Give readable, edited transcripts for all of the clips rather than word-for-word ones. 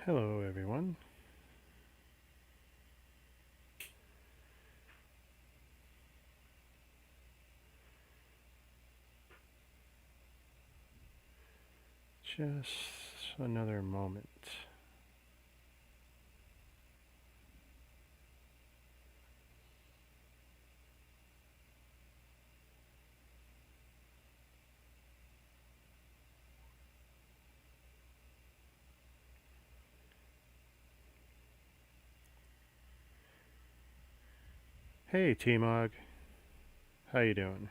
Hello everyone. Just another moment. Hey T-Mog, how you doing?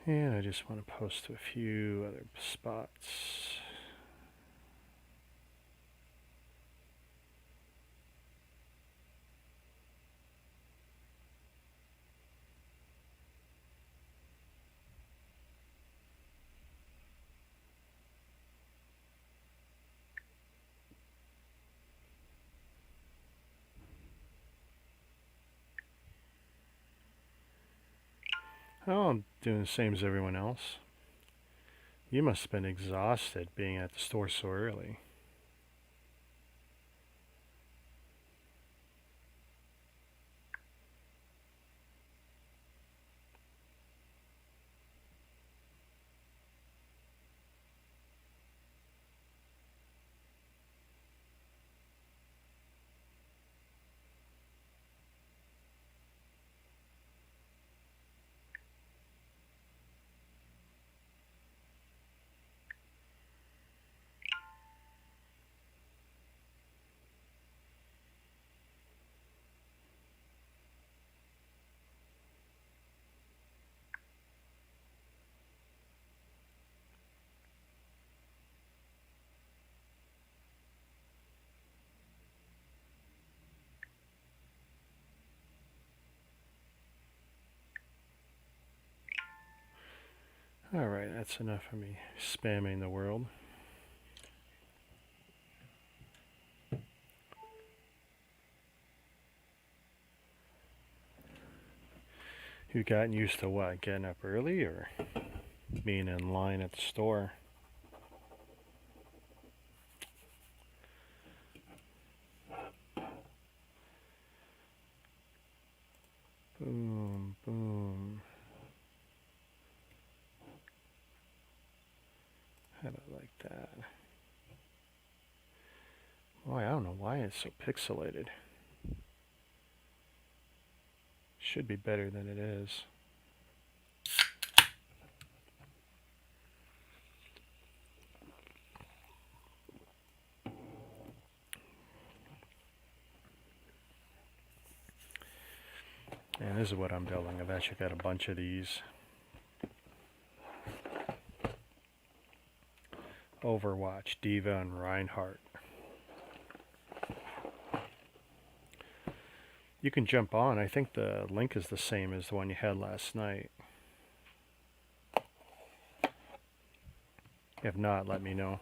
And I just want to post a few other spots. Oh, I'm doing the same as everyone else. You must have been exhausted being at the store so early. Alright, that's enough of me spamming the world. You gotten used to what? Getting up early or being in line at the store? Boom, boom. How do I like that? Boy, I don't know why it's so pixelated. Should be better than it is. And this is what I'm building. I've actually got a bunch of these. Overwatch, D.Va Reinhardt. You can jump on. I think the link is the same as the one you had last night. If not, let me know.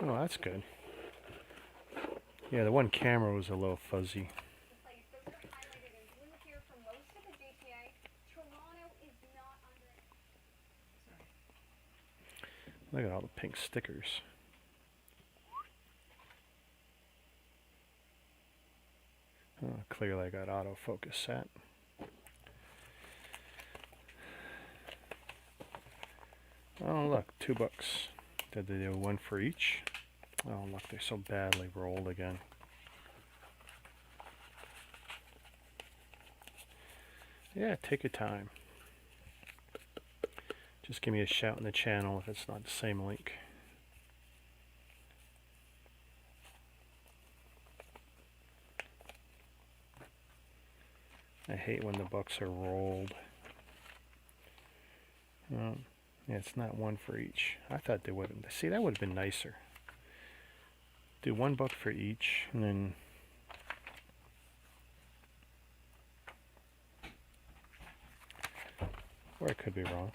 Oh, that's good. Yeah, the one camera was a little fuzzy. Look at all the pink stickers. Oh, clearly I got autofocus set. Oh, look, $2. Did they do one for each? Oh, look, they're so badly rolled again. Yeah, take your time. Just give me a shout in the channel if it's not the same link. I hate when the bucks are rolled. Yeah, it's not one for each. I thought they would have. See, that would have been nicer. Do $1 for each, and then or I could be wrong.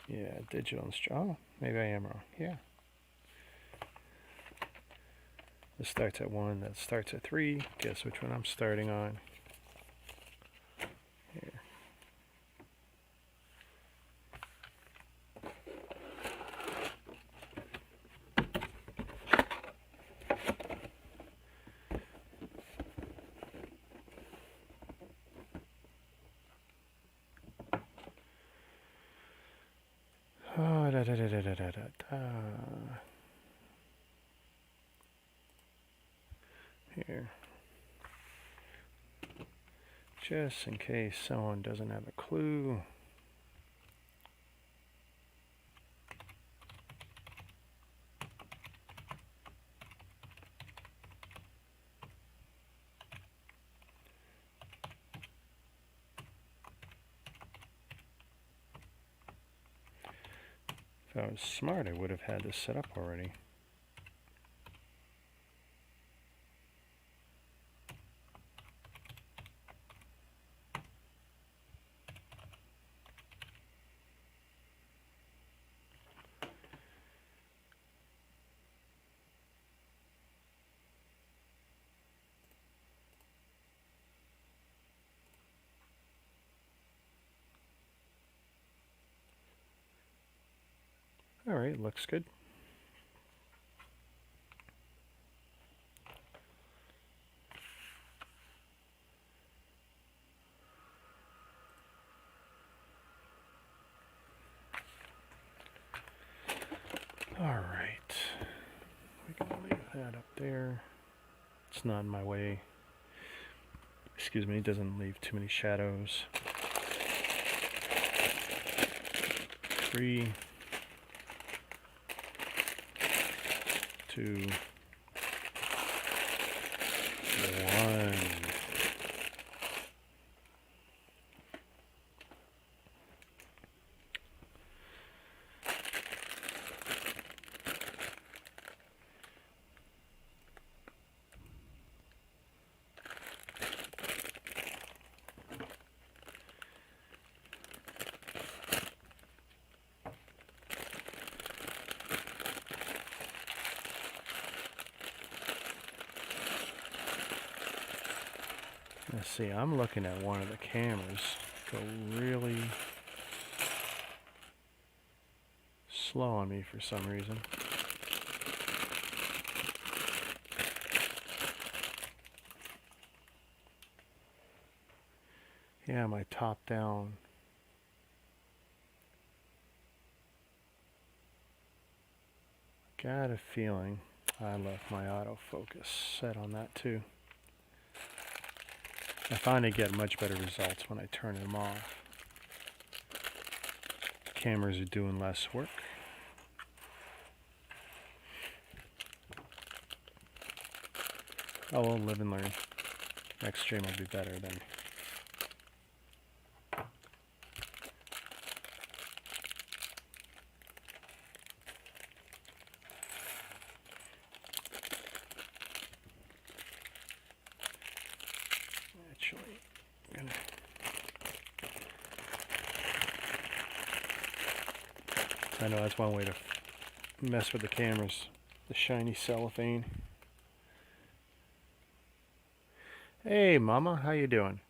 Yeah, digital instruction. Oh, maybe I am wrong. Yeah. This starts at 1, that starts at 3. Guess which one I'm starting on. Here. Oh, da, da, da, da, da, da, da. Here. Just in case someone doesn't have a clue. If I was smart, I would have had this set up already. Alright, looks good. Alright. We're going to leave that up there. It's not in my way. Excuse me, it doesn't leave too many shadows. 3, 2, 1. Let's see, I'm looking at one of the cameras go really slow on me for some reason. Yeah, my top down. Got a feeling I left my autofocus set on that too. I find I get much better results when I turn them off. Cameras are doing less work. Oh, we'll live and learn. Next stream will be better than. Actually, I'm gonna. I know that's one way to mess with the cameras. The shiny cellophane. Hey, Mama, how you doing?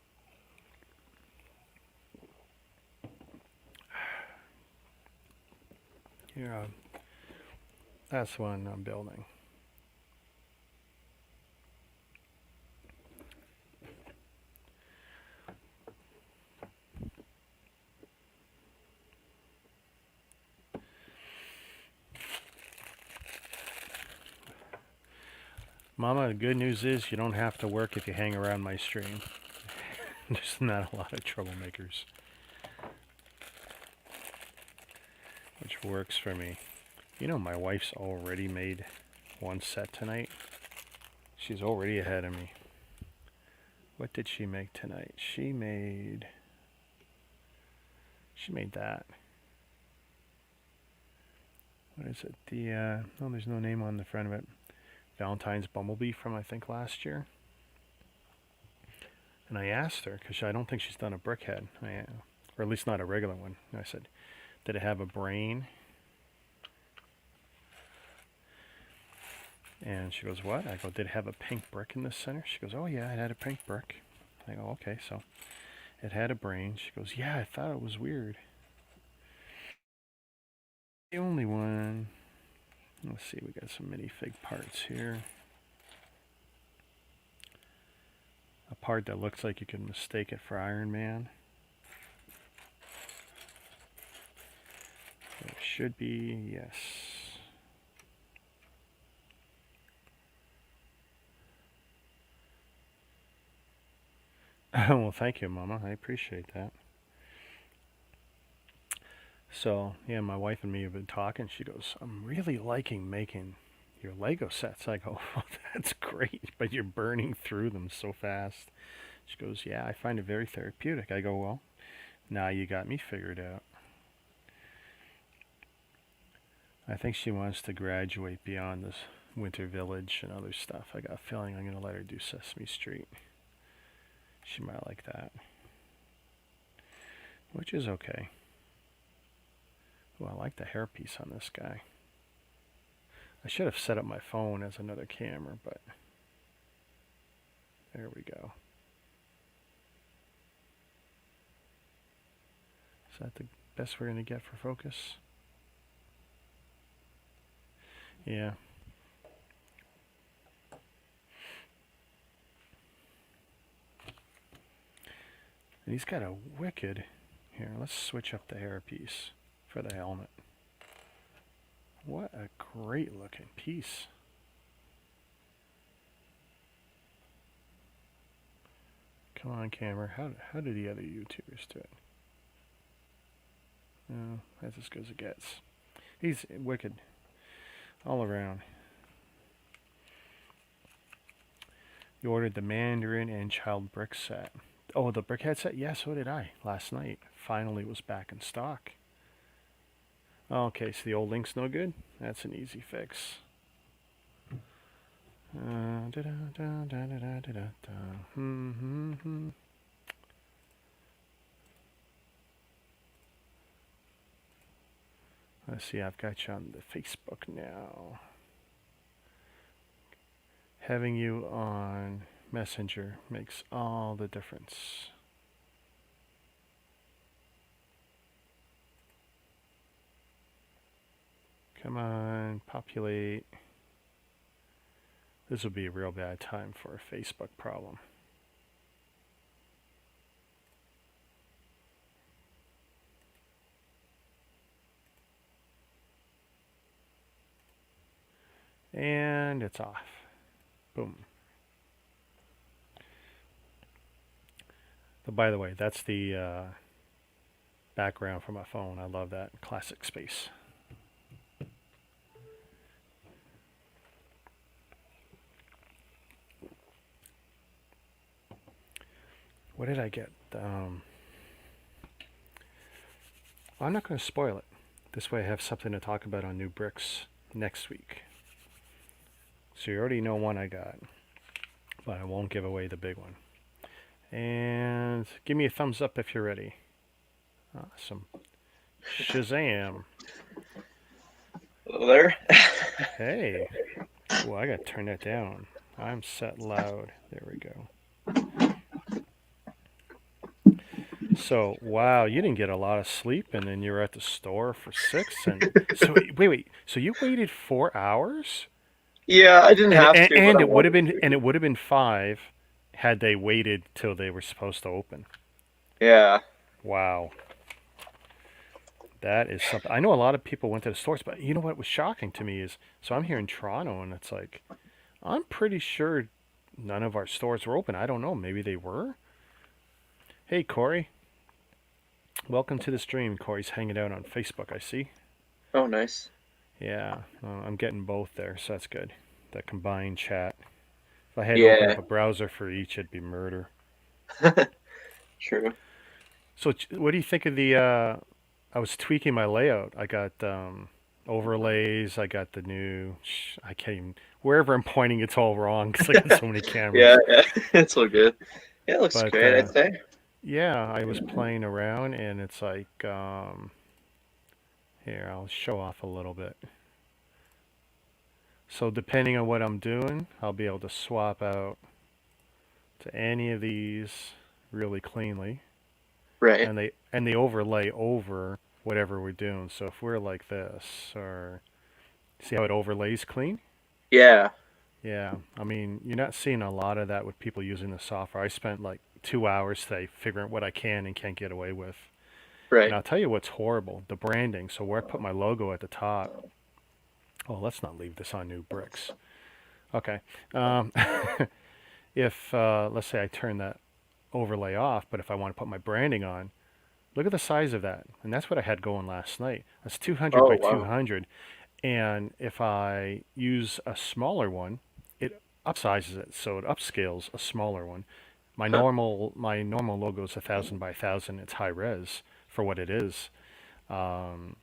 Here, that's one I'm building. Mama, the good news is you don't have to work if you hang around my stream. There's not a lot of troublemakers. Which works for me. You know, my wife's already made one set tonight. She's already ahead of me. What did she make tonight? She made that. What is it? No, there's no name on the front of it. Valentine's Bumblebee from, I think, last year. And I asked her, because I don't think she's done a brickhead, or at least not a regular one. And I said, did it have a brain? And she goes, what? I go, did it have a pink brick in the center? She goes, oh yeah, it had a pink brick. I go, okay, so it had a brain. She goes, yeah, I thought it was weird. The only one. Let's see, we got some minifig parts here. A part that looks like you can mistake it for Iron Man. It should be, yes. Well, thank you, Mama. I appreciate that. So, yeah, my wife and me have been talking. She goes, I'm really liking making your Lego sets. I go, well, that's great, but you're burning through them so fast. She goes, yeah, I find it very therapeutic. I go, well, now you got me figured out. I think she wants to graduate beyond this Winter Village and other stuff. I got a feeling I'm going to let her do Sesame Street. She might like that. Which is okay. Well, I like the hairpiece on this guy. I should have set up my phone as another camera, but there we go. Is that the best we're going to get for focus? Yeah. And he's got a wicked... Here, let's switch up the hairpiece for the helmet. What a great looking piece. Come on, camera. How do the other YouTubers do it? No, that's as good as it gets. He's wicked all around. You ordered the Mandarin and Child Brick set. Oh, the Brickhead set? Yeah, so did I last night. Finally was back in stock. Okay, so the old link's no good? That's an easy fix. Let's see, I've got you on the Facebook now. Having you on Messenger makes all the difference. Come on, populate. This would be a real bad time for a Facebook problem. And it's off. Boom. But by the way, that's the background for my phone. I love that. Classic space. What did I get? I'm not going to spoil it. This way I have something to talk about on new bricks next week. So you already know one I got, but I won't give away the big one. And give me a thumbs up if you're ready. Awesome. Shazam. Hello there. Hey. Well, I got to turn that down. I'm set loud. There we go. So, wow, you didn't get a lot of sleep, and then you were at the store for 6. And so, wait. So you waited 4 hours? Yeah, I didn't have to. And it would have been 5 had they waited till they were supposed to open. Yeah. Wow. That is something. I know a lot of people went to the stores, but you know what was shocking to me is, so I'm here in Toronto, and it's like, I'm pretty sure none of our stores were open. I don't know. Maybe they were. Hey, Corey. Welcome to the stream. Corey's hanging out on Facebook, I see. Oh, nice. Yeah, I'm getting both there, so that's good. That combined chat. If I had to open Yeah, up a browser for each, it'd be murder. true. So, what do you think of the? I was tweaking my layout. I got overlays. I got the new. I can't even. Wherever I'm pointing, it's all wrong because I got so many Yeah, cameras. yeah, it's all good. Yeah, it looks But great, I'd say. yeah, I was playing around, and it's like here. I'll show off a little bit. So depending on what I'm doing, I'll be able to swap out to any of these really cleanly, Right. and they overlay over whatever we're doing. So if we're like this, or see how it overlays clean? Yeah. Yeah, I mean, you're not seeing a lot of that with people using the software. I spent like 2 hours today figuring what I can and can't get away with. And Right. I'll tell you what's horrible, the branding. So where I put my logo at the top. Oh, let's not leave this on new bricks. Okay. Um, if, let's say I turn that overlay off, but if I want to put my branding on, look at the size of that. And that's what I had going last night. That's 200 Oh, by wow. 200. And if I use a smaller one, it upsizes it, so it upscales a smaller one. Huh. My normal logo is 1,000 by 1,000. It's high res for what it is, um,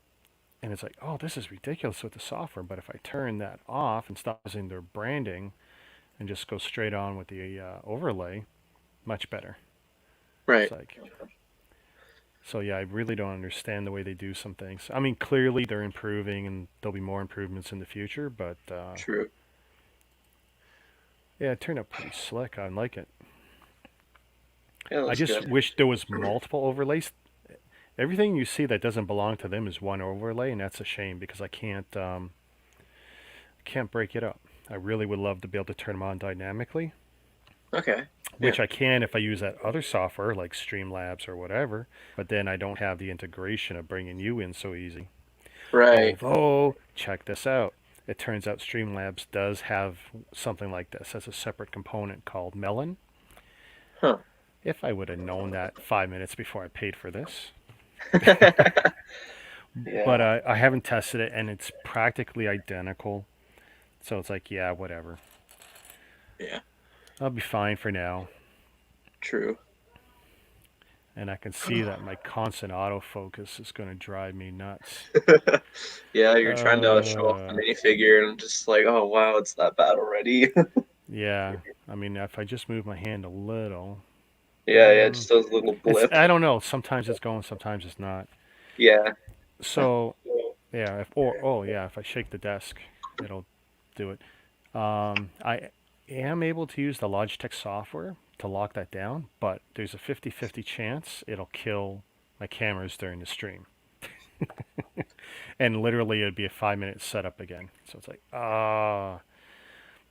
and it's like, oh, this is ridiculous with the software. But if I turn that off and stop using their branding and just go straight on with the overlay, much better. It's Right. like, so yeah, I really don't understand the way they do some things. I mean, clearly they're improving, and there'll be more improvements in the future. But True. yeah, it turned out pretty slick. I like it. Yeah, I looks just good. wish there was multiple overlays. Everything you see that doesn't belong to them is one overlay, and that's a shame because I can't break it up. I really would love to be able to turn them on dynamically, Okay. Yeah. which I can if I use that other software like Streamlabs or whatever. But then I don't have the integration of bringing you in so easy. Right. Although, check this out. It turns out Streamlabs does have something like this as a separate component called Melon. Huh. If I would have known that 5 minutes before I paid for this. But Yeah. I haven't tested it, and it's practically identical. So it's like, yeah, whatever. Yeah. I'll be fine for now. True. And I can see that my constant autofocus is going to drive me nuts. Yeah, you're trying to show off the Uh, minifigure and I'm just like, oh wow, it's that bad already. yeah, I mean, if I just move my hand a little, Yeah, yeah, just those little it's blip. I don't know. Sometimes it's going, sometimes it's not. Yeah. So yeah, if or oh yeah, if I shake the desk, it'll do it. I am able to use the Logitech software to lock that down, but there's a 50-50 chance it'll kill my cameras during the stream. And literally it'd be a 5 minute setup again. So it's like,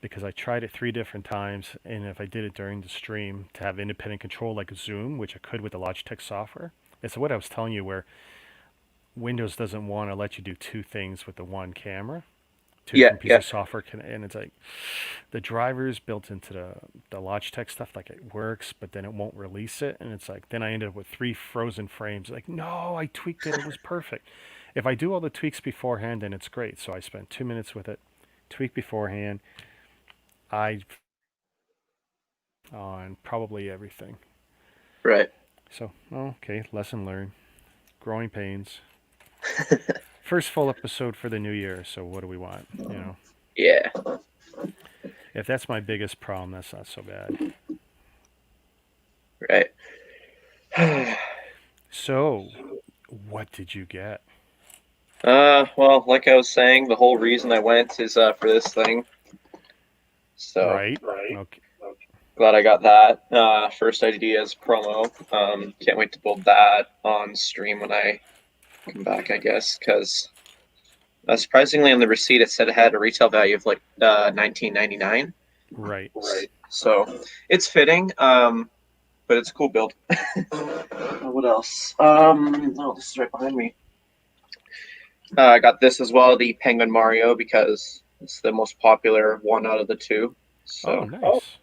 because I tried it 3 different times, and if I did it during the stream to have independent control like Zoom, which I could with the Logitech software, it's what I was telling you where Windows doesn't want to let you do two things with the one camera, two Yeah, different pieces yeah. of software can, and it's like the drivers built into the Logitech stuff, like it works, but then it won't release it, and it's like then I ended up with three frozen frames. Like, no, I tweaked it; it was perfect. If I do all the tweaks beforehand, then it's great. So I spent 2 minutes with it, tweak beforehand. I on probably everything. Right. So okay, lesson learned. Growing pains. First full episode for the new year. So what do we want? Yeah. If that's my biggest problem, that's not so bad. Right. So, what did you get? Well, like I was saying, the whole reason I went is for this thing. So Right. Okay. glad I got that. First idea as promo. Can't wait to build that on stream when I come back, I guess, because surprisingly on the receipt it said it had a retail value of like $19.99. Right. So it's fitting, but it's a cool build. What else? Oh, this is right behind me. I got this as well, the Penguin Mario, because It's the most popular one out of the two. Oh, So nice.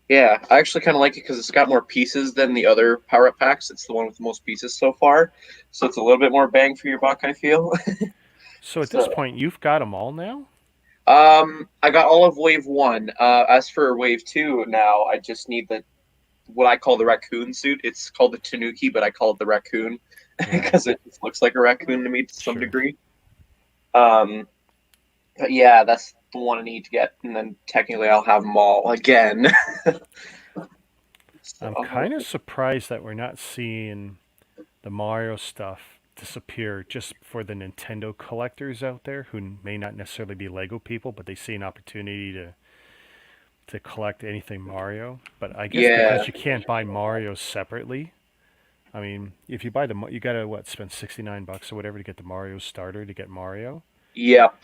yeah, I actually kind of like it because it's got more pieces than the other power up packs. It's the one with the most pieces so far, so it's a little bit more bang for your buck, I feel. So at this So point, you've got them all now? I got all of Wave One. As for Wave Two, now I just need the what I call the raccoon suit. It's called the Tanuki, but I call it the raccoon Right. because it just looks like a raccoon to me to some Sure. degree. Um, but yeah, that's the one I need to get, and then technically I'll have them all again. I'm So kind of surprised that we're not seeing the Mario stuff disappear just for the Nintendo collectors out there who may not necessarily be Lego people, but they see an opportunity to collect anything Mario. But I guess yeah, because you can't buy Mario separately, I mean, if you buy you gotta what spend $69 or whatever to get the Mario starter to get Mario. yep,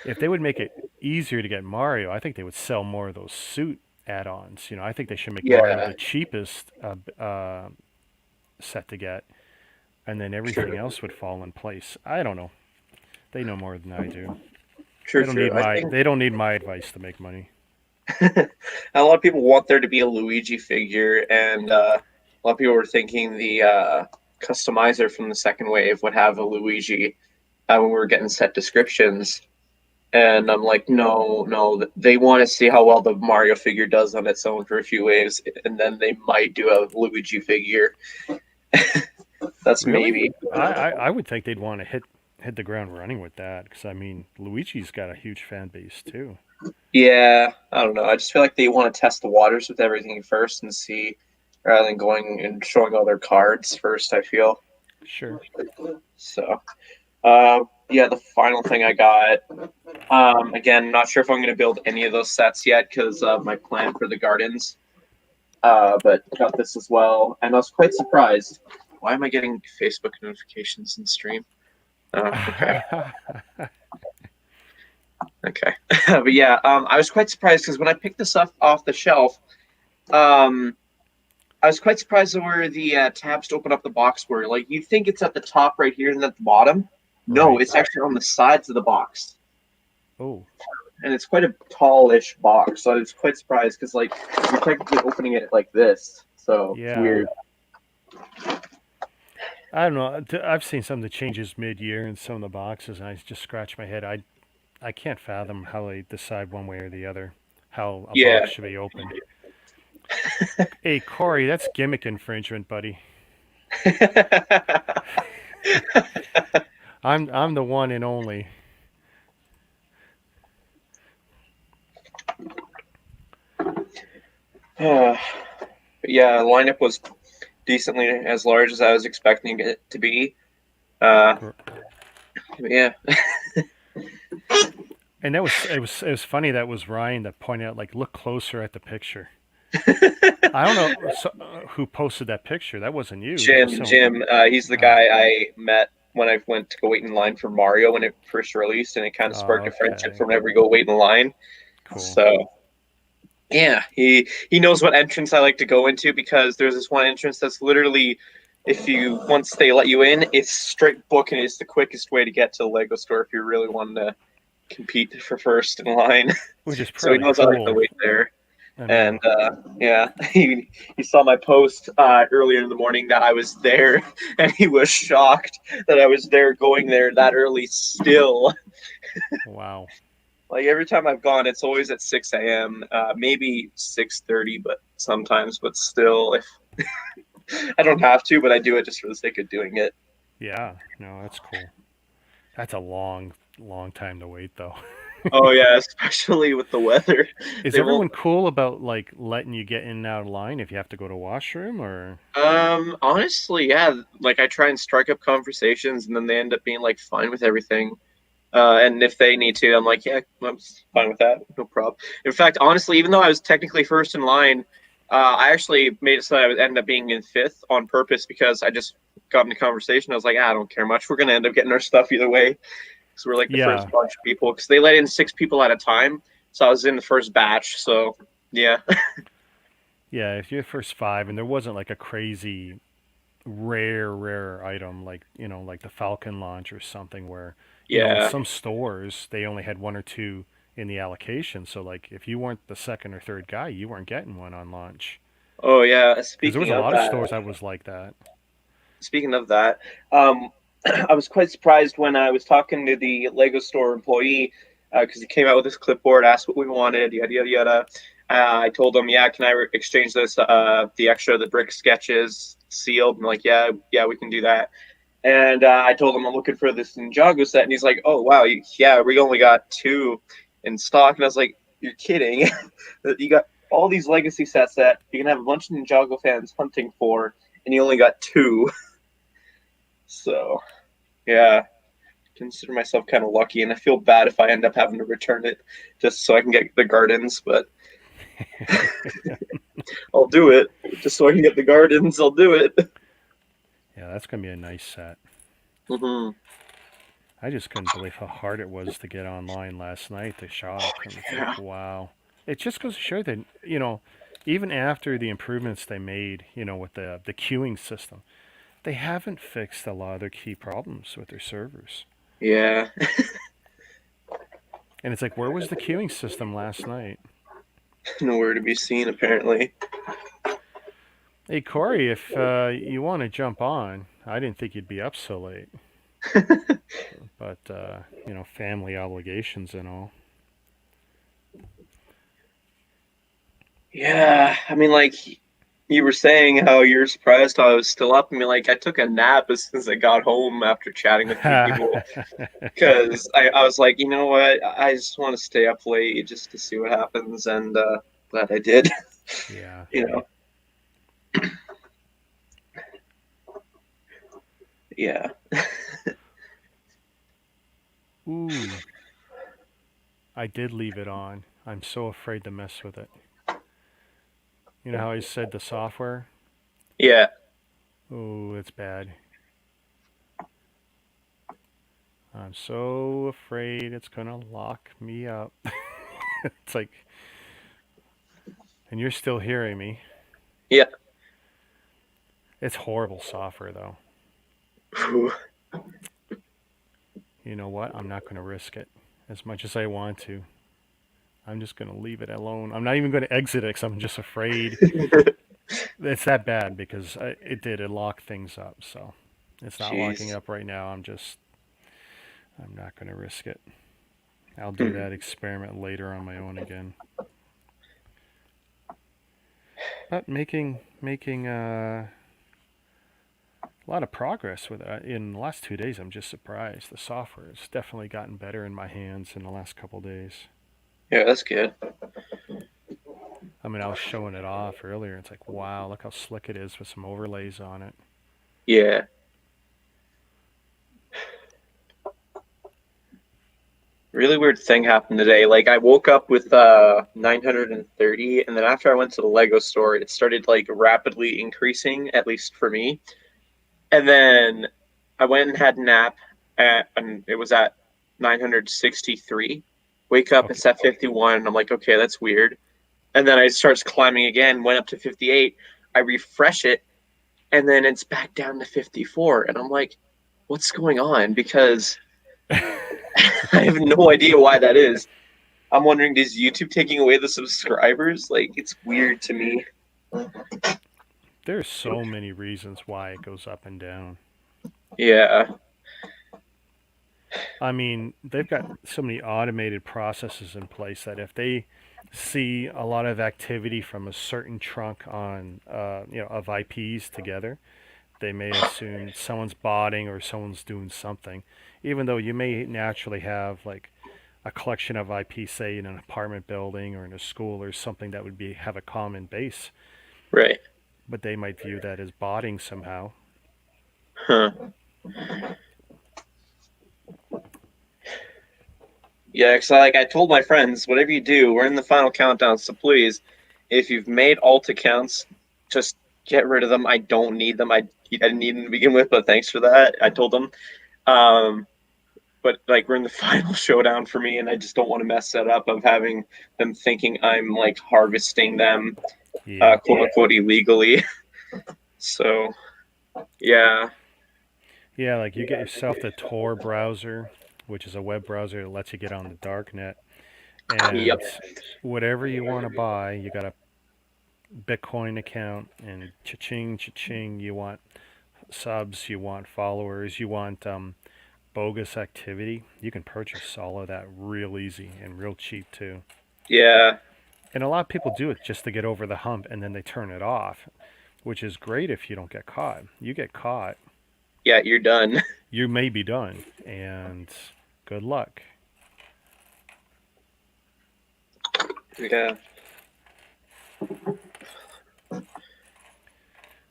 If they would make it easier to get Mario, I think they would sell more of those suit add-ons. I think they should make Mario yeah, the cheapest set to get, and then everything true, else would fall in place. I don't know. They know more than I do. true, true. I think They don't need my advice to make money. a lot of people want there to be a Luigi figure, and a lot of people were thinking the customizer from the second wave would have a Luigi when we were getting set descriptions. And I'm like, no, no, they want to see how well the Mario figure does on its own for a few waves, and then they might do a Luigi figure. That's Really? maybe. I would think they'd want to hit the ground running with that because I mean Luigi's got a huge fan base too. Yeah, I don't know. I just feel like they want to test the waters with everything first and see, rather than going and showing all their cards first. I feel Sure. so. Yeah, the final thing I got. Again, not sure if I'm going to build any of those sets yet because of my plan for the gardens. But got this as well, and I was quite surprised. Why am I getting Facebook notifications in stream? Okay, okay, but yeah, I was quite surprised because when I picked this up off the shelf, um, I was quite surprised at where the tabs to open up the box were. Like you'd think it's at the top right here and at the bottom. No, Right. it's actually on the sides of the box, Oh, and it's quite a tallish box. So I was quite surprised because like you're technically opening it like this, so it's yeah. weird. I don't know. I've seen some of the changes mid-year in some of the boxes, and I just scratch my head. I can't fathom how they decide one way or the other how a Yeah. box should be opened. Hey Corey, that's gimmick infringement, buddy. I'm the one and only. But yeah, lineup was decently as large as I was expecting it to be. Uh, yeah, And that was it was funny that was Ryan that pointed out like look closer at the picture. I don't know who posted that picture. That wasn't you. That was Jim. someone. Jim, he's the Oh, guy I met when I went to go wait in line for Mario when it first released, and it kind of sparked a friendship okay. from whenever we go wait in line. Cool. So yeah, he knows what entrance I like to go into because there's this one entrance that's literally, if you once they let you in, it's straight booking. It's the quickest way to get to the Lego store if you really want to compete for first in line. Which is So he pretty knows I like to cool. wait there. I And know. yeah, he saw my post earlier in the morning that I was there, and he was shocked that I was there, going there that early still. Wow. Like every time I've gone, it's always at 6 a.m., maybe 6:30, but sometimes, but still, if I don't have to, but I do it just for the sake of doing it. Yeah. No, that's cool. That's a long time to wait though. Oh yeah, especially with the weather. Is They won't. everyone cool about like letting you get in and out of line if you have to go to washroom or? Honestly, yeah. Like I try and strike up conversations, and then they end up being like fine with everything. And if they need to, I'm like, yeah, I'm fine with that. No problem. In fact, honestly, even though I was technically first in line, I actually made it so that I would end up being in fifth on purpose because I just got into conversation. I was like, I don't care much. We're going to end up getting our stuff either way because we're like the first Yeah. bunch of people because they let in six people at a time. So I was in the first batch. So yeah. Yeah, if you're first five and there wasn't like a crazy rare item like, like the Falcon launch or something where Yeah. Some stores they only had one or two in the allocation. So like if you weren't the second or third guy, you weren't getting one on launch. Oh yeah. Because there was a lot of stores that was like that. Speaking of that, um, I was quite surprised when I was talking to the Lego store employee because he came out with his clipboard, asked what we wanted, yada yada yada. I told him, yeah, can I exchange this the extra the brick sketches sealed? I'm like, yeah, yeah, we can do that. And I told him I'm looking for this Ninjago set, and he's like, oh wow, yeah, we only got two in stock. And I was like, you're kidding? You got all these legacy sets that you can have a bunch of Ninjago fans hunting for, and you only got two. So yeah, consider myself kind of lucky, and I feel bad if I end up having to return it just so I can get the gardens, but I'll do it just so I can get the gardens. I'll do it. Yeah, that's gonna be a nice set. Mm-hmm. I just couldn't believe how hard it was to get online last night to shop. And it's like, Yeah. wow. It just goes to show that, even after the improvements they made, with the queuing system, they haven't fixed a lot of their key problems with their servers. Yeah. And it's like, where was the queuing system last night? Nowhere to be seen apparently. Hey, Corey, if you want to jump on, I didn't think you'd be up so late. But, family obligations and all. Yeah, I mean, like you were saying how you're surprised how I was still up. I mean, like I took a nap as soon as I got home after chatting with a few people because I was like, you know what, I just want to stay up late just to see what happens, and glad I did. Yeah. You know, yeah, Ooh, I did leave it on. I'm so afraid to mess with it. You know how I said the software? yeah. Oh, it's bad. I'm so afraid it's gonna lock me up. It's like, and you're still hearing me. Yeah. It's horrible software, though. You know what? I'm not gonna risk it as much as I want to. I'm just gonna leave it alone. I'm not even gonna exit it because I'm just afraid it's that bad because it locked things up. So it's not locking Jeez. up right now. I'm not gonna risk it. I'll do Hmm. that experiment later on my own again. But making a lot of progress with it. In the last 2 days. I'm just surprised. The software has definitely gotten better in my hands in the last couple days. Yeah, that's good. I mean, I was showing it off earlier. It's like, wow, look how slick it is with some overlays on it. Yeah. Really weird thing happened today. Like I woke up with 930, and then after I went to the Lego store, it started like rapidly increasing, at least for me. And then I went and had a nap, and it was at 963. Wake up, Okay. it's at 51. And I'm like, okay, that's weird. And then it starts climbing again, went up to 58. I refresh it, and then it's back down to 54. And I'm like, what's going on? Because I have no idea why that is. I'm wondering, is YouTube taking away the subscribers? Like, it's weird to me. There's so many reasons why it goes up and down. Yeah. I mean, they've got so many automated processes in place that if they see a lot of activity from a certain trunk of IPs together, they may assume someone's botting or someone's doing something, even though you may naturally have like a collection of IP, say in an apartment building or in a school or something that would be have a common base, Right. but they might view that as botting somehow. Huh. Yeah, because I told my friends, whatever you do, we're in the final countdown, so please, if you've made alt accounts, just get rid of them. I don't need them. I didn't need them to begin with, but thanks for that. I told them. Um, but like we're in the final showdown for me, and I just don't want to mess that up of having them thinking I'm like harvesting them, Yeah, quote unquote, illegally. So yeah, yeah, like you get yourself the Tor browser, which is a web browser that lets you get on the dark net. And Yep. whatever you want to buy, you got a Bitcoin account, and cha-ching, cha-ching, you want subs, you want followers, you want bogus activity. You can purchase all of that real easy and real cheap too. Yeah. And a lot of people do it just to get over the hump, and then they turn it off, which is great if you don't get caught. You get caught, Yeah, you're done. you may be done, and good luck. Yeah.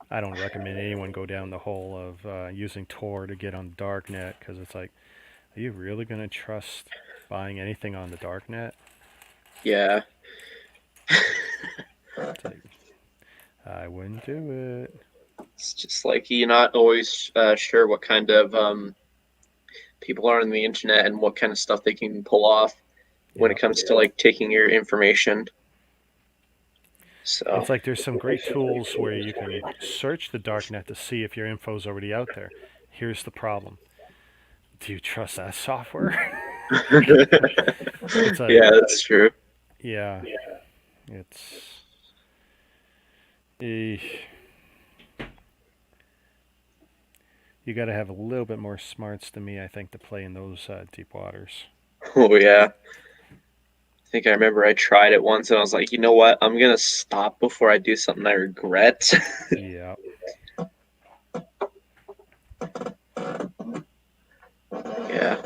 I don't recommend anyone go down the hole of using Tor to get on the darknet, because it's like, are you really going to trust buying anything on the darknet? Yeah. It's like, I wouldn't do it. It's just like you're not always sure what kind of people are on the internet and what kind of stuff they can pull off when it comes to like taking your information. So It's like there's some great tools where you can search the darknet to see if your info's already out there. Here's the problem. Do you trust that software? It's like, yeah, that's true. yeah, it's eh, you got to have a little bit more smarts than me, I think, to play in those deep waters. Oh yeah. I think I remember I tried it once and I was like, you know what? I'm gonna stop before I do something I regret. Yeah. Yeah.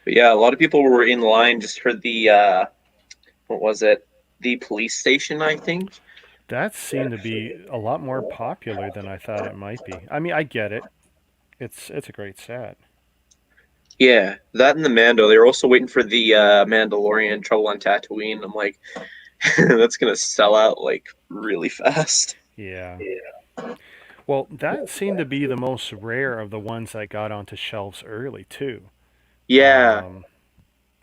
But yeah, a lot of people were in line just for the what was it? The police station, I think. That seemed to be a lot more popular than I thought it might be. I mean, I get it. It's a great set. Yeah, that and the Mando. They were also waiting for the Mandalorian Trouble on Tatooine. I'm like, that's gonna sell out like really fast. Yeah. Well, that seemed to be the most rare of the ones that got onto shelves early too. Yeah, Um,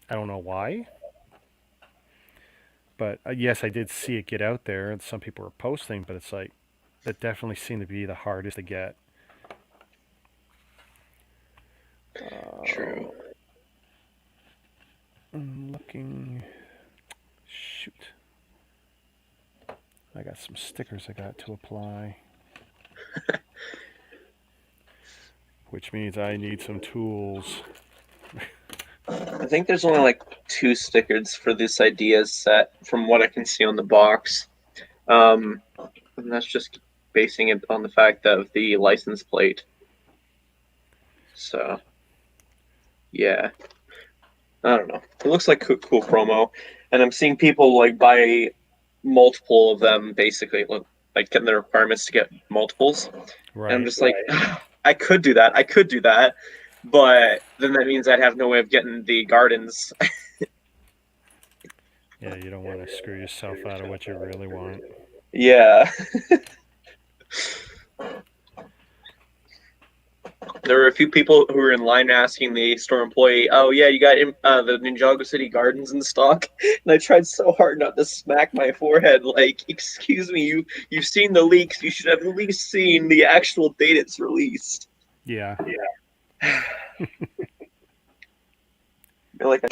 I don't know why, but yes, I did see it get out there, and some people were posting. But it's like that definitely seemed to be the hardest to get. true. I'm looking. Shoot, I got some stickers I got to apply, which means I need some tools. I think there's only like 2 stickers for this ideas set from what I can see on the box. And that's just basing it on the fact of the license plate. So, yeah. I don't know. It looks like cool promo. And I'm seeing people like buy multiple of them basically, like getting the requirements to get multiples. And I'm Right. just like, I could do that. I could do that. But then that means I'd have no way of getting the gardens. Yeah, you don't want to screw yourself out of what you really want. Yeah. There were a few people who were in line asking the store employee, "Oh yeah, you got the Ninjago City Gardens in stock?" And I tried so hard not to smack my forehead. Like, excuse me, you've seen the leaks. You should have at least seen the actual date it's released. Yeah. Like, I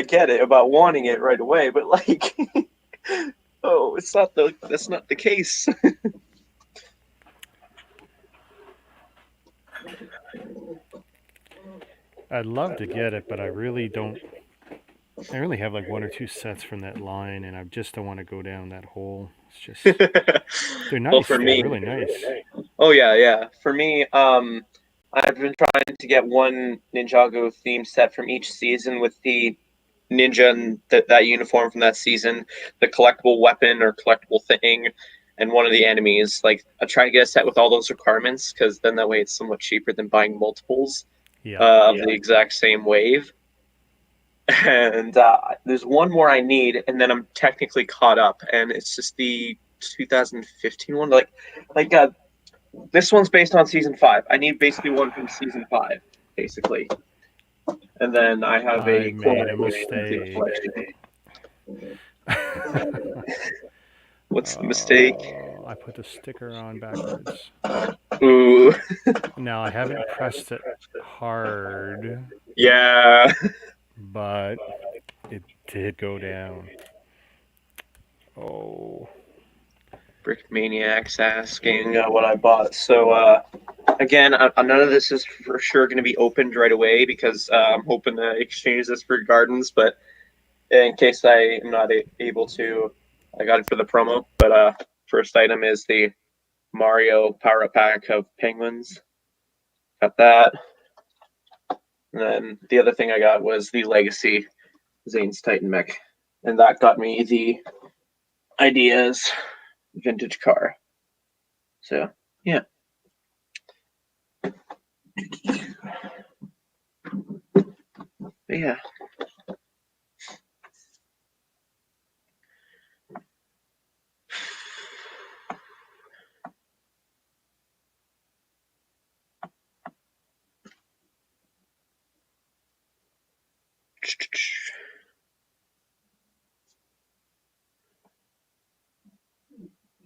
get it about wanting it right away, but like, oh, that's not the case. I'd love to get it, but I really don't. I only have like one or two sets from that line, and I just don't want to go down that hole. It's just they're Well, nice. for They're me, really nice. oh yeah. For me, I've been trying to get one Ninjago theme set from each season with the ninja and that uniform from that season, the collectible weapon or collectible thing, and one of the enemies. Like, I try to get a set with all those requirements because then that way it's somewhat cheaper than buying multiples Yeah. of the exact same wave. And there's one more I need, and then I'm technically caught up, and it's just the 2015 one. Like this one's based on season 5. I need basically one from season 5, basically, and then I have I a made a complete mistake. collection. What's the mistake? I put the sticker on backwards. Ooh. Now I haven't pressed it hard, Yeah. but it did go down. Oh. Brick Maniacs asking what I bought. So again, none of this is for sure going to be opened right away because I'm hoping to exchange this for gardens. But in case I am not able to, I got it for the promo. But first item is the Mario Power Up Pack of Penguins. Got that. And then the other thing I got was the Legacy Zane's Titan Mech. And that got me the Ideas vintage car. So, yeah. But yeah.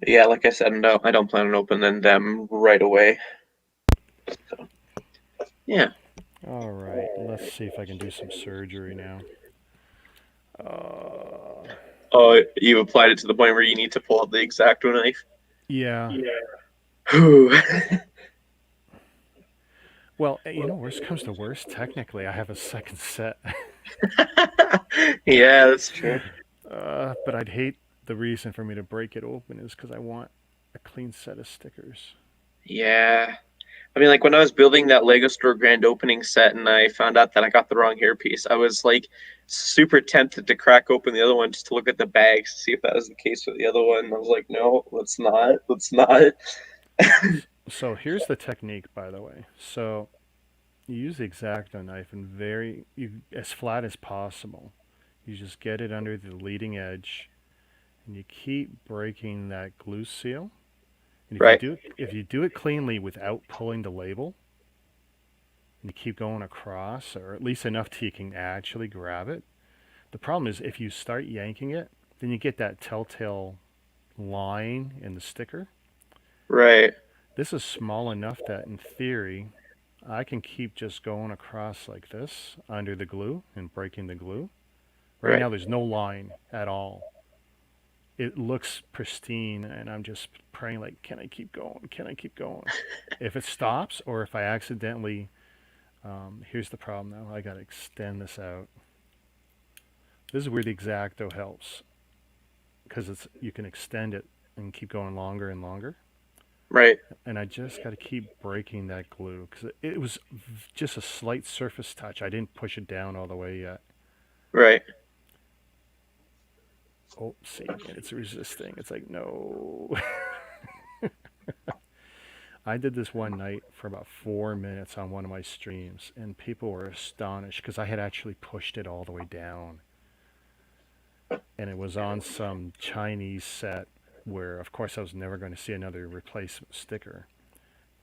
Yeah, like I said, no, I don't plan on opening them right away. So, yeah. All right. Let's see if I can do some surgery now. Oh, you applied it to the point where you need to pull out the X-Acto knife? Yeah. Yeah. Well, worst comes to worst. Technically, I have a second set. Yeah, that's true. But I'd hate the reason for me to break it open is because I want a clean set of stickers. Yeah. I mean, like when I was building that Lego store grand opening set and I found out that I got the wrong hairpiece, I was like super tempted to crack open the other one just to look at the bags to see if that was the case with the other one. And I was like, no, let's not. Let's not. So here's the technique, by the way. So you use the X-Acto knife and as flat as possible. You just get it under the leading edge, and you keep breaking that glue seal. And Right. if you do it cleanly without pulling the label, and you keep going across, or at least enough till you can actually grab it. The problem is if you start yanking it, then you get that telltale line in the sticker. Right. This is small enough that in theory, I can keep just going across like this under the glue and breaking the glue. Right Right. now, there's no line at all. It looks pristine, and I'm just praying, like, can I keep going? Can I keep going? If it stops, or if I accidentally, here's the problem now, I got to extend this out. This is where the X-Acto helps, because you can extend it and keep going longer and longer. Right. And I just got to keep breaking that glue because it was just a slight surface touch. I didn't push it down all the way yet. Right. Oh, see, and it's resisting. It's like, no. I did this one night for about 4 minutes on one of my streams, and people were astonished because I had actually pushed it all the way down. And it was on some Chinese set where, of course, I was never going to see another replacement sticker.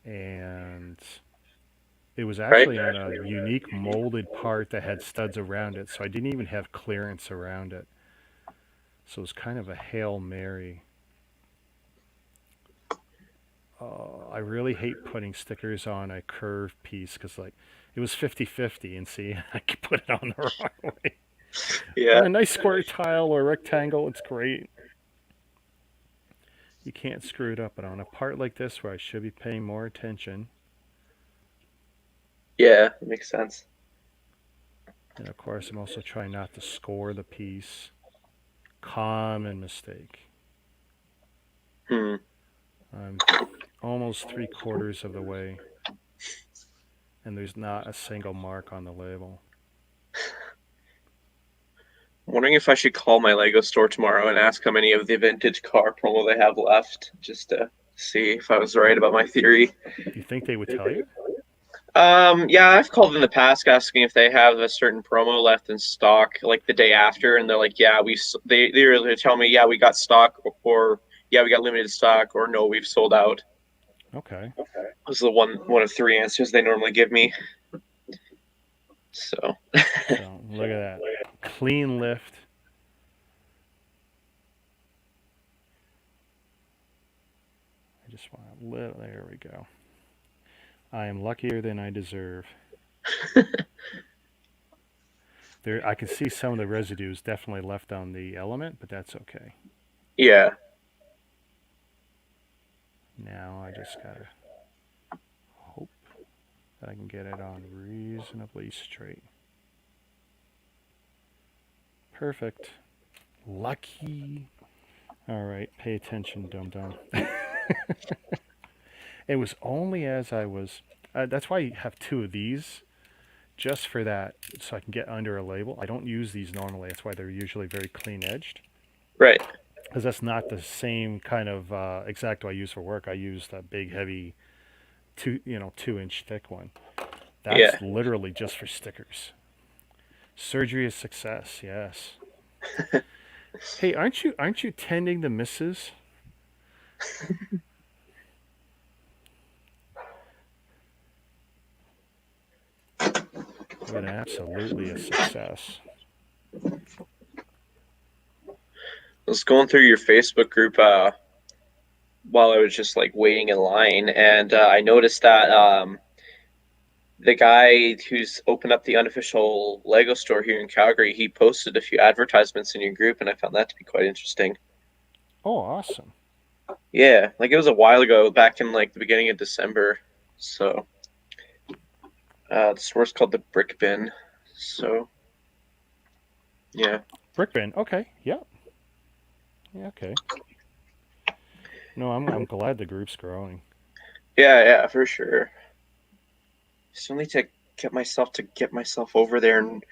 And it was Right. actually on a unique molded part that had studs around it, so I didn't even have clearance around it. So it was kind of a Hail Mary. I really hate putting stickers on a curved piece because, like, it was 50-50, and see, I could put it on the wrong way. Yeah. On a nice square tile or rectangle, it's great. You can't screw it up, but on a part like this where I should be paying more attention, Yeah. That makes sense. and of course, I'm also trying not to score the piece. Common mistake. Hmm. I'm almost 3/4 of the way, and there's not a single mark on the label. I'm wondering if I should call my Lego store tomorrow and ask how many of the vintage car promo they have left, just to see if I was right about my theory. Do you think they would tell you? Yeah, I've called in the past asking if they have a certain promo left in stock, like the day after, and they're like, "Yeah, they really tell me, yeah, we got stock, or yeah, we got limited stock, or no, we've sold out." Okay. This is the one of three answers they normally give me. So So look at that. Clean lift. There we go. I am luckier than I deserve. There, I can see some of the residues definitely left on the element, but that's okay. Yeah. Now I just gotta hope that I can get it on reasonably straight. Perfect. Lucky. All right, pay attention, dum dum. It was only as I was. That's why you have two of these, just for that, so I can get under a label. I don't use these normally. That's why they're usually very clean edged. Right. Because that's not the same kind of X-Acto I use for work. I use that big, heavy, 2-inch thick one. Yeah. That's literally just for stickers. Surgery is success. Yes. Hey, aren't you tending the missus? But absolutely a success. I was going through your Facebook group while I was just like waiting in line, and I noticed that the guy who's opened up the unofficial Lego store here in Calgary, he posted a few advertisements in your group, and I found that to be quite interesting. Oh, awesome. Yeah, like it was a while ago, back in like the beginning of December. So the store's called the Brick Bin. So yeah, Brick bin. Okay. Yeah. Yeah. Okay. No, I'm glad the group's growing. yeah, for sure. Still need to get myself over there and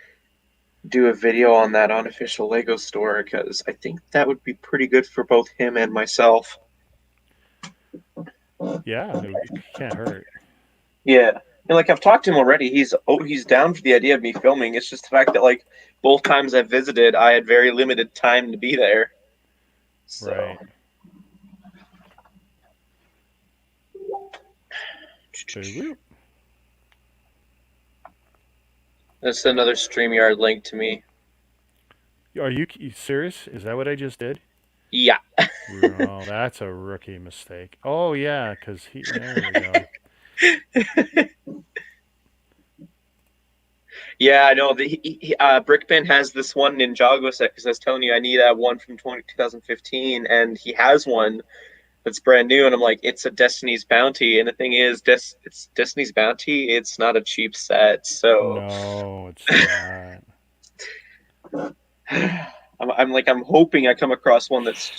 do a video on that unofficial Lego store because I think that would be pretty good for both him and myself. Yeah, it can't hurt. Yeah. And like I've talked to him already. He's down for the idea of me filming. It's just the fact that like both times I visited, I had very limited time to be there. So Right. Boo-woo. that's another StreamYard link to me. Are you serious? Is that what I just did? Yeah. Oh, that's a rookie mistake. Oh yeah, because he. There we go. Yeah, I know. Brickbin has this one Ninjago set because I was telling you I need one from 2015, and he has one that's brand new, and I'm like, it's a Destiny's Bounty, and the thing is, it's Destiny's Bounty. It's not a cheap set, so No, it's not. I'm hoping I come across one that's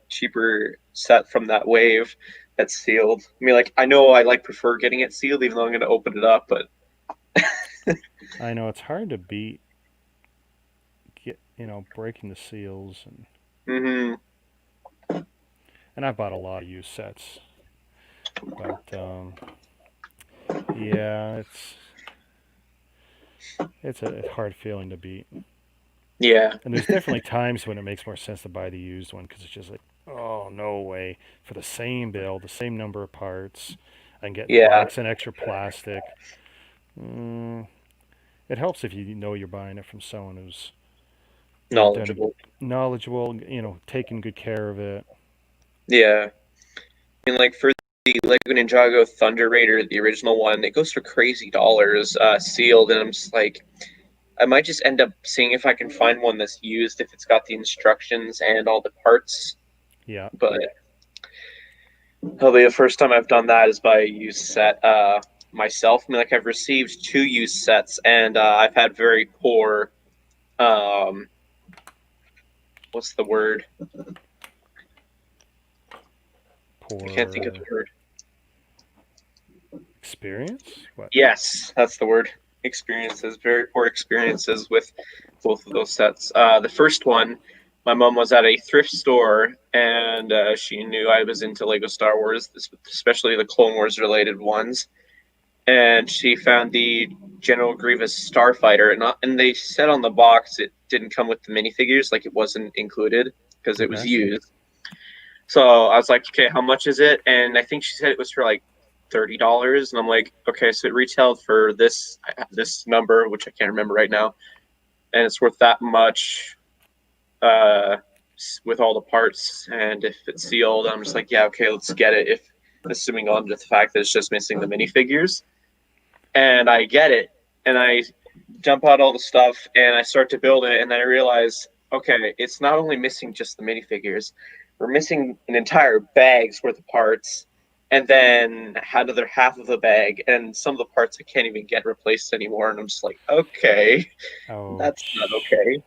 cheaper set from that wave that's sealed. I mean, like I know I like prefer getting it sealed, even though I'm going to open it up, but I know it's hard to beat. Breaking the seals hmm and I bought a lot of used sets, but yeah, it's a hard feeling to beat. yeah, And there's definitely times when it makes more sense to buy the used one because it's just like, oh no way, for the same build, the same number of parts, I can get in the yeah, box and extra plastic. Mm, it helps if you know you're buying it from someone who's done a knowledgeable. knowledgeable, taking good care of it. Yeah. And like for the Lego Ninjago Thunder Raider, the original one, it goes for crazy dollars, sealed, and I'm just like, I might just end up seeing if I can find one that's used if it's got the instructions and all the parts. Yeah. But probably the first time I've done that is by a used set myself. I mean, like I've received two used sets, and I've had very poor. Um, what's the word? I can't think of the Poor word. experience. What? Yes, that's the word. Experiences, very poor experiences with both of those sets. The first one, my mom was at a thrift store and she knew I was into Lego Star Wars, especially the Clone Wars related ones. And she found the General Grievous Starfighter, and they said on the box it didn't come with the minifigures, like it wasn't included because it was Okay. used. So I was like, okay, how much is it? And I think she said it was for like $30, and I'm like, okay, so it retailed for this number, which I can't remember right now, and it's worth that much uh, with all the parts. And if it's sealed, I'm just like, yeah, okay, let's get it. assuming on the fact that it's just missing the minifigures. And I get it, and I dump out all the stuff, and I start to build it, and then I realize, okay, it's not only missing just the minifigures, we're missing an entire bag's worth of parts, and then another half of a bag, and some of the parts I can't even get replaced anymore, and I'm just like, okay, that's not Ouch. okay.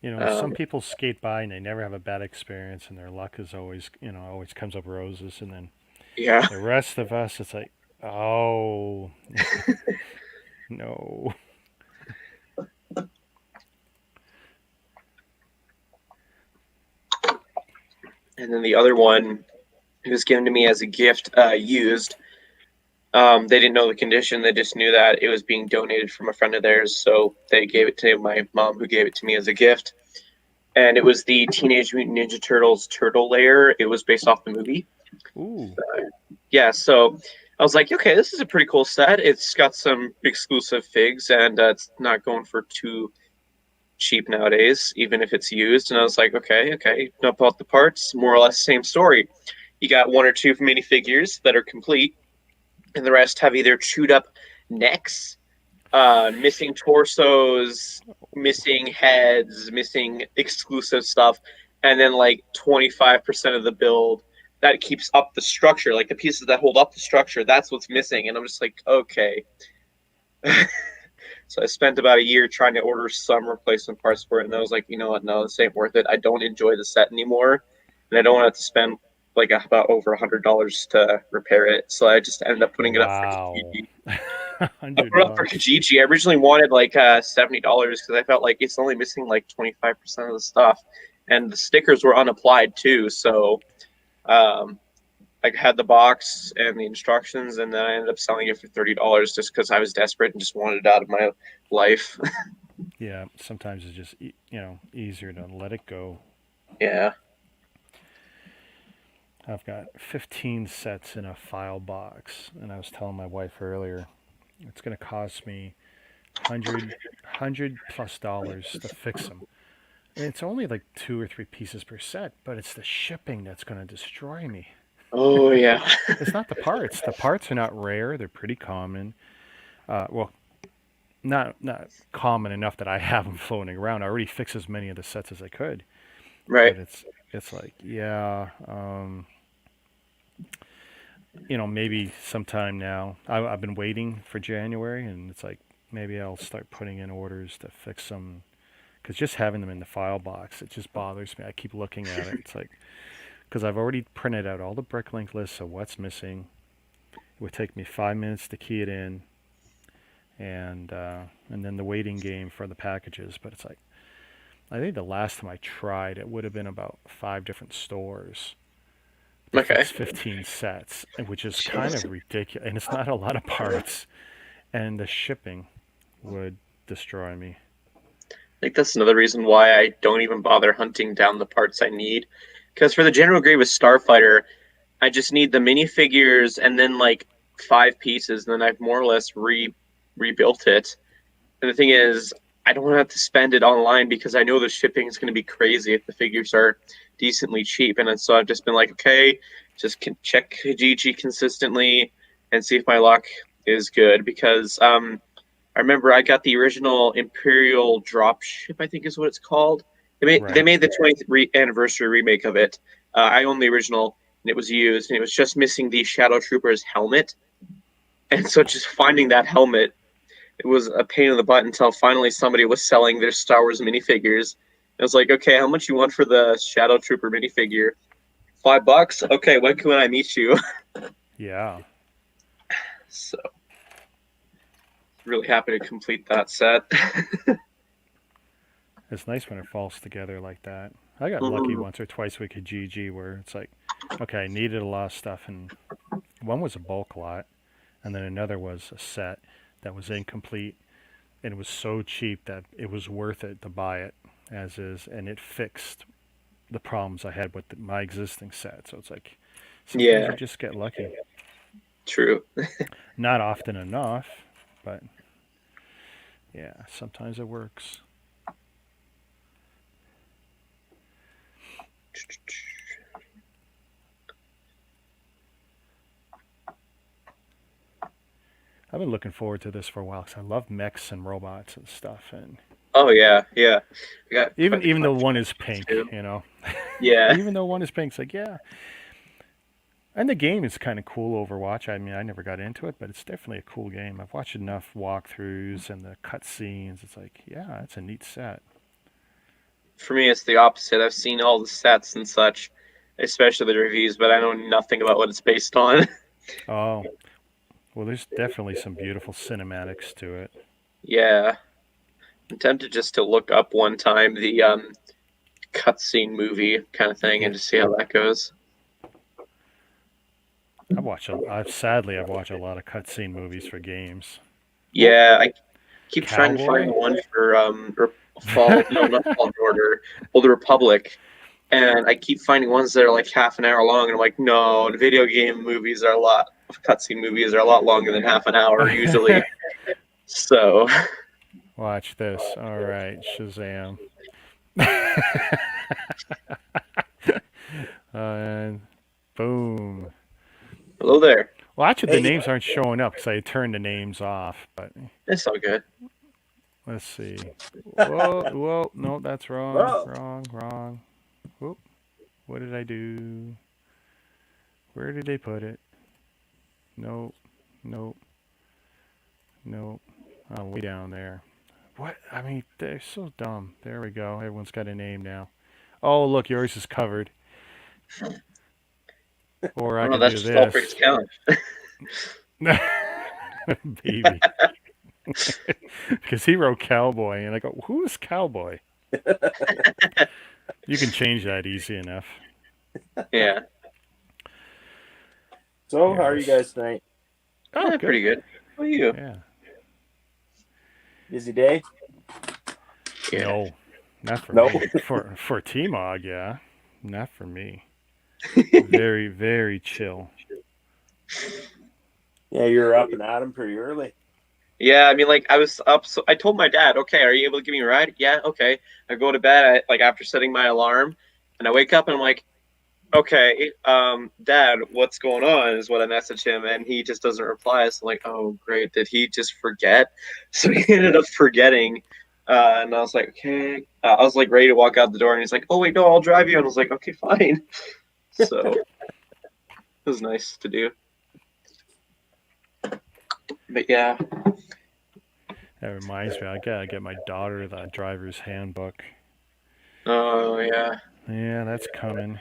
You know, some Um, people skate by and they never have a bad experience, and their luck is always, always comes up roses. And then yeah. the rest of us, it's like, oh, no. And then the other one, it was given to me as a gift, used. They didn't know the condition. They just knew that it was being donated from a friend of theirs. So they gave it to my mom, who gave it to me as a gift. And it was the Teenage Mutant Ninja Turtles turtle layer. It was based off the movie. Ooh, Yeah, so I was like, okay, this is a pretty cool set. It's got some exclusive figs, and it's not going for too cheap nowadays, even if it's used. And I was like, okay, dump out the parts, more or less same story. You got one or two minifigures that are complete, and the rest have either chewed up necks, missing torsos, missing heads, missing exclusive stuff, and then like 25% of the build that keeps up the structure, like the pieces that hold up the structure, that's what's missing. And I'm just like, okay. So I spent about a year trying to order some replacement parts for it, and I was like, you know what? No, this ain't worth it. I don't enjoy the set anymore, and I don't want to spend like about over $100 to repair it. So I just ended up putting it up for wow. Kijiji. I $100. put it up for Kijiji. I originally wanted like $70 because I felt like it's only missing like 25% of the stuff, and the stickers were unapplied too. So um, I had the box and the instructions, and then I ended up selling it for $30 just because I was desperate and just wanted it out of my life. Yeah, sometimes it's just, easier to let it go. Yeah. I've got 15 sets in a file box, and I was telling my wife earlier, it's going to cost me 100 plus dollars to fix them. And it's only like 2 or 3 pieces per set, but it's the shipping that's going to destroy me. Oh yeah. It's not the parts. The parts are not rare. They're pretty common. Well, not common enough that I have them floating around. I already fixed as many of the sets as I could, Right. but it's like, yeah, maybe sometime now. I've been waiting for January, and it's like maybe I'll start putting in orders to fix them. Because just having them in the file box, it just bothers me. I keep looking at it. It's like, because I've already printed out all the bricklink lists of what's missing. It would take me 5 minutes to key it in, and then the waiting game for the packages. But it's like, I think the last time I tried, it would have been about 5 different stores to Okay. fix 15 sets, which is kind Jeez. of ridiculous. And it's not a lot of parts, and the shipping would destroy me. I think that's another reason why I don't even bother hunting down the parts I need. Because for the General Grievous Starfighter, I just need the minifigures and then like 5 pieces, and then I've more or less rebuilt it. And the thing is, I don't want to have to spend it online because I know the shipping is going to be crazy if the figures are decently cheap. And so I've just been like, okay, just check Kijiji consistently and see if my luck is good. Because I remember I got the original Imperial Dropship, I think is what it's called. They Right. made the 20th anniversary remake of it. I own the original, and it was used, and it was just missing the Shadow Trooper's helmet. And so just finding that helmet, it was a pain in the butt until finally somebody was selling their Star Wars minifigures. I was like, okay, how much you want for the Shadow Trooper minifigure? $5? Okay, when can I meet you? Yeah. So really happy to complete that set. It's nice when it falls together like that. I got lucky Mhm. once or twice with Kijiji where it's like, okay, I needed a lot of stuff, and one was a bulk lot, and then another was a set that was incomplete, and it was so cheap that it was worth it to buy it as is, and it fixed the problems I had with my existing set. So it's like, sometimes you Yeah, just get lucky. true. Not often enough, but yeah, sometimes it works. I've been looking forward to this for a while because I love mechs and robots and stuff. And Oh yeah, yeah. I got even quite a even though collection one of is those pink, too. you know, Yeah. even though one is pink, it's like yeah. And the game is kind of cool, Overwatch. I mean, I never got into it, but it's definitely a cool game. I've watched enough walkthroughs and the cutscenes. It's like, yeah, it's a neat set. For me, it's the opposite. I've seen all the sets and such, especially the reviews, but I know nothing about what it's based on. Oh, well, there's definitely some beautiful cinematics to it. Yeah. I'm tempted just to look up one time the cutscene movie kind of thing Yeah, and just see how that goes. I've watched a lot of cutscene movies for games. Oh, Yeah, I keep trying to find Cowboy. one for Fall. No, not Fallen Order. Old Republic. And I keep finding ones that are like half an hour long, and I'm like, no, the video game movies are a lot. Cutscene movies are a lot longer than half an hour usually. So Watch this. All right, Shazam. And boom. hello there. Well, actually, the Hey, names aren't showing up because I turned the names off. But It's all good. let's see. Whoa, whoa. No, that's wrong. whoa. Wrong, wrong. Whoop. What did I do? Where did they put it? Nope. Nope. Nope. Oh, way down there. What? I mean, they're so dumb. There we go. Everyone's got a name now. Oh, look, yours is covered. Or I Oh, could that's do just all for its this. count. Baby. Because he wrote cowboy, and I go, who is cowboy? You can change that easy enough. Yeah, So, how Here, are you guys tonight? Oh, yeah, good. pretty good. How are you? Yeah. Busy day? Yeah. No, not for No. me. For T-Mog, yeah. Not for me. Very, very chill. Yeah, you're up and at 'em pretty early. Yeah, I mean, like I was up, so I told my dad, "Okay, are you able to give me a ride?" Yeah, okay. I go to bed, like after setting my alarm, and I wake up and I'm like, "Okay, Dad, what's going on?" Is what I message him, and he just doesn't reply. So I'm like, "Oh, great, did he just forget?" So he ended up forgetting, and I was like, "Okay." I was like ready to walk out the door, and he's like, "Oh wait, no, I'll drive you," and I was like, "Okay, fine." So it was nice to do, but yeah, That reminds me, I gotta get my daughter the driver's handbook. oh yeah. Yeah, that's coming.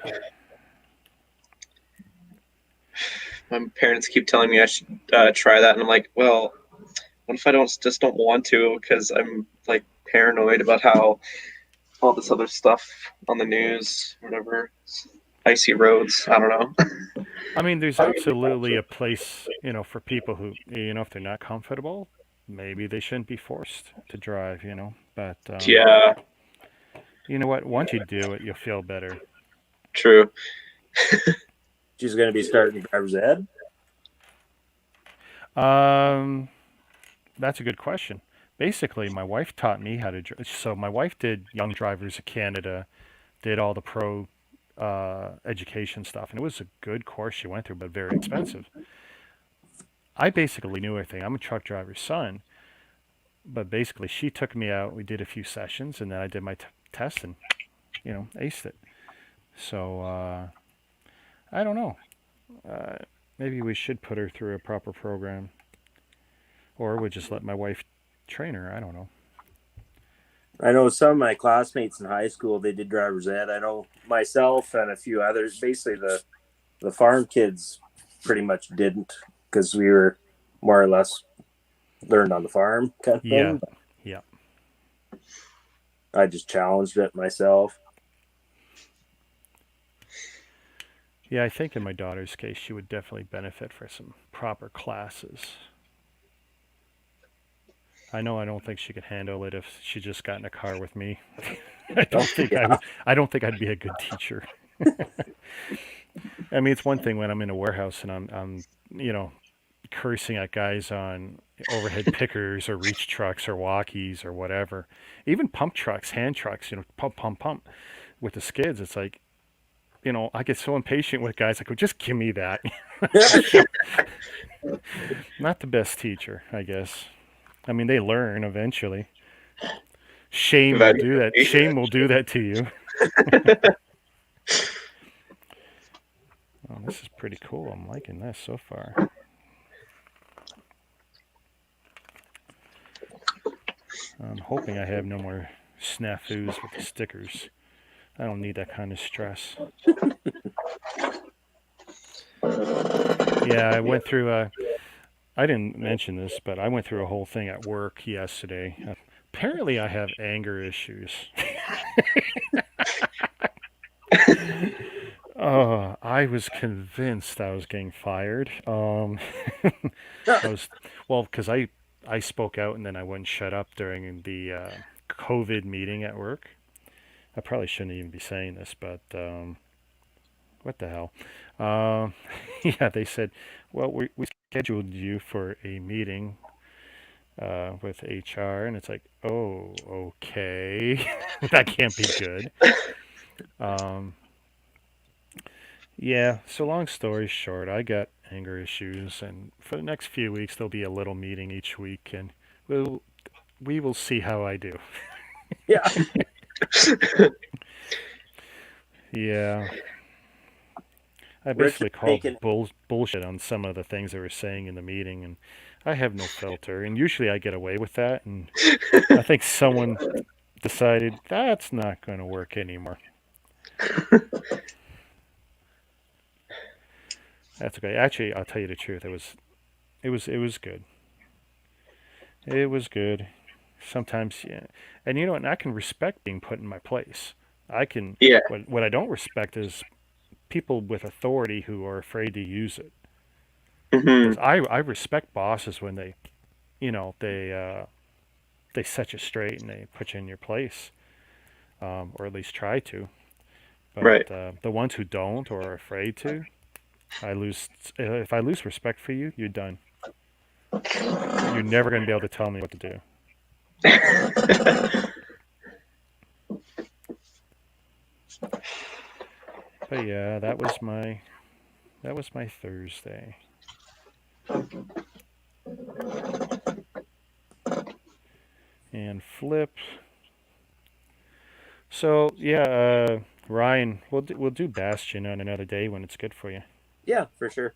My parents keep telling me I should try that, and I'm like, well, what if I don't want to because I'm like paranoid about how all this other stuff on the news, whatever, icy roads. I don't know. I mean, there's absolutely a place, for people who, if they're not comfortable, maybe they shouldn't be forced to drive. But Yeah, you know what? Once you do it, you'll feel better. true. She's going to be starting driver's ed. That's a good question. Basically, my wife taught me how to. So my wife did Young Drivers of Canada, did all the pro education stuff, and it was a good course she went through, but very expensive. I basically knew everything. I'm a truck driver's son, but basically she took me out. We did a few sessions, and then I did my test and aced it. So I don't know. Uh, Maybe we should put her through a proper program, or we just let my wife train her. I don't know. I know some of my classmates in high school, they did driver's ed. I know myself and a few others. Basically, the farm kids pretty much didn't because we were more or less learned on the farm kind of Yeah, thing. yeah. I just challenged it myself. Yeah, I think in my daughter's case, she would definitely benefit for some proper classes. I know I don't think she could handle it if she just got in a car with me. I don't think I Yeah. would. I don't think I'd be a good teacher. I mean, it's one thing when I'm in a warehouse and I'm cursing at guys on overhead pickers or reach trucks or walkies or whatever. Even pump trucks, hand trucks, pump, pump, pump with the skids. It's like I get so impatient with guys. I go, just give me that. Not the best teacher, I guess. I mean, they learn eventually. Shame will do that. Shame will do that to you. Oh, this is pretty cool. I'm liking this so far. I'm hoping I have no more snafus with the stickers. I don't need that kind of stress. Yeah, I went through I didn't mention this, but I went through a whole thing at work yesterday. Apparently, I have anger issues. I was convinced I was getting fired. Because I spoke out and then I wouldn't shut up during the COVID meeting at work. I probably shouldn't even be saying this, but what the hell? Yeah, they said, well, we scheduled you for a meeting with HR, and it's like, oh, okay, that can't be good. Yeah, so long story short, I got anger issues, and for the next few weeks, there'll be a little meeting each week, and we will see how I do. Yeah. Yeah. I basically called bullshit on some of the things they were saying in the meeting, and I have no filter. And usually I get away with that, and I think someone decided that's not going to work anymore. That's okay. Actually, I'll tell you the truth. It was good. It was good. Sometimes, yeah. And you know what? I can respect being put in my place. I can. Yeah. What I don't respect is people with authority who are afraid to use it. Mm-hmm. I respect bosses when they set you straight and they put you in your place, or at least try to. But Right. The ones who don't or are afraid to, if I lose respect for you, you're done. You're never going to be able to tell me what to do. But yeah, that was my Thursday. And flip. So yeah, Ryan, we'll do Bastion on another day when it's good for you. Yeah, for sure.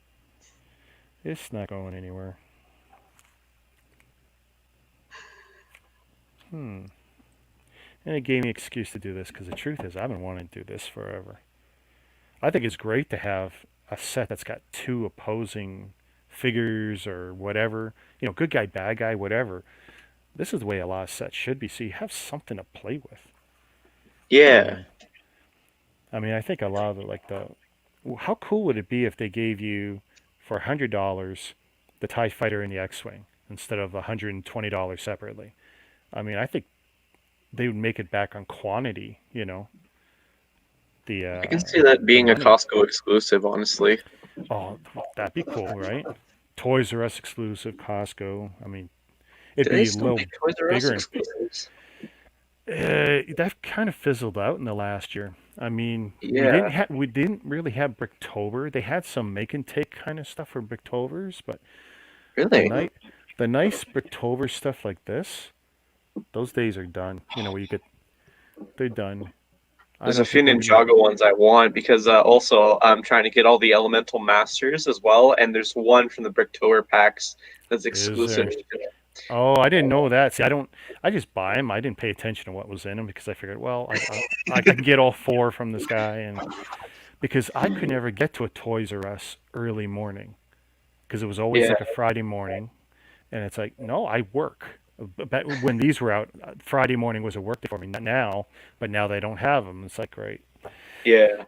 It's not going anywhere. And it gave me an excuse to do this because the truth is I've been wanting to do this forever. I think it's great to have a set that's got two opposing figures or whatever. Good guy, bad guy, whatever. This is the way a lot of sets should be. So you have something to play with. Yeah. I mean, I think a lot of how cool would it be if they gave you for $100 the TIE Fighter and the X-Wing instead of $120 separately? I mean, I think they would make it back on quantity, I can see that being a Costco exclusive, honestly. Oh, that'd be cool, right? Toys R Us exclusive, Costco. I mean, it'd Do be they a still little make Toys R Us bigger. exclusives? That kind of fizzled out in the last year. I mean, Yeah. we didn't really have Bricktober. They had some make and take kind of stuff for Bricktovers, but Really? the nice Bricktober stuff like this, those days are done. They're done. There's a few Ninjago ones I want because also I'm trying to get all the Elemental Masters as well, and there's one from the Bricktober packs that's exclusive. Oh, I didn't know that. See, I just buy them. I didn't pay attention to what was in them because I figured, well, I can get all four from this guy, and because I could never get to a Toys R Us early morning because it was always like a Friday morning, and it's like, no, I work. But when these were out, Friday morning was a work day for me. Not now, but now they don't have them. It's like, great. Yeah.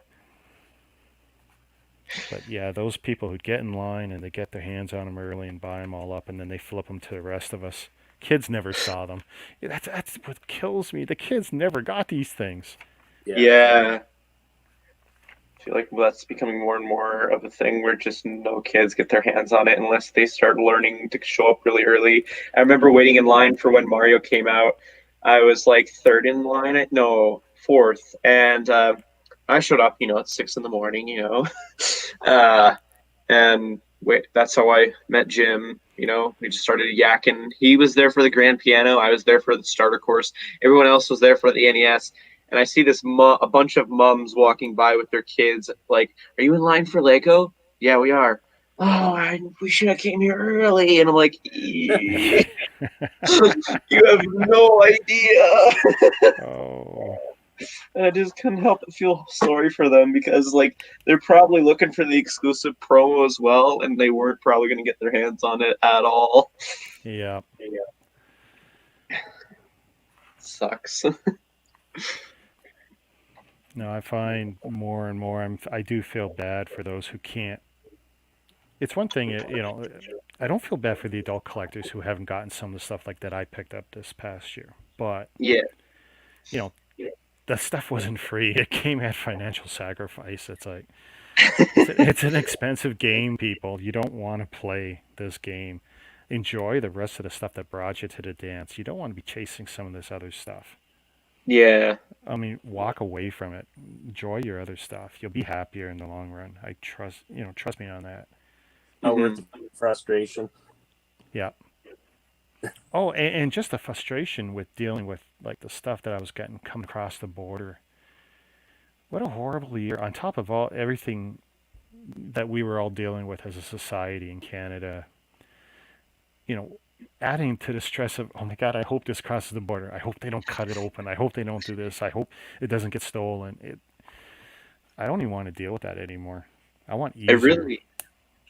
But yeah, those people who get in line and they get their hands on them early and buy them all up, and then they flip them to the rest of us. Kids never saw them. That's what kills me. The kids never got these things. Yeah. I feel like that's becoming more and more of a thing where just no kids get their hands on it unless they start learning to show up really early. I remember waiting in line for when Mario came out. I was like third in line, no, fourth, and I showed up, at 6 in the morning, uh, and that's how I met Jim. We just started yakking. He was there for the grand piano. I was there for the starter course. Everyone else was there for the NES. And I see a bunch of mums walking by with their kids. Like, are you in line for Lego? Yeah, we are. Oh, we should have came here early. And I'm like, you have no idea. Oh, And I just couldn't help but feel sorry for them because, like, they're probably looking for the exclusive promo as well, and they weren't probably going to get their hands on it at all. yeah. Sucks. No, I find more and more I do feel bad for those who can't. It's one thing, I don't feel bad for the adult collectors who haven't gotten some of the stuff like that I picked up this past year. But, Yeah. you know, the stuff wasn't free. It came at financial sacrifice. It's like it's an expensive game, people. You don't want to play this game. Enjoy the rest of the stuff that brought you to the dance. You don't want to be chasing some of this other stuff. Yeah. I mean, walk away from it. Enjoy your other stuff. You'll be happier in the long run. I trust me on that. Not worth the frustration. Yeah. Oh, and just the frustration with dealing with like the stuff that I was getting coming across the border. What a horrible year. On top of everything that we were all dealing with as a society in Canada, you know, adding to the stress of, oh my God, I hope this crosses the border. I hope they don't cut it open. I hope they don't do this. I hope it doesn't get stolen. I don't even want to deal with that anymore. I want I easier.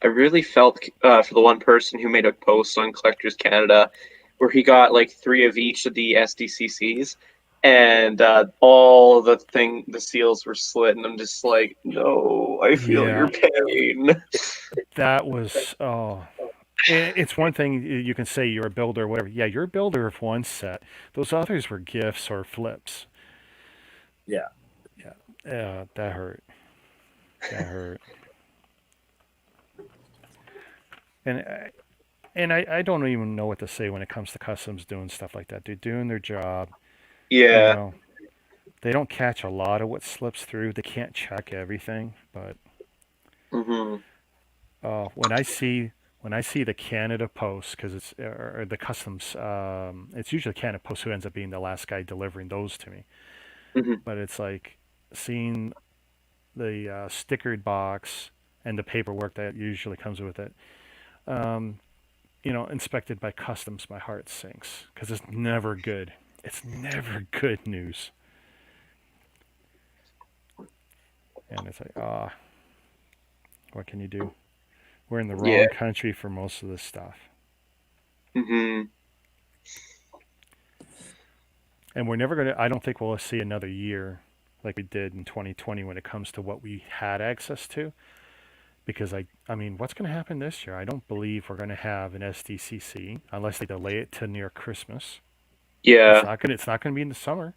really felt for the one person who made a post on Collectors Canada where he got like 3 of each of the SDCCs, and all the seals were slit, and I'm just like, no, I feel your Yeah, pain. that was, oh. It's one thing you can say you're a builder or whatever. Yeah, you're a builder of one set. Those others were gifts or flips. Yeah. Yeah, that hurt. That hurt. And I don't even know what to say when it comes to customs doing stuff like that. They're doing their job. You Yeah. know, they don't catch a lot of what slips through. They can't check everything. But Hmm. when I see the Canada Post, because it's or the customs, it's usually Canada Post who ends up being the last guy delivering those to me. Hmm. But it's like seeing the stickered box and the paperwork that usually comes with it. Um, inspected by customs, my heart sinks because it's never good. It's never good news. And it's like, what can you do? We're in the Yeah. wrong country for most of this stuff. Hmm. And we're never going to, I don't think we'll see another year like we did in 2020 when it comes to what we had access to. Because I mean, what's going to happen this year? I don't believe we're going to have an SDCC unless they delay it to near Christmas. Yeah. It's not going to be in the summer.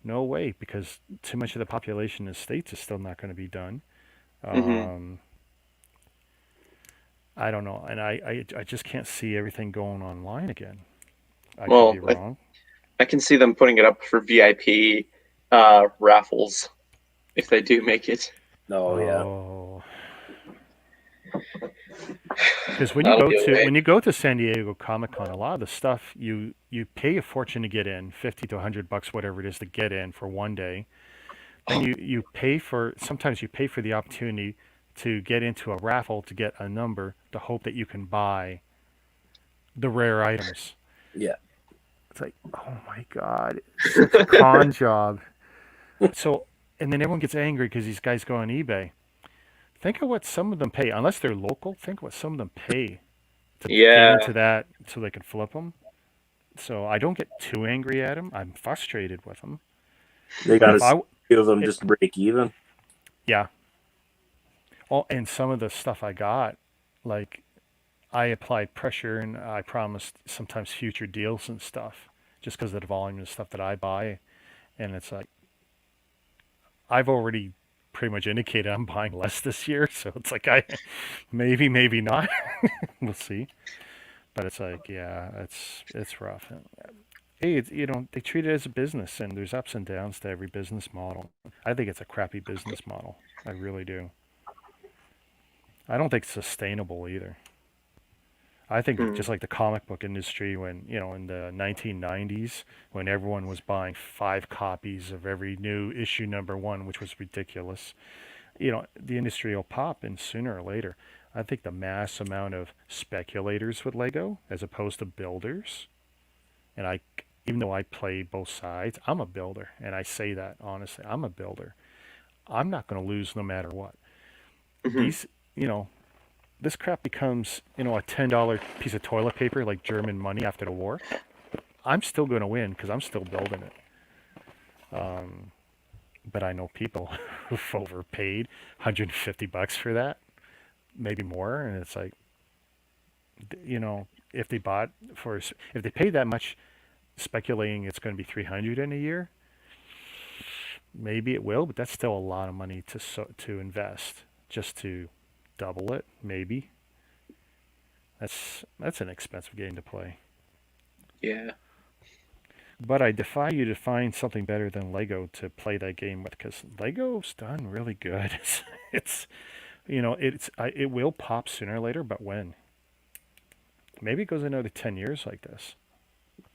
No way, because too much of the population in the states is still not going to be done. Hmm. Um, I don't know, and I just can't see everything going online again. I could Well, be wrong. I can see them putting it up for VIP raffles if they do make it. Oh, yeah. Oh, because That'll be a way. when you go to San Diego Comic Con, a lot of the stuff you pay a fortune to get in, $50 to $100, whatever it is, to get in for one day. Then you pay for sometimes you pay for the opportunity to get into a raffle to get a number to hope that you can buy the rare items. Yeah. It's like, oh my God, it's such a con job. So, and then everyone gets angry because these guys go on eBay. Think of what some of them pay, unless they're local. Think what some of them pay to get Yeah. into that so they can flip them. So I don't get too angry at them. I'm frustrated with them. They But got if a I, few of them it, just to break even. yeah. Oh, and some of the stuff I got, like I applied pressure and I promised sometimes future deals and stuff, just because of the volume of stuff that I buy, and it's like I've already pretty much indicated I'm buying less this year, so it's like I maybe not. We'll see. But it's like, yeah, it's rough. hey, they treat it as a business, and there's ups and downs to every business model. I think it's a crappy business model. I really do. I don't think it's sustainable either. I think Hmm. just like the comic book industry when, in the 1990s, when everyone was buying 5 copies of every new issue number one, which was ridiculous, the industry will pop, and sooner or later, I think the mass amount of speculators with Lego as opposed to builders, and even though I play both sides, I'm a builder, and I say that honestly, I'm a builder. I'm not going to lose no matter what. Hmm. These, you know, this crap becomes, a $10 piece of toilet paper like German money after the war. I'm still going to win because I'm still building it. But I know people who've overpaid $150 for that, maybe more, and it's like, if they bought if they paid that much, speculating it's going to be 300 in a year, maybe it will, but that's still a lot of money to invest just to double it, maybe. That's an expensive game to play. Yeah. But I defy you to find something better than Lego to play that game with, because Lego's done really good. It's it will pop sooner or later, but when? Maybe it goes another 10 years like this.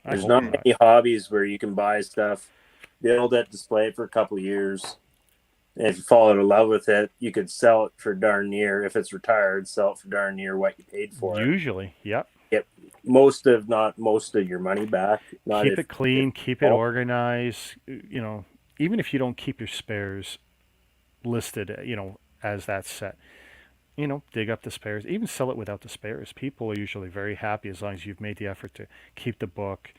I There's hope not Hmm. not. many hobbies where you can buy stuff, build it, display it for a couple of years. And if you fall in love with it, you could sell it for darn near, if it's retired, sell it for darn near what you paid for it. Usually, yep. Get not most of your money back. Not Keep if it clean, keep it oh, organized. Even if you don't keep your spares listed, as that set, dig up the spares, even sell it without the spares. People are usually very happy as long as you've made the effort to keep the book,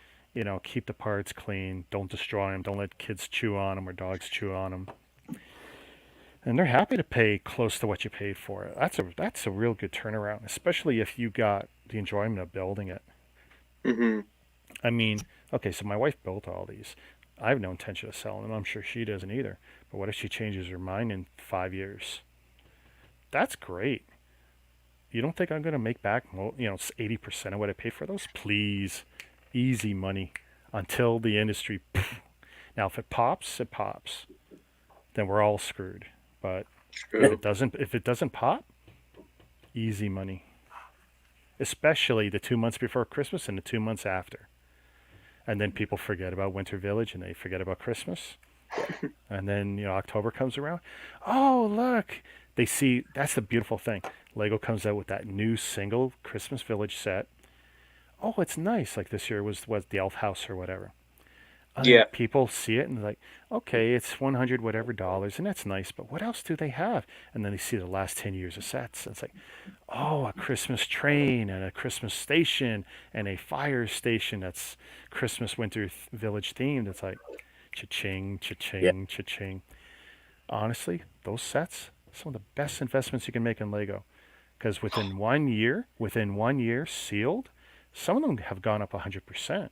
keep the parts clean, don't destroy them, don't let kids chew on them or dogs chew on them. And they're happy to pay close to what you paid for it. That's a real good turnaround, especially if you got the enjoyment of building it. Hmm. I mean, okay, so my wife built all these. I have no intention of selling them. I'm sure she doesn't either. But what if she changes her mind in 5 years? That's great. You don't think I'm going to make back, 80% of what I paid for those? Please, easy money until the industry. Now, if it pops, it pops. Then we're all screwed. But if True. it doesn't pop, easy money. Especially the 2 months before Christmas and the 2 months after. And then people forget about Winter Village and they forget about Christmas. And then, October comes around. Oh, look. They see, that's the beautiful thing. Lego comes out with that new single Christmas Village set. Oh, it's nice. Like this year was the Elf House or whatever. And then Yeah. people see it and they're like, okay, it's 100 whatever dollars, and that's nice, but what else do they have? And then they see the last 10 years of sets. And it's like, oh, a Christmas train and a Christmas station and a fire station that's Christmas Village themed. It's like, cha-ching, yeah, cha-ching, cha-ching. Honestly, those sets, some of the best investments you can make in Lego. Because within 1 year, sealed, some of them have gone up 100%.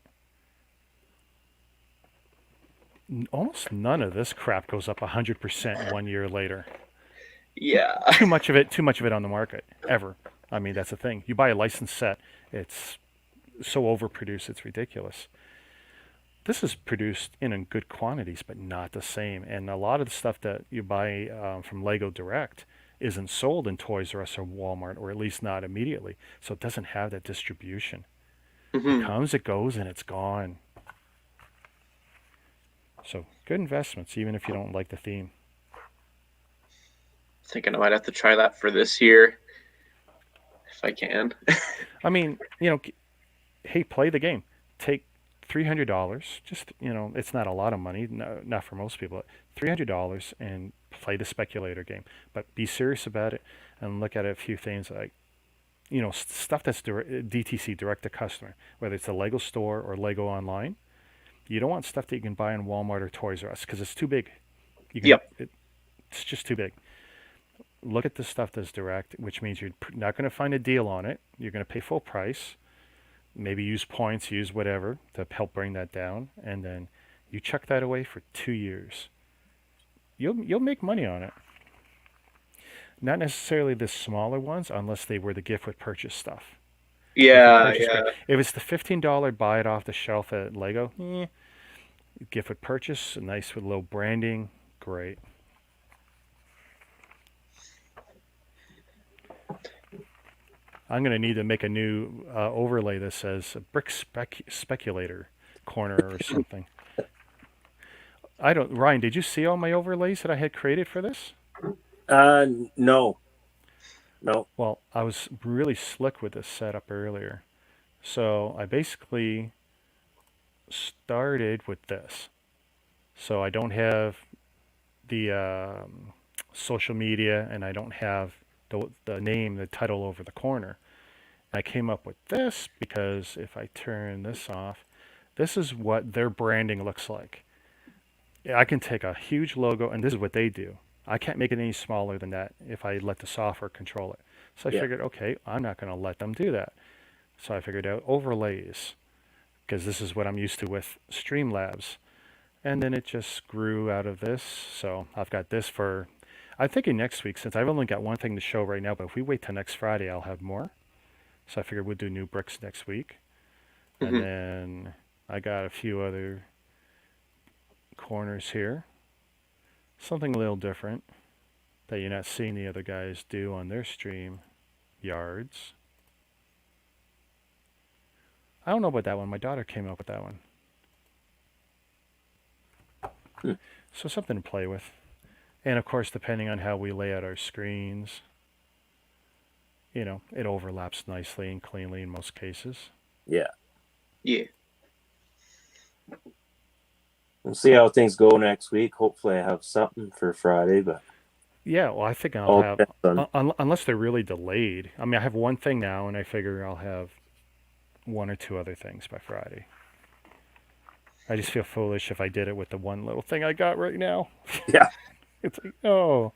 Almost none of this crap goes up 100% 1 year later. Yeah. Too much of it on the market ever. I mean, that's the thing. You buy a licensed set, it's so overproduced, it's ridiculous. This is produced in good quantities, but not the same. And a lot of the stuff that you buy from Lego Direct isn't sold in Toys R Us or Walmart, or at least not immediately. So it doesn't have that distribution. It Hmm. comes, it goes, and it's gone. So good investments, even if you don't like the theme. Thinking I might have to try that for this year if I can. I mean, hey, play the game. Take $300. Just it's not a lot of money, no, not for most people. $300 and play the speculator game, but be serious about it and look at a few things like stuff that's DTC, direct to customer, whether it's a Lego store or Lego online. You don't want stuff that you can buy in Walmart or Toys R Us because it's too big. Yep. It's just too big. Look at the stuff that's direct, which means you're not going to find a deal on it. You're going to pay full price. Maybe use points, use whatever to help bring that down, and then you chuck that away for 2 years. You'll make money on it. Not necessarily the smaller ones, unless they were the gift with purchase stuff. Yeah, Purchase, great. yeah. If it's the $15 buy it off the shelf at Lego, gift with purchase, nice with low branding, great. I'm gonna need to make a new overlay that says brick speculator corner or something. I don't. Ryan, did you see all my overlays that I had created for this? No, no. Well, I was really slick with this setup earlier. So I basically started with this. So I don't have the social media and I don't have the name, the title over the corner. I came up with this because if I turn this off, this is what their branding looks like. I can take a huge logo, and this is what they do. I can't make it any smaller than that if I let the software control it. So I Yeah. figured, okay, I'm not going to let them do that. So I figured out overlays, because this is what I'm used to with Streamlabs. And then it just grew out of this. So I've got this for, I'm thinking next week, since I've only got one thing to show right now, but if we wait till next Friday, I'll have more. So I figured we'll do new bricks next week. And Mhm. then I got a few other corners here. Something a little different that you're not seeing the other guys do on their stream yards. I don't know about that one. My daughter came up with that one. Hmm. So something to play with. And of course, depending on how we lay out our screens, it overlaps nicely and cleanly in most cases. Yeah. Yeah. We'll see how things go next week. Hopefully, I have something for Friday, but Yeah, well, I think I'll all have, depends on. unless they're really delayed. I mean, I have one thing now, and I figure I'll have one or two other things by Friday. I just feel foolish if I did it with the one little thing I got right now. Yeah. It's like, oh,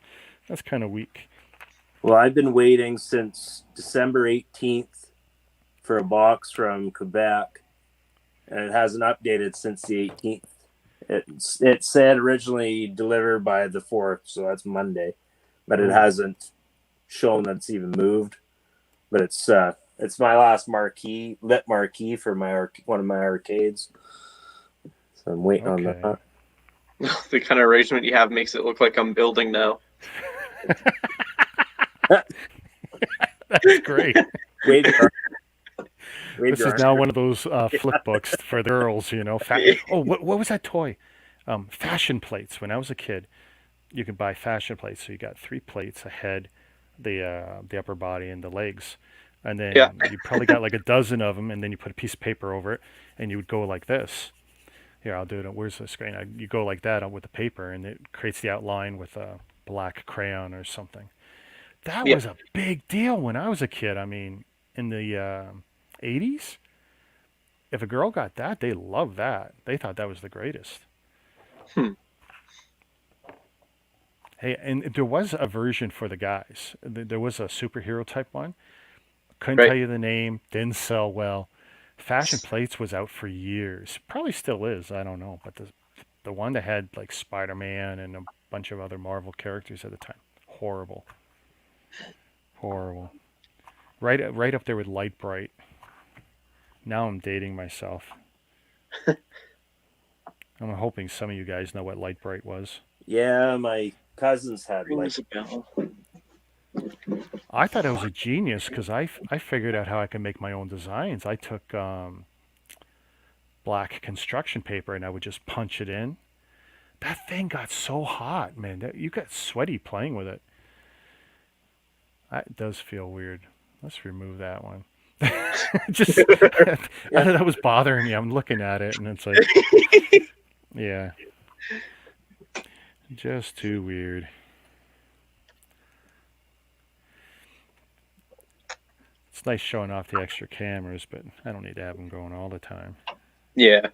that's kind of weak. Well, I've been waiting since December 18th for a box from Quebec, and it hasn't updated since the 18th. It said originally delivered by the 4th, so that's Monday, but it Ooh. hasn't shown that it's even moved. But it's my last lit marquee for one of my arcades, so I'm waiting on Okay. that. The kind of arrangement you have makes it look like I'm building now. That's great. Wave your This is arm. now one of those flip books for the girls, Oh, what was that toy? Fashion plates. When I was a kid, you could buy fashion plates. So you got 3 plates: a head, the upper body, and the legs. And then Yeah. you probably got like a dozen of them, and then you put a piece of paper over it, and you would go like this. Here, I'll do it. Where's the screen? You go like that with the paper, and it creates the outline with a black crayon or something. That Yeah. was a big deal when I was a kid. I mean, in the 80s, if a girl got that, they loved that. They thought that was the greatest. Hmm. Hey, and there was a version for the guys. There was a superhero type one. Couldn't Right. tell you the name. Didn't sell well. Fashion Plates was out for years. Probably still is. I don't know. But the one that had like Spider-Man and a bunch of other Marvel characters at the time. Horrible. Horrible. Right up there with Light Bright. Now I'm dating myself. I'm hoping some of you guys know what Light Bright was. Yeah, my cousins had Rings a bell. I thought I was a genius because I figured out how I can make my own designs. I took black construction paper and I would just punch it in. That thing got so hot, man. You got sweaty playing with it. That does feel weird. Let's remove that one. Just I thought that was bothering me. I'm looking at it and it's like, yeah, just too weird. It's nice showing off the extra cameras, but I don't need to have them going all the time. Yeah.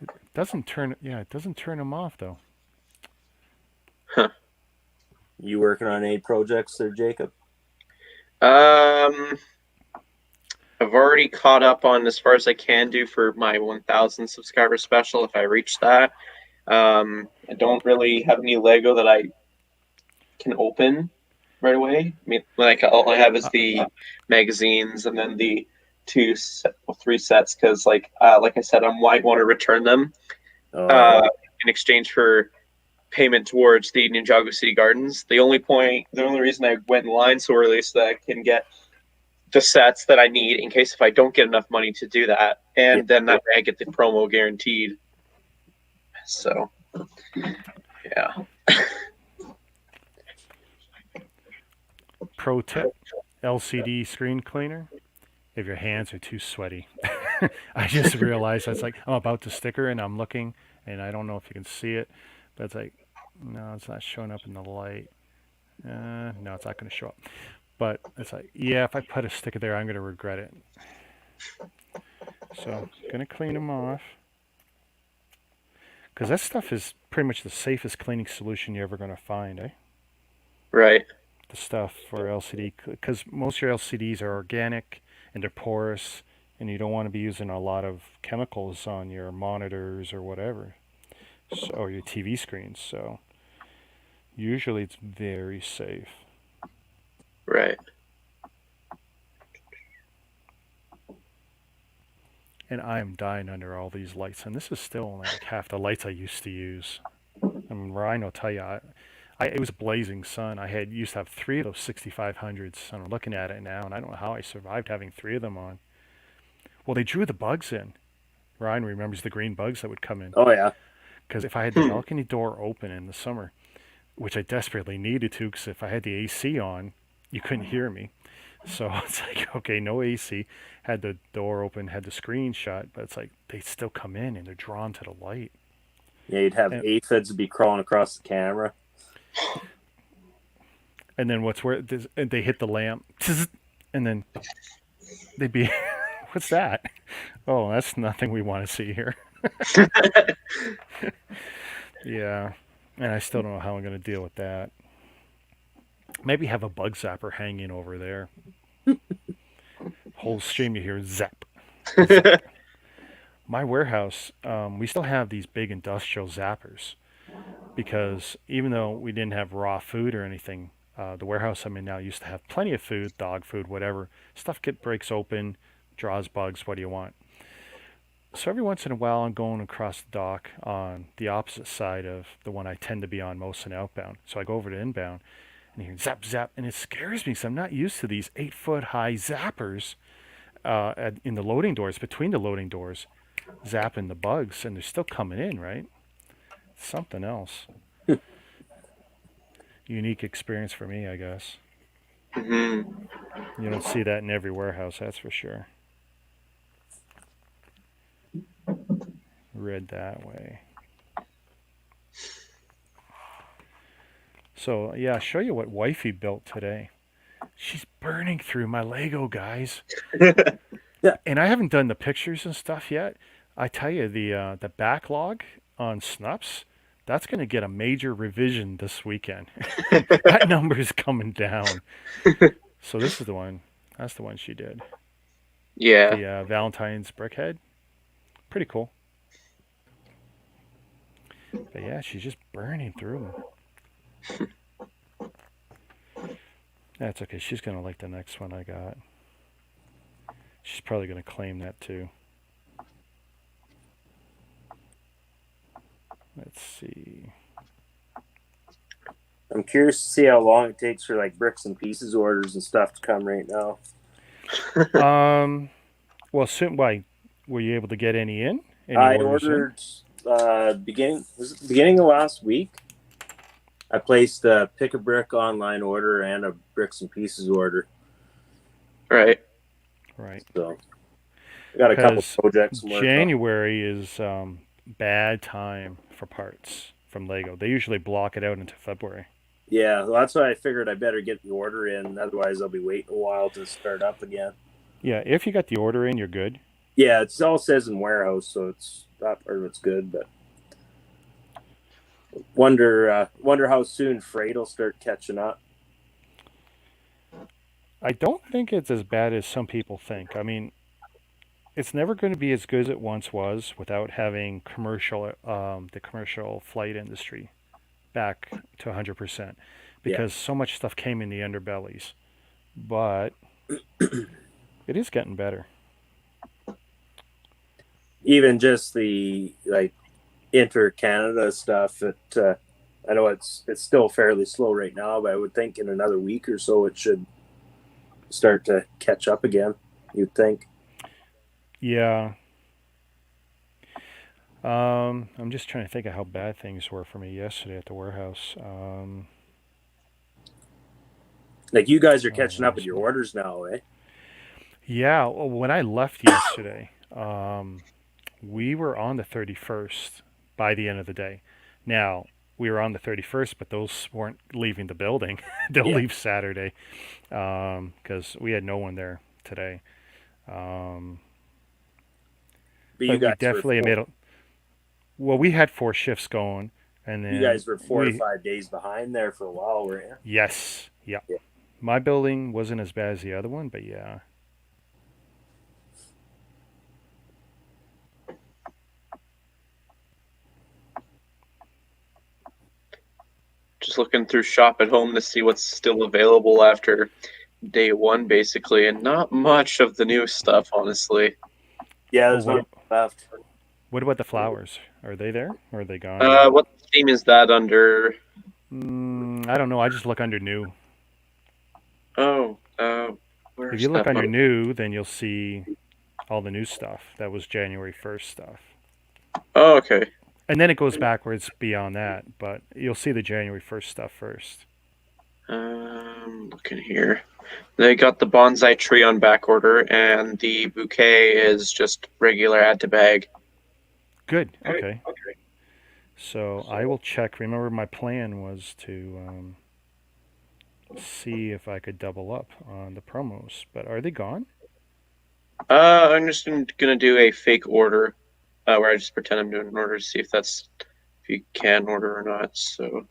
It doesn't turn them off though. Huh. You working on any projects there, Jacob? I've already caught up on as far as I can do for my 1,000 subscriber special if I reach that. I don't really have any Lego that I can open. right away. I mean, like all I have is the magazines and then the three sets because, like I said, I might want to return them Oh yeah. in exchange for payment towards the Ninjago City Gardens. The only reason I went in line so early is so that I can get the sets that I need in case if I don't get enough money to do that, Yeah. and then that way I get the promo guaranteed. So, yeah. Pro tip: LCD screen cleaner. If your hands are too sweaty, I just realized that's like I'm about to sticker and I'm looking and I don't know if you can see it, but it's like no, it's not showing up in the light. No, it's not going to show up. But it's like, yeah, if I put a sticker there, I'm going to regret it. So, going to clean them off. Because that stuff is pretty much the safest cleaning solution you're ever going to find, eh? Right. The stuff for LCD. Because most of your LCDs are organic and they're porous, and you don't want to be using a lot of chemicals on your monitors or whatever, or your TV screens. So, usually it's very safe. Right. And I am dying under all these lights, and this is still only like half the lights I used to use. I mean, Ryan will tell you, it was a blazing sun. I used to have three of those 6500s, and I'm looking at it now, and I don't know how I survived having three of them on. Well, they drew the bugs in. Ryan remembers the green bugs that would come in. Oh yeah. Because if I had the balcony door open in the summer, which I desperately needed to, because if I had the AC on, you couldn't hear me. So it's like, okay, no AC, had the door open, had the screen shut, but it's like they still come in and they're drawn to the light. Yeah, you'd have And, aphids be crawling across the camera. and then they hit the lamp, and then they'd be, what's that? Oh, that's nothing we want to see here. Yeah, and I still don't know how I'm going to deal with that. Maybe have a bug zapper hanging over there. Whole stream you hear zap. Zap. My warehouse, we still have these big industrial zappers because even though we didn't have raw food or anything, the warehouse I'm in now used to have plenty of food, dog food, whatever. Stuff breaks open, draws bugs. What do you want? So every once in a while, I'm going across the dock on the opposite side of the one I tend to be on most in outbound. So I go over to inbound and you hear zap, zap, and it scares me because I'm not used to these 8-foot high zappers in the loading doors, between the loading doors, zapping the bugs, and they're still coming in, right? Something else. Unique experience for me, I guess. Mm-hmm. You don't see that in every warehouse, that's for sure. Read that way. So, yeah, I'll show you what wifey built today. She's burning through my Lego, guys. Yeah. And I haven't done the pictures and stuff yet. I tell you, the backlog on Snups, that's going to get a major revision this weekend. That number is coming down. So this is the one. That's the one she did. Yeah. The Valentine's brickhead. Pretty cool. But yeah, she's just burning through them. That's okay. She's going to like the next one I got. She's probably going to claim that too. Let's see. I'm curious to see how long it takes for like bricks and pieces orders and stuff to come right now. Well, soon. Why? Were you able to get any in? Any I orders ordered beginning of last week. I placed a pick a brick online order and a bricks and pieces order. Right. Right. So I got a couple projects. January is bad time for parts from Lego. They usually block it out into February. Yeah, well, that's why I figured I better get the order in. Otherwise, I'll be waiting a while to start up again. Yeah, if you got the order in, you're good. Yeah, it all says in warehouse, so it's that part of it's good. But wonder how soon freight will start catching up. I don't think it's as bad as some people think. I mean, it's never going to be as good as it once was without having the commercial flight industry back to 100%. because so much stuff came in the underbellies. But it is getting better. Even just the like inter-Canada stuff. I know it's still fairly slow right now, but I would think in another week or so it should start to catch up again. You'd think. Yeah. I'm just trying to think of how bad things were for me yesterday at the warehouse. Like you guys are catching up with Last your night. orders now, eh? Yeah, well, when I left yesterday, we were on the 31st by the end of the day. Now, we were on the 31st, but those weren't leaving the building. They'll Yeah. leave Saturday because we had no one there today. But you But we guys were definitely made a. Well, we had 4 shifts going, and you then guys were 4 to we. 5 days behind there for a while, weren't you? Yes, yeah. Yeah. My building wasn't as bad as the other one, but yeah. Just looking through shop at home to see what's still available after day one, basically, and not much of the new stuff, honestly. Yeah, Oh, there's not left. what about the flowers? Are they there or are they gone now? What theme is that under? I don't know. I just look under new. Oh, If where's you look that? under new, then you'll see all the new stuff. That was January 1st stuff. Oh, okay. And then it goes backwards beyond that, but you'll see the January 1st stuff first. Looking here. They got the bonsai tree on back order, and the bouquet is just regular add to bag. Good. Okay. So I will check. Remember, my plan was to see if I could double up on the promos, but are they gone? I'm just gonna do a fake order, where I just pretend I'm doing an order to see if you can order or not. So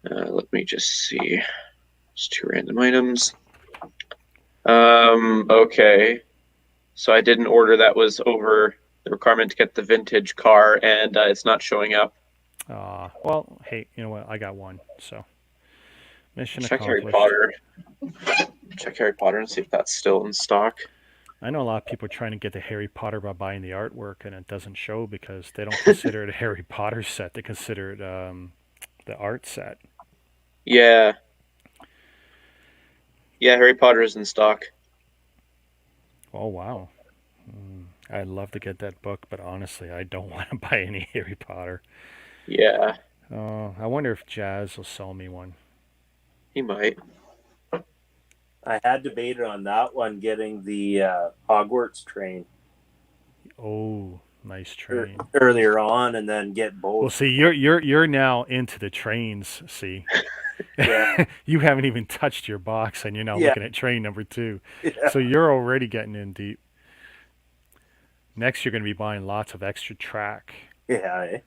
let me just see. Just 2 random items. Okay. So I did an order that was over the requirement to get the vintage car, and it's not showing up. Well, hey, you know what? I got one, so mission Check Harry accomplished. Potter. Check Harry Potter and see if that's still in stock. I know a lot of people are trying to get the Harry Potter by buying the artwork, and it doesn't show because they don't consider it a Harry Potter set. They consider it the art set. Yeah. Yeah, Harry Potter is in stock. Oh, wow. I'd love to get that book, but honestly, I don't want to buy any Harry Potter. Yeah, I wonder if Jazz will sell me one. he might. I had debated on that one getting the Hogwarts train Oh, nice train. earlier on, and then get both. Well, see, you're now into the trains. See, Yeah. you haven't even touched your box, and you're now Yeah. looking at train number 2. Yeah. So you're already getting in deep. Next, you're going to be buying lots of extra track. Yeah.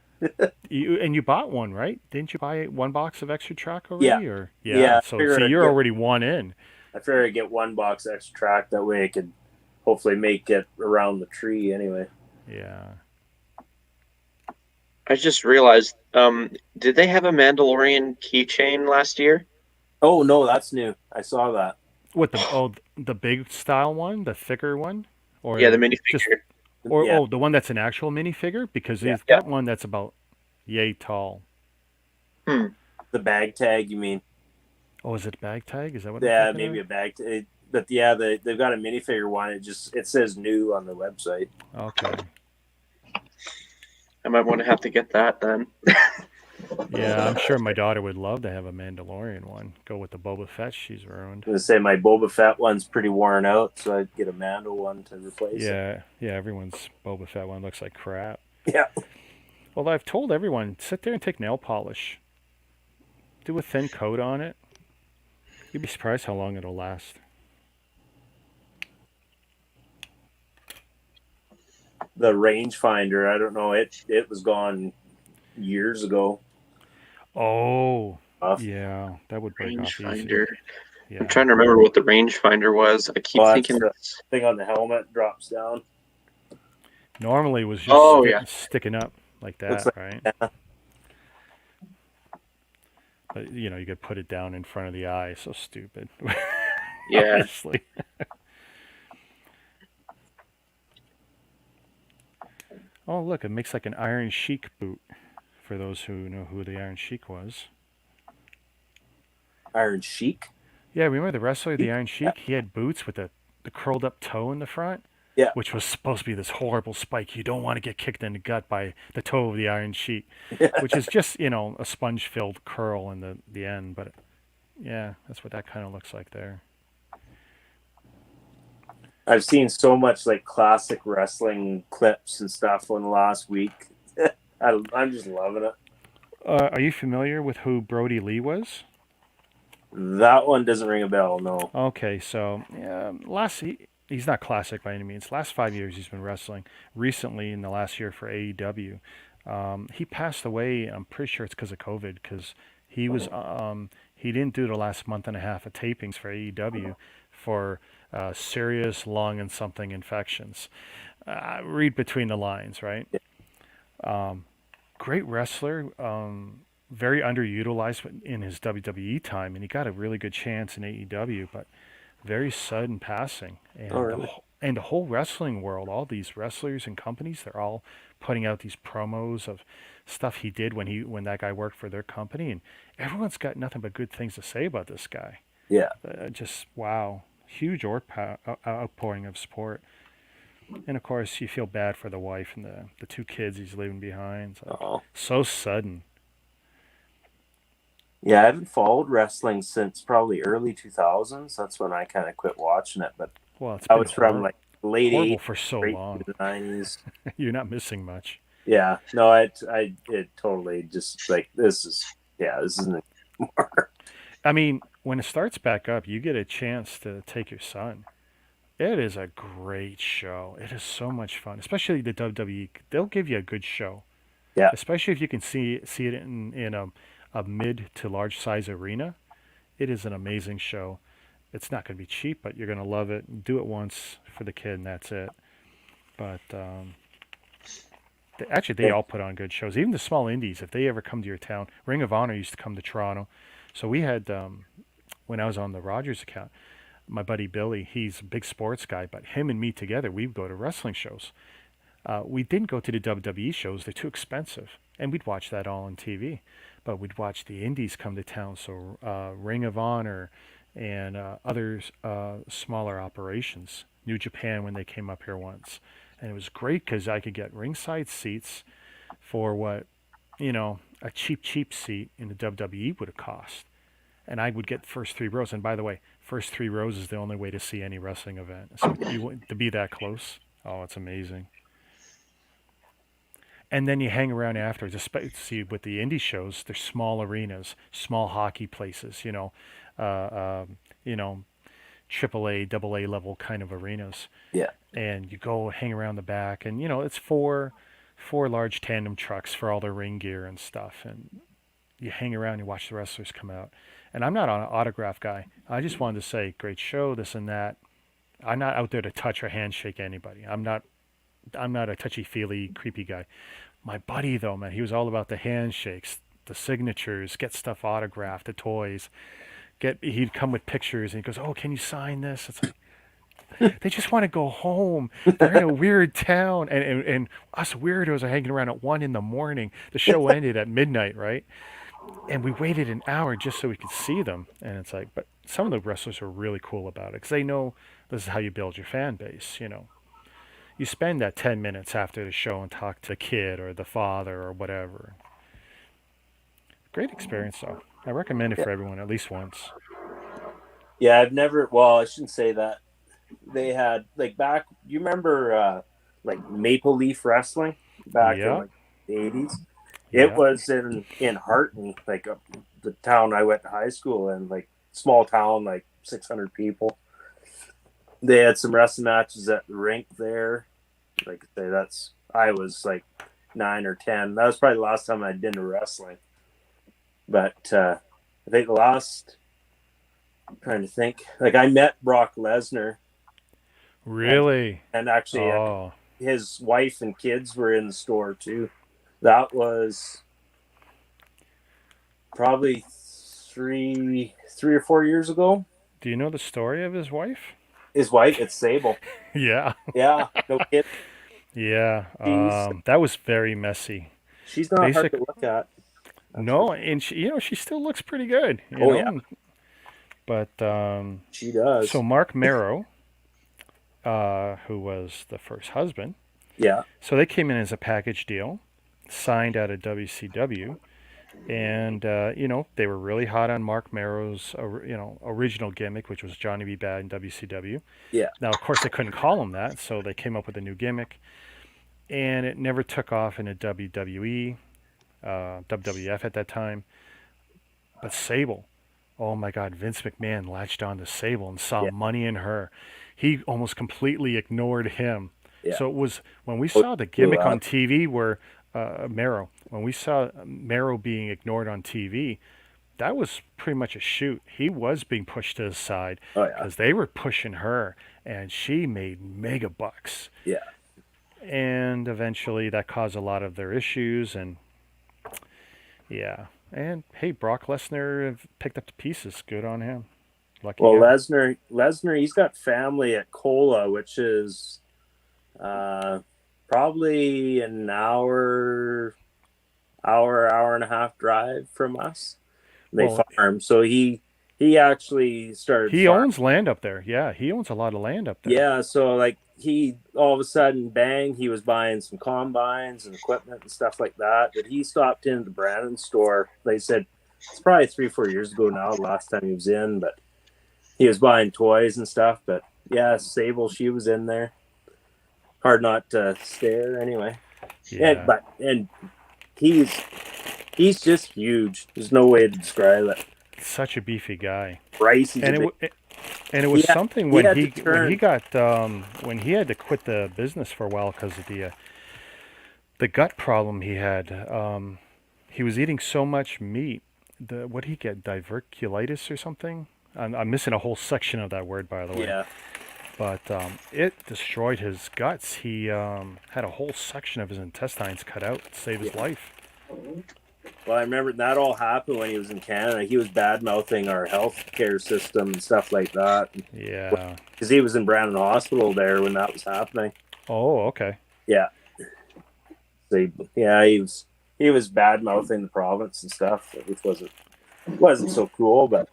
You bought one, right? Didn't you buy 1 box of extra track already? Yeah. Or Yeah, I So figured see, I'd you're get- already one in. I figured I'd get 1 box extra track. That way I could hopefully make it around the tree anyway. Yeah. I just realized, did they have a Mandalorian keychain last year? Oh, no, that's new. I saw that. What the big style one, the thicker one, or Yeah, the just minifigure. or Yeah. the one that's an actual minifigure because Yeah. they've got one that's about yay tall. The bag tag, you mean? Oh, is it bag tag? Is that what? I'm Yeah, thinking maybe of? a bag tag. But yeah, they've got a minifigure one. It says new on the website. Okay. I might want to have to get that then. Yeah, I'm sure my daughter would love to have a Mandalorian one. Go with the Boba Fett she's ruined. I'm gonna say my Boba Fett one's pretty worn out, so I'd get a Mando one to replace it. Yeah, everyone's Boba Fett one looks like crap. Yeah. Well, I've told everyone, sit there and take nail polish. Do a thin coat on it. You'd be surprised how long it'll last. The rangefinder, I don't know, it was gone years ago. Oh, Off. yeah, that would break off easy. Rangefinder. Yeah. I'm trying to remember what the rangefinder was. I keep Well, thinking that's the thing on the helmet drops down. Normally it was just sticking up like that, Looks like- right? yeah. You could put it down in front of the eye. So stupid. Yeah. Honestly. Oh, look, it makes like an Iron Sheik boot for those who know who the Iron Sheik was. Iron Sheik. Yeah, remember the wrestler, the Iron Yeah. Sheik? He had boots with the curled up toe in the front, Yeah. which was supposed to be this horrible spike. You don't want to get kicked in the gut by the toe of the Iron Sheik, which is just, a sponge filled curl in the end. But yeah, that's what that kind of looks like there. I've seen so much like classic wrestling clips and stuff in the last week. I'm just loving it. Are you familiar with who Brody Lee was? That one doesn't ring a bell, no. Okay, so he's not classic by any means. Last 5 years he's been wrestling. Recently, in the last year for AEW, he passed away. I'm pretty sure it's because of COVID. Because he didn't do the last month and a half of tapings for AEW for serious lung and something infections. Read between the lines, right? Great wrestler. Very underutilized in his WWE time, and he got a really good chance in AEW, but very sudden passing. And Oh, really? the whole wrestling world, all these wrestlers and companies, they're all putting out these promos of stuff he did when that guy worked for their company, and everyone's got nothing but good things to say about this guy. Yeah. Just wow, huge outpouring of support. And of course, you feel bad for the wife and the two kids he's leaving behind. So sudden. Yeah, I haven't followed wrestling since probably early 2000s. That's when I kind of quit watching it. But Well, it's I been was from like late horrible 80s, for so straight long. to the 90s. You're not missing much. Yeah, no, it totally just like this isn't anymore. I mean, when it starts back up, you get a chance to take your son. It is a great show. It is so much fun, especially the WWE. They'll give you a good show. Yeah. Especially if you can see it in a mid to large size arena. It is an amazing show. It's not going to be cheap, but you're going to love it. Do it once for the kid, and that's it. But they all put on good shows. Even the small indies, if they ever come to your town. Ring of Honor used to come to Toronto. So we had, when I was on the Rogers account, my buddy Billy, he's a big sports guy, but him and me together, we'd go to wrestling shows. We didn't go to the WWE shows. They're too expensive. And we'd watch that all on TV. But we'd watch the indies come to town. So Ring of Honor and other smaller operations. New Japan when they came up here once. And it was great because I could get ringside seats for what, a cheap seat in the WWE would have cost. And I would get first 3 rows. And by the way, first 3 rows is the only way to see any wrestling event. So to be that close, oh, it's amazing. And then you hang around afterwards. See, with the indie shows, they're small arenas, small hockey places. AAA, AA level kind of arenas. Yeah. And you go hang around the back, and it's four large tandem trucks for all their ring gear and stuff, and you hang around and you watch the wrestlers come out. And I'm not an autograph guy. I just wanted to say, great show, this and that. I'm not out there to touch or handshake anybody. I'm not a touchy-feely, creepy guy. My buddy, though, man, he was all about the handshakes, the signatures, get stuff autographed, the toys. He'd come with pictures, and he goes, "Oh, can you sign this?" It's like, they just want to go home. They're in a weird town, and us weirdos are hanging around at 1 a.m. The show ended at midnight, right? And we waited an hour just so we could see them. And it's like, but some of the wrestlers are really cool about it because they know this is how you build your fan base. You spend that 10 minutes after the show and talk to the kid or the father or whatever. Great experience, though. I recommend it for everyone at least once. Yeah, I shouldn't say that. They had, like, back, you remember, like, Maple Leaf Wrestling back in, like, the 80s? It was in Harton, like, the town I went to high school in, like, small town, like, 600 people. They had some wrestling matches at the rink there. Like I say, I was like 9 or 10. That was probably the last time I'd been to wrestling. But I think I'm trying to think. Like, I met Brock Lesnar. Really? And actually, his wife and kids were in the store too. That was probably 3 or 4 years ago. Do you know the story of his wife? His wife, it's Sable. Yeah. Yeah, no kid. Yeah. She's That was very messy. she's not hard Basic. to look at. That's No, for, and she still looks pretty good. oh yeah, But she does. so Mark Marrow, who was the first husband, Yeah, so they came in as a package deal, signed out of WCW, and they were really hot on Mark Marrow's original gimmick, which was Johnny B. Bad in WCW. yeah, Now, of course, they couldn't call him that, so they came up with a new gimmick, and it never took off in a WWE, WWF at that time. But Sable, oh my God, Vince McMahon latched on to Sable and saw yeah, money in her. He almost completely ignored him. yeah. So it was when we Oh, saw the blew gimmick on up. TV where Marrow, when we saw Marrow being ignored on TV, that was pretty much a shoot. He was being pushed to the side Oh yeah, because they were pushing her, and she made mega bucks. yeah. And eventually, that caused a lot of their issues. And yeah, and hey, Brock Lesnar picked up the pieces. Good on him. Lucky Well, him. Lesnar, he's got family at Cola, which is probably an hour and a half drive from us. They Well, farm, so he actually started. he owns land up there. Yeah, he owns a lot of land up there. Yeah, so like he all of a sudden, bang, he was buying some combines and equipment and stuff like that. But he stopped into the Brandon store. They said it's probably 3-4 years ago now, the last time he was in, but he was buying toys and stuff. But yeah, Sable, she was in there. Hard not to stare anyway. Yeah. And he's just huge. There's no way to describe it. Such a beefy guy. Bryce, he's And a it, big, w- and it was he had- something he when had he to when he turn. got when he had to quit the business for a while because of the gut problem he had. He was eating so much meat. What did he get? Diverculitis or something? I'm missing a whole section of that word, by the way. Yeah, But it destroyed his guts. He had a whole section of his intestines cut out to save his yeah. life. Well, I remember that all happened when he was in Canada. He was bad mouthing our healthcare system and stuff like that. Yeah. Because he was in Brandon Hospital there when that was happening. Oh, okay. Yeah. So yeah, he was bad mouthing the province and stuff, which wasn't so cool. But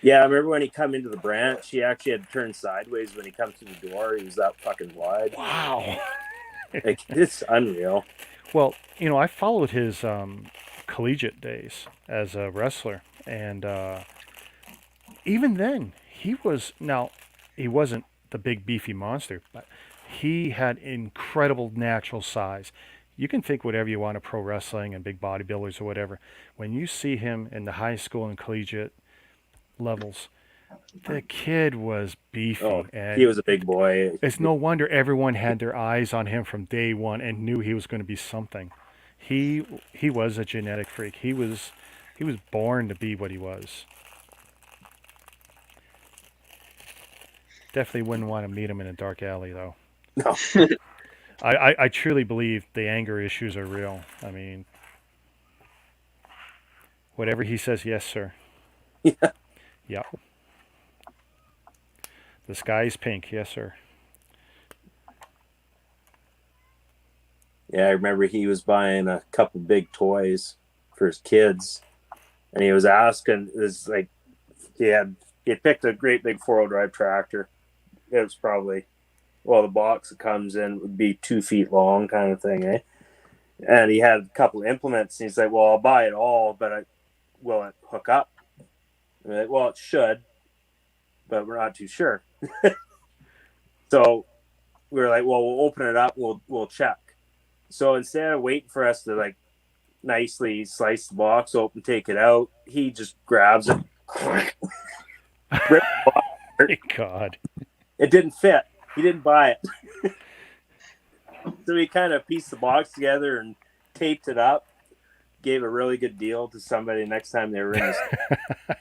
yeah, I remember when he come into the branch, he actually had to turn sideways when he comes through the door. He was that fucking wide. Wow. Like, it's unreal. Well, I followed his collegiate days as a wrestler, and even then, he wasn't the big beefy monster, but he had incredible natural size. You can think whatever you want of pro wrestling and big bodybuilders or whatever. When you see him in the high school and collegiate levels, the kid was beefy, Oh, and he was a big boy. it's no wonder everyone had their eyes on him from day one and knew he was going to be something. He was a genetic freak. He was born to be what he was. Definitely wouldn't want to meet him in a dark alley, though. No. I truly believe the anger issues are real. I mean, whatever he says, yes, sir. Yeah. Yeah. The sky's pink, yes, sir. Yeah, I remember he was buying a couple big toys for his kids, and he was asking, "Is like he had picked a great big 4-wheel drive tractor. It was probably the box that comes in would be 2 feet long, kind of thing, eh? And he had a couple implements, and he's like, "Well, I'll buy it all, but will it hook up?" And I'm like, "Well, it should, but we're not too sure." So we were like, "Well, we'll open it up. We'll check." So instead of waiting for us to like nicely slice the box open, take it out, he just grabs it, rips the box apart. Thank God. It didn't fit. He didn't buy it. So he kind of pieced the box together and taped it up. Gave a really good deal to somebody next time they were in the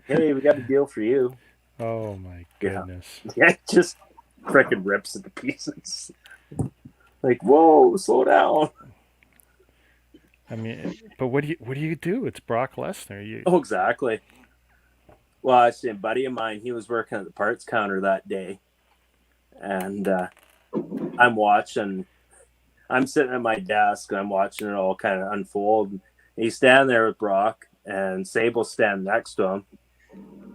"Hey, we got a deal for you." Oh my goodness. Yeah, it just freaking rips it to pieces. Like, whoa, slow down. I mean, but what do you do? It's Brock Lesnar. Oh, exactly. Well, I see a buddy of mine. He was working at the parts counter that day, and I'm watching. I'm sitting at my desk and I'm watching it all kind of unfold. And he's standing there with Brock and Sable's standing next to him.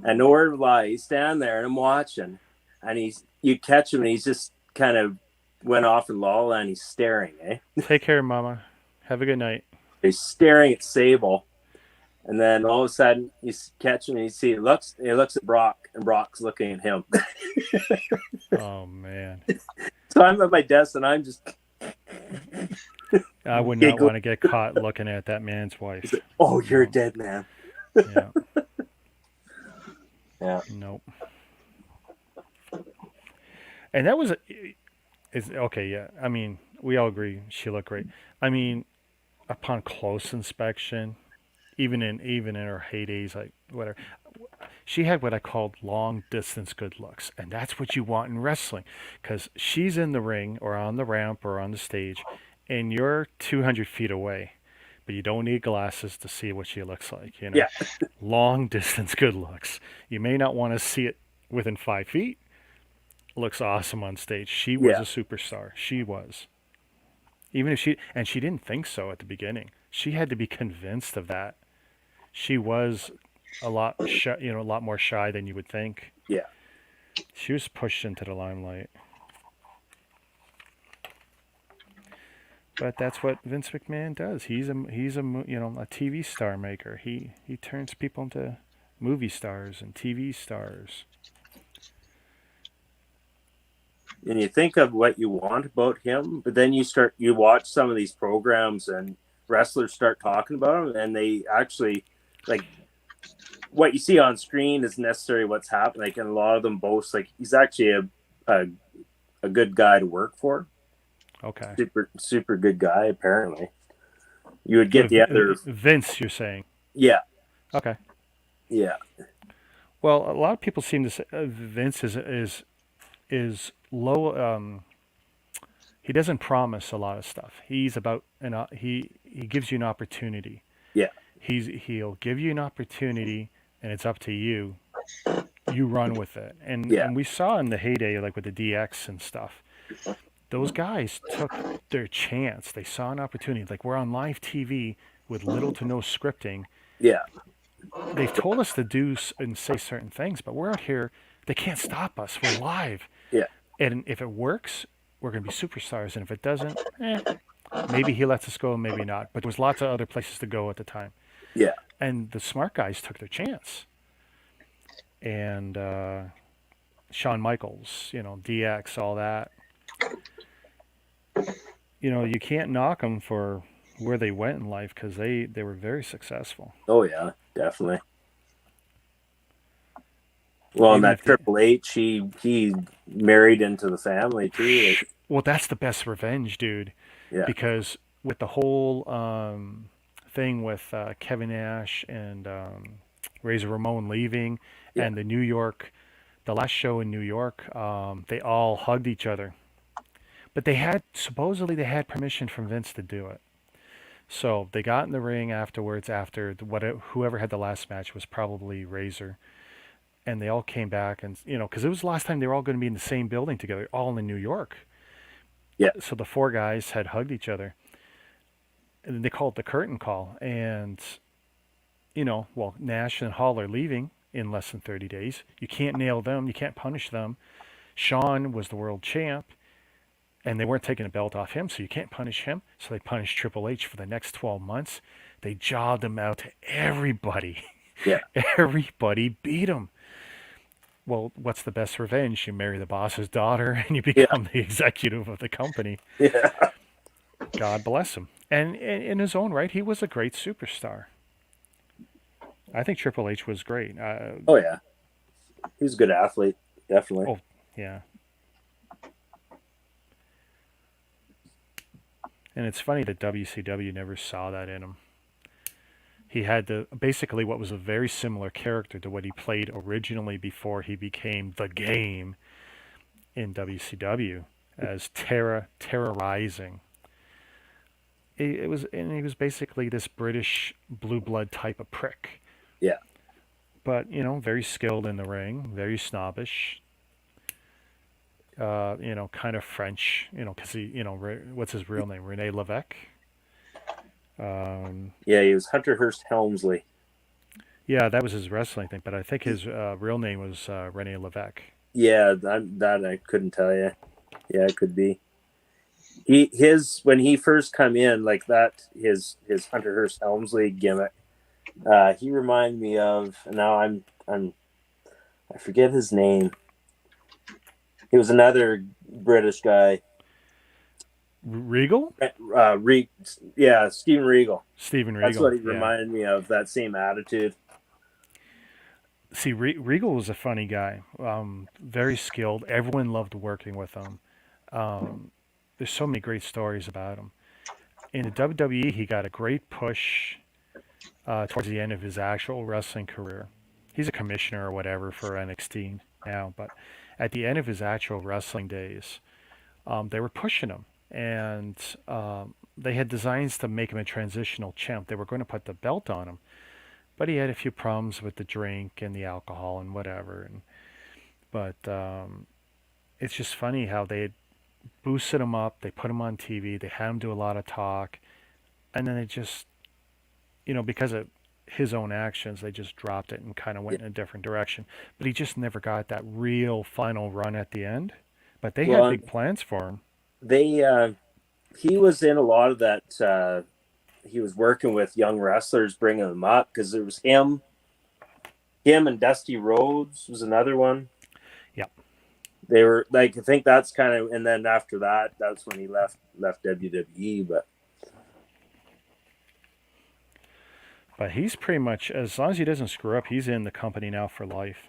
And no word of a lie, he's standing there and I'm watching. And you catch him and he's just kind of went off in La La Land. He's staring, eh? Take care, Mama. Have a good night. He's staring at Sable. And then all of a sudden you catch him and you see he looks at Brock and Brock's looking at him. Oh man, So I'm at my desk and I'm just I would not giggling. want to get caught looking at that man's wife. Oh, you're a No. dead man. Yeah. Yeah. Nope. And that was is okay. Yeah. I mean, we all agree she looked great. I mean, upon close inspection, even in her heydays, like whatever, she had what I called long distance good looks, and that's what you want in wrestling, because she's in the ring or on the ramp or on the stage, and you're 200 feet away, but you don't need glasses to see what she looks like. Yeah. Long distance good looks. You may not want to see it within 5 feet. Looks awesome on stage. She was Yeah. a superstar. She was. Even if she didn't think so at the beginning. She had to be convinced of that. She was a lot shy, a lot more shy than you would think. Yeah. She was pushed into the limelight. But that's what Vince McMahon does. He's a TV star maker. He turns people into movie stars and TV stars. And you think of what you want about him, but then you watch some of these programs and wrestlers start talking about him, and they actually like what you see on screen is necessarily what's happening. Like, and a lot of them boast like he's actually a good guy to work for. Okay. Super good guy. Apparently, you would get the other. Vince, you're saying? Yeah, Okay. yeah, Well, a lot of people seem to say Vince is low. He doesn't promise a lot of stuff. He's about he gives you an opportunity. yeah, He'll give you an opportunity, and it's up to you. You run with it, and yeah, and we saw in the heyday, like with the DX and stuff. Those guys took their chance. They saw an opportunity. Like, we're on live TV with little to no scripting. yeah, They've told us to do and say certain things, but we're out here. They can't stop us. We're live. yeah, And if it works, we're going to be superstars. And if it doesn't, maybe he lets us go, maybe not. But there was lots of other places to go at the time. yeah. And the smart guys took their chance. And Shawn Michaels, DX, all that. You can't knock them for where they went in life, because they were very successful. Oh yeah, Well, and Even that if they, Triple H, he married into the family too. well, that's the best revenge, dude. Yeah, Because with the whole thing with Kevin Nash and Razor Ramon leaving, yeah, and the last show in New York, they all hugged each other. But supposedly they had permission from Vince to do it. So they got in the ring afterwards, after whoever had the last match was probably Razor, and they all came back, and because it was the last time they were all going to be in the same building together, all in New York. yeah, So the four guys had hugged each other, and they called it the curtain call. And well, Nash and Hall are leaving in less than 30 days. You can't nail them. You can't punish them. Shawn was the world champ, and they weren't taking a belt off him, so you can't punish him. So they punished Triple H for the next 12 months. They jobbed him out to everybody. yeah, Everybody beat him. Well, what's the best revenge? You marry the boss's daughter and you yeah, become the executive of the company. yeah. God bless him. And in his own right, he was a great superstar. I think Triple H was great. Oh yeah, he's a good athlete, definitely. Oh, yeah. And it's funny that WCW never saw that in him. He had basically what was a very similar character to what he played originally before he became the Game in WCW, as terrorizing. he was basically this British blue blood type of prick. Yeah. But very skilled in the ring, very snobbish. Kind of French. Because what's his real name? Rene Levesque. Yeah, he was Hunter Hearst Helmsley. Yeah, that was his wrestling thing, but I think his real name was Rene Levesque. Yeah, that I couldn't tell you. Yeah, it could be. When he first come in like that, his Hunter Hearst Helmsley gimmick. He reminded me of. Now I forget his name. He was another British guy. Regal? Yeah, Steven Regal. Steven Regal. That's what he yeah. reminded me of. That same attitude. See, Regal was a funny guy. Very skilled. Everyone loved working with him. There's so many great stories about him. In the WWE, he got a great push towards the end of his actual wrestling career. He's a commissioner or whatever for NXT now, but at the end of his actual wrestling days, they were pushing him, and they had designs to make him a transitional champ. They were going to put the belt on him, but he had a few problems with the drink and the alcohol and whatever. But it's just funny how they had boosted him up. They put him on TV. They had him do a lot of talk, and then they just, because of his own actions, they just dropped it and kind of went in a different direction. But he just never got that real final run at the end. But they had big plans for him. He was in a lot of that. He was working with young wrestlers, bringing them up because it was him and Dusty Rhodes was another one. Yeah, they were like, I think that's kind of, and then after that, that's when he left WWE. But he's pretty much, as long as he doesn't screw up, he's in the company now for life.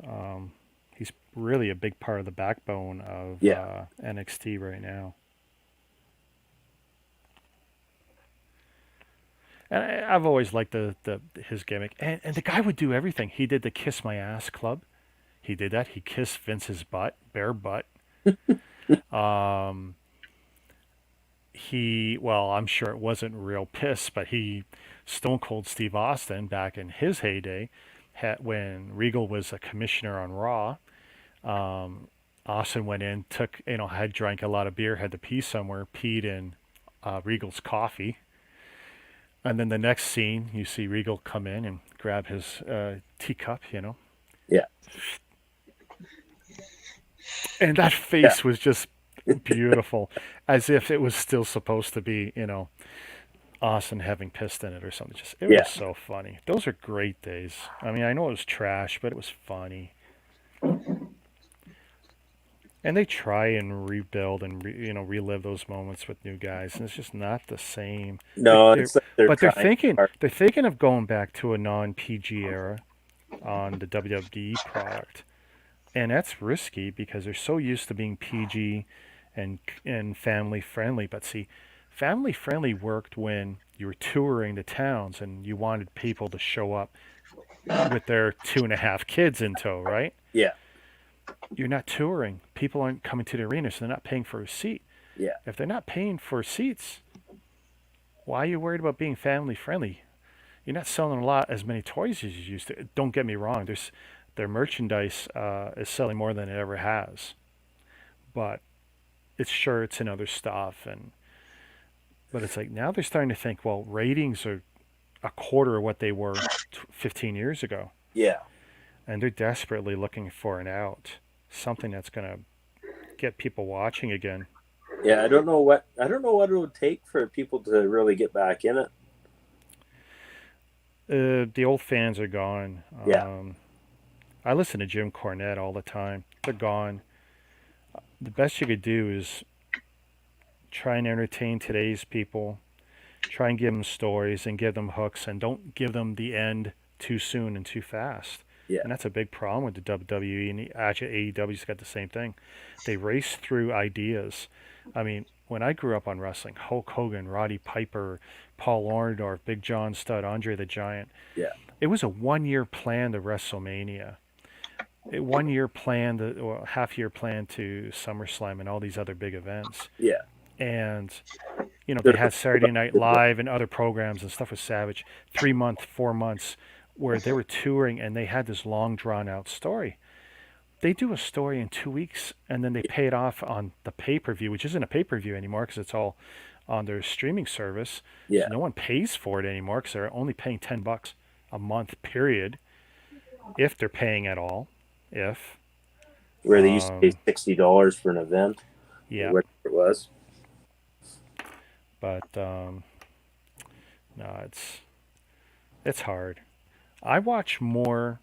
He's really a big part of the backbone of NXT right now. And I've always liked his gimmick. And the guy would do everything. He did the Kiss My Ass Club. He did that. He kissed Vince's bare butt. I'm sure it wasn't real piss, but he Stone Cold Steve Austin back in his heyday, when Regal was a commissioner on Raw. Austin went in, had drank a lot of beer, had to pee somewhere, peed in Regal's coffee. And then the next scene, you see Regal come in and grab his teacup, Yeah. And that face was just beautiful, as if it was still supposed to be, Austin having pissed in it or something. It was so funny. Those are great days. I mean, I know it was trash, but it was funny. And they try and rebuild and relive those moments with new guys, and it's just not the same. No, they're thinking of going back to a non-PG era on the WWE product, and that's risky because they're so used to being PG and family friendly. But see, family friendly worked when you were touring the towns and you wanted people to show up with their 2.5 kids in tow, right? Yeah. You're not touring. People aren't coming to the arena, so they're not paying for a seat. Yeah. If they're not paying for seats, why are you worried about being family friendly? You're not selling as many toys as you used to. Don't get me wrong. Their merchandise is selling more than it ever has, but it's shirts and other stuff. But it's like now they're starting to think, well, ratings are a quarter of what they were 15 years ago. Yeah. And they're desperately looking for an out, something that's going to get people watching again. Yeah, I don't know what it would take for people to really get back in it. The old fans are gone. Yeah. I listen to Jim Cornette all the time. They're gone. The best you could do is try and entertain today's people. Try and give them stories and give them hooks, and don't give them the end too soon and too fast. Yeah. And that's a big problem with the WWE, and actually AEW's got the same thing. They race through ideas. I mean, when I grew up on wrestling, Hulk Hogan, Roddy Piper, Paul Orndorff, Big John Studd, Andre the Giant. Yeah. It was a 1-year plan to WrestleMania. A 1-year plan or half-year plan to SummerSlam and all these other big events. Yeah. And You know, they had Saturday Night Live and other programs and stuff with Savage, 3 month, 4 months, where they were touring and they had this long drawn out story. They do a story in 2 weeks and then they pay it off on the pay per view, which isn't a pay per view anymore because it's all on their streaming service. Yeah. So no one pays for it anymore because they're only paying $10 a month, period, if they're paying at all. If. Where they used to pay $60 for an event. Yeah. Whatever it was. But no, it's hard. I watch more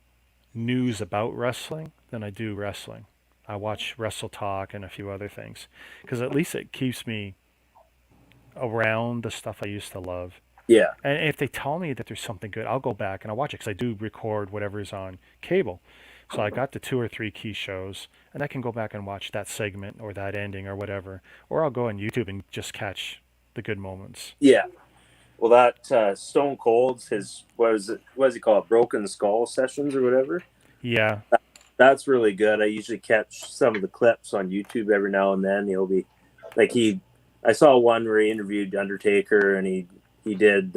news about wrestling than I do wrestling. I watch Wrestle Talk and a few other things because at least it keeps me around the stuff I used to love. Yeah. And if they tell me that there's something good, I'll go back and I'll watch it because I do record whatever's on cable. So I got the 2 or 3 key shows, and I can go back and watch that segment or that ending or whatever. Or I'll go on YouTube and just catch the good moments. Yeah. Well, that Stone Cold's what does he call it? Broken Skull Sessions or whatever? Yeah. That's really good. I usually catch some of the clips on YouTube every now and then. He'll be like I saw one where he interviewed Undertaker and he did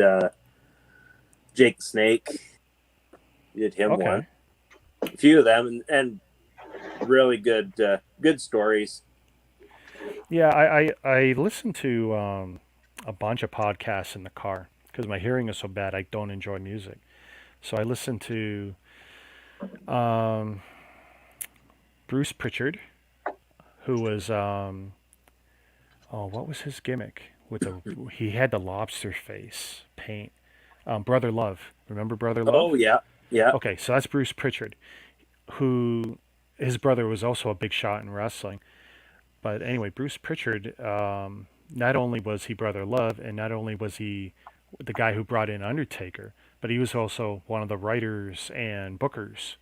Jake the Snake. He did him one. A few of them and really good stories. Yeah, I listen to a bunch of podcasts in the car because my hearing is so bad I don't enjoy music. So I listen to Bruce Pritchard, who was what was his gimmick with he had the lobster face paint. Brother Love, remember Brother Love? Oh yeah. Okay, so that's Bruce Pritchard, who his brother was also a big shot in wrestling. But anyway, Bruce Pritchard, not only was he Brother Love, and not only was he the guy who brought in Undertaker, but he was also one of the writers and bookers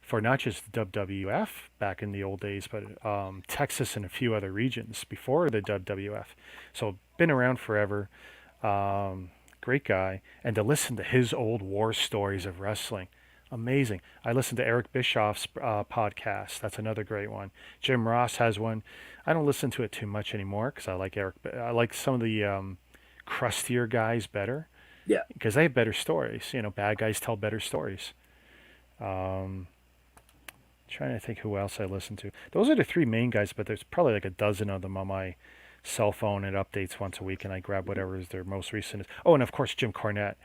for not just the WWF back in the old days, but Texas and a few other regions before the WWF. So been around forever. Great guy. And to listen to his old war stories of wrestling, amazing. I listen to Eric Bischoff's podcast. That's another great one. Jim Ross has one. I don't listen to it too much anymore because I like some of the crustier guys better. Yeah. Because they have better stories. You know, bad guys tell better stories. Trying to think who else I listen to. Those are the 3 main guys, but there's probably like a dozen of them on my cell phone. It updates once a week, and I grab whatever is their most recent. Oh, and of course Jim Cornette,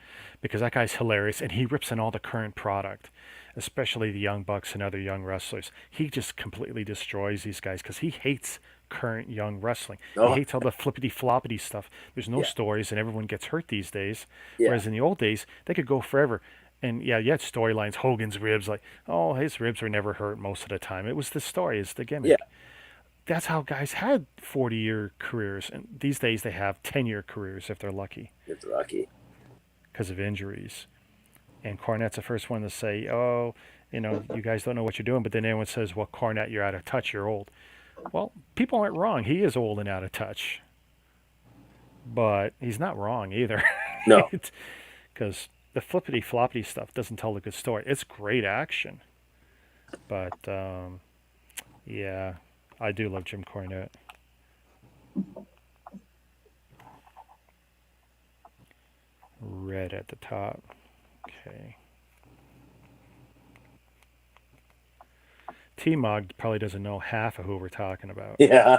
because that guy's hilarious, and he rips in all the current product, especially the Young Bucks and other young wrestlers. He just completely destroys these guys because he hates current young wrestling. He hates all the flippity-floppity stuff. There's no stories, and everyone gets hurt these days. Yeah. Whereas in the old days, they could go forever. And yeah, you had storylines, Hogan's ribs, like, oh, his ribs were never hurt most of the time. It was the story, it's the gimmick. Yeah. That's how guys had 40-year careers. And these days they have 10-year careers if they're lucky. If they're lucky. Because of injuries. And Cornette's the first one to say, oh, you guys don't know what you're doing. But then everyone says, well, Cornette, you're out of touch, you're old. Well, people aren't wrong. He is old and out of touch. But he's not wrong either. No. Because the flippity-floppity stuff doesn't tell a good story. It's great action. But, yeah, I do love Jim Cornette. Red at the top. Okay. T-Mog probably doesn't know half of who we're talking about. Yeah.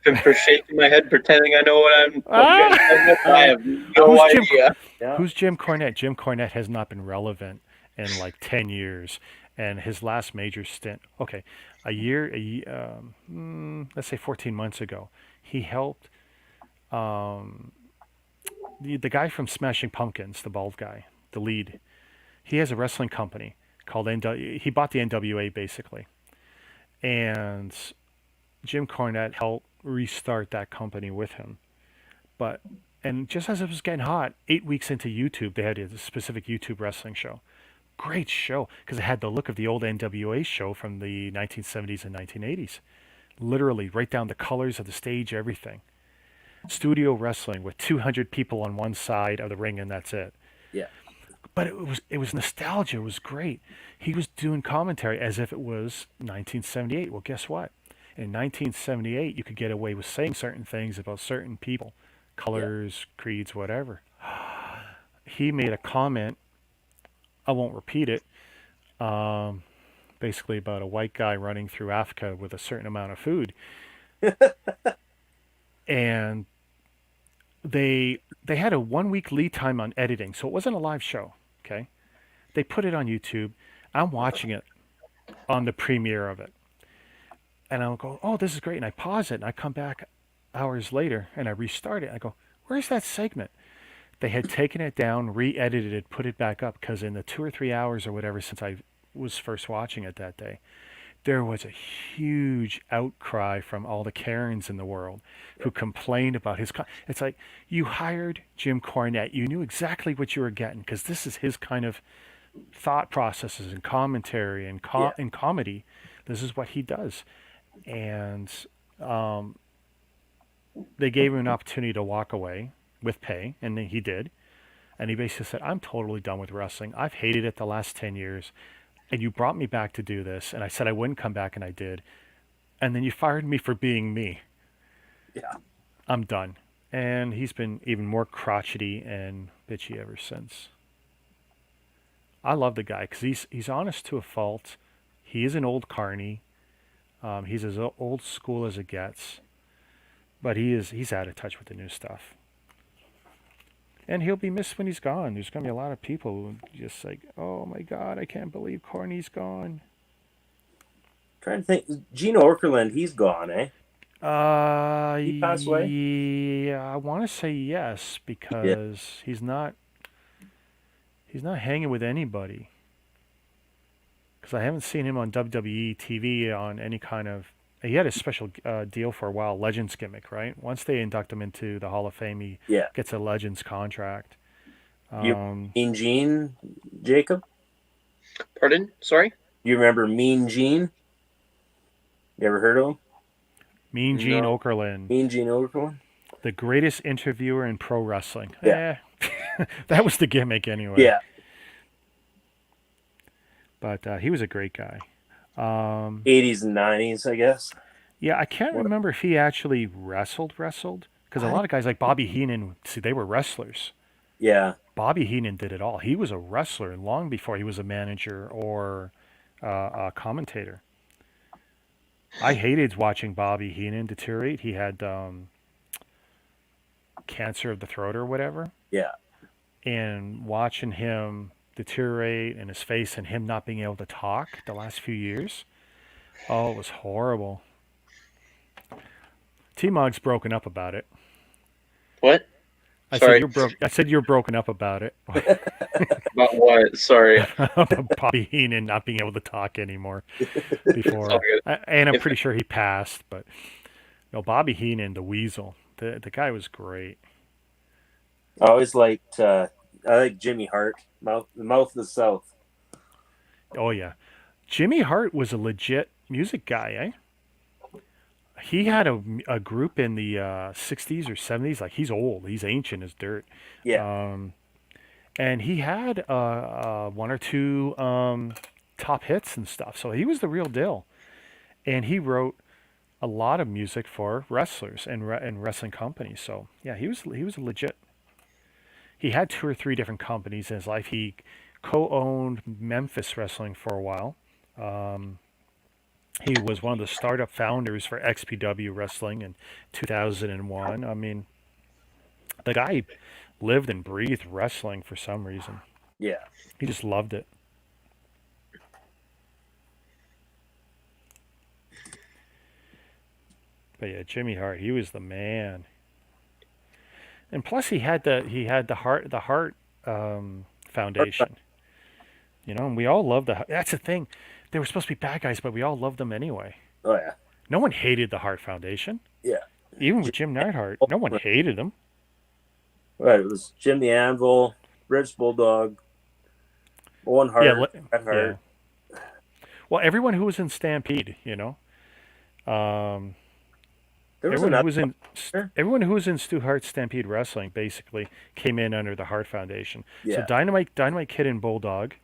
I've been shaking my head pretending I know what you guys know. I have no idea. Who's Jim Cornette? Jim Cornette has not been relevant in like 10 years. And his last major stint, let's say 14 months ago, he helped the guy from Smashing Pumpkins, the bald guy, the lead. He has a wrestling company called he bought the NWA basically. And Jim Cornette helped restart that company with him. And just as it was getting hot, 8 weeks into YouTube, they had a specific YouTube wrestling show. Great show, because it had the look of the old NWA show from the 1970s and 1980s. Literally, right down the colors of the stage, everything. Studio wrestling with 200 people on one side of the ring, and that's it. Yeah. But it was nostalgia. It was great. He was doing commentary as if it was 1978. Well, guess what? In 1978, you could get away with saying certain things about certain people colors, creeds, whatever. He made a comment. I won't repeat it. Um, Basically about a white guy running through Africa with a certain amount of food, and they had a 1 week lead time on editing, so it wasn't a live show. Okay, they put it on YouTube. I'm watching it on the premiere of it, and I'll go, "Oh, this is great," and I pause it, and I come back hours later, and I restart it. I go, "Where's that segment?" They had taken it down, re-edited it, put it back up because in the 2 or 3 hours or whatever since I was first watching it that day, there was a huge outcry from all the Karens in the world who complained about his. It's like you hired Jim Cornette. You knew exactly what you were getting because this is his kind of thought processes and commentary and Yeah. and comedy. This is what he does, and um, they gave him an opportunity to walk away with pay, and he did. And he basically said, "I'm totally done with wrestling. I've hated it the last 10 years, and you brought me back to do this." And I said I wouldn't come back, and I did. And then you fired me for being me. Yeah. I'm done. And he's been even more crotchety and bitchy ever since. I love the guy because he's honest to a fault. He is an old carny. He's as old school as it gets, but he's out of touch with the new stuff. And he'll be missed when he's gone. There's gonna be a lot of people who just like, oh my god, I can't believe Corny's gone. Trying to think, Gene Okerlund, he's gone, eh? He passed away? Yeah, I want to say yes Yeah. because he's not hanging with anybody. Because I haven't seen him on WWE TV on any kind of. He had a special deal for a while, Legends gimmick, right? Once they induct him into the Hall of Fame, he Yeah. gets a Legends contract. You Mean Gene, Jacob? Pardon? Sorry? You remember Mean Gene? You ever heard of him? Mean Gene No. Okerlund, Mean Gene Okerlund? the greatest interviewer in pro wrestling. Yeah. That was the gimmick anyway. Yeah. But he was a great guy. 80s and 90s, I guess. Yeah, I can't remember if he actually wrestled. Because a lot of guys like Bobby Heenan, see, they were wrestlers. Yeah. Bobby Heenan did it all. He was a wrestler long before he was a manager or a commentator. I hated watching Bobby Heenan deteriorate. He had cancer of the throat or whatever. Yeah. And watching him deteriorate and his face and him not being able to talk the last few years, oh, it was horrible. T-Mog's broken up about it. What? I Sorry. said you're broken up about it. About what? Sorry. Bobby Heenan not being able to talk anymore before. It's all good. And I'm pretty sure he passed, but no, Bobby Heenan, the Weasel, the guy was great. I always liked I like Jimmy Hart, the mouth of the South. Oh yeah, Jimmy Hart was a legit music guy, eh? He had a group in the 60s or 70s. Like, he's old. He's ancient as dirt. Yeah. And he had one or two top hits and stuff. So he was the real deal. And he wrote a lot of music for wrestlers and wrestling companies. So, yeah, he was legit. He had 2 or 3 different companies in his life. He co-owned Memphis Wrestling for a while. He was one of the startup founders for XPW Wrestling in 2001. I mean, the guy lived and breathed wrestling for some reason. Yeah. He just loved it. But yeah, Jimmy Hart, he was the man. And plus, he had the heart foundation. You know, and we all loved that's the thing. They were supposed to be bad guys, but we all loved them anyway. Oh yeah. No one hated the Hart Foundation. Yeah. Even with Jim Neidhart, no one hated him. Right. It was Jim the Anvil, Rich Bulldog, Owen Hart, Bret Hart. Yeah. Well, everyone who was in Stampede, you know. Everyone who was in Stu Hart's Stampede Wrestling basically came in under the Hart Foundation. Yeah. So Dynamite Kid and Bulldog,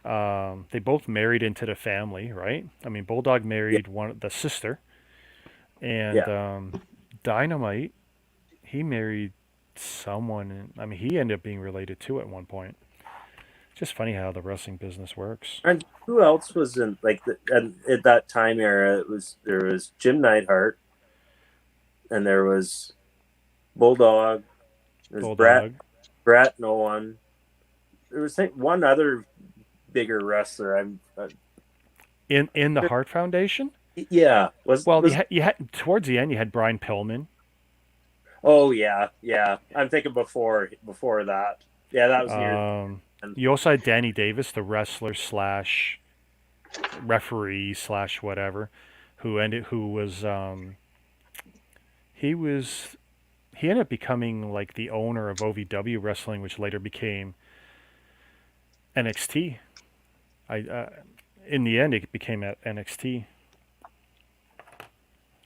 they both married into the family, right? I mean, Bulldog married the sister, and Dynamite, he married someone. I mean, he ended up being related to at one point. Just funny how the wrestling business works. And who else was in like and at that time era? There was Jim Neidhart, and there was Bulldog. There's Bulldog Brett Nolan. There was one other bigger wrestler. in the Hart Foundation. Yeah, Well, was you had towards the end you had Brian Pillman. oh yeah. I'm thinking before that. Yeah, that was near. You also had Danny Davis, the wrestler slash referee slash whatever, who was he was he ended up becoming like the owner of OVW Wrestling, which later became NXT. In the end, it became at NXT.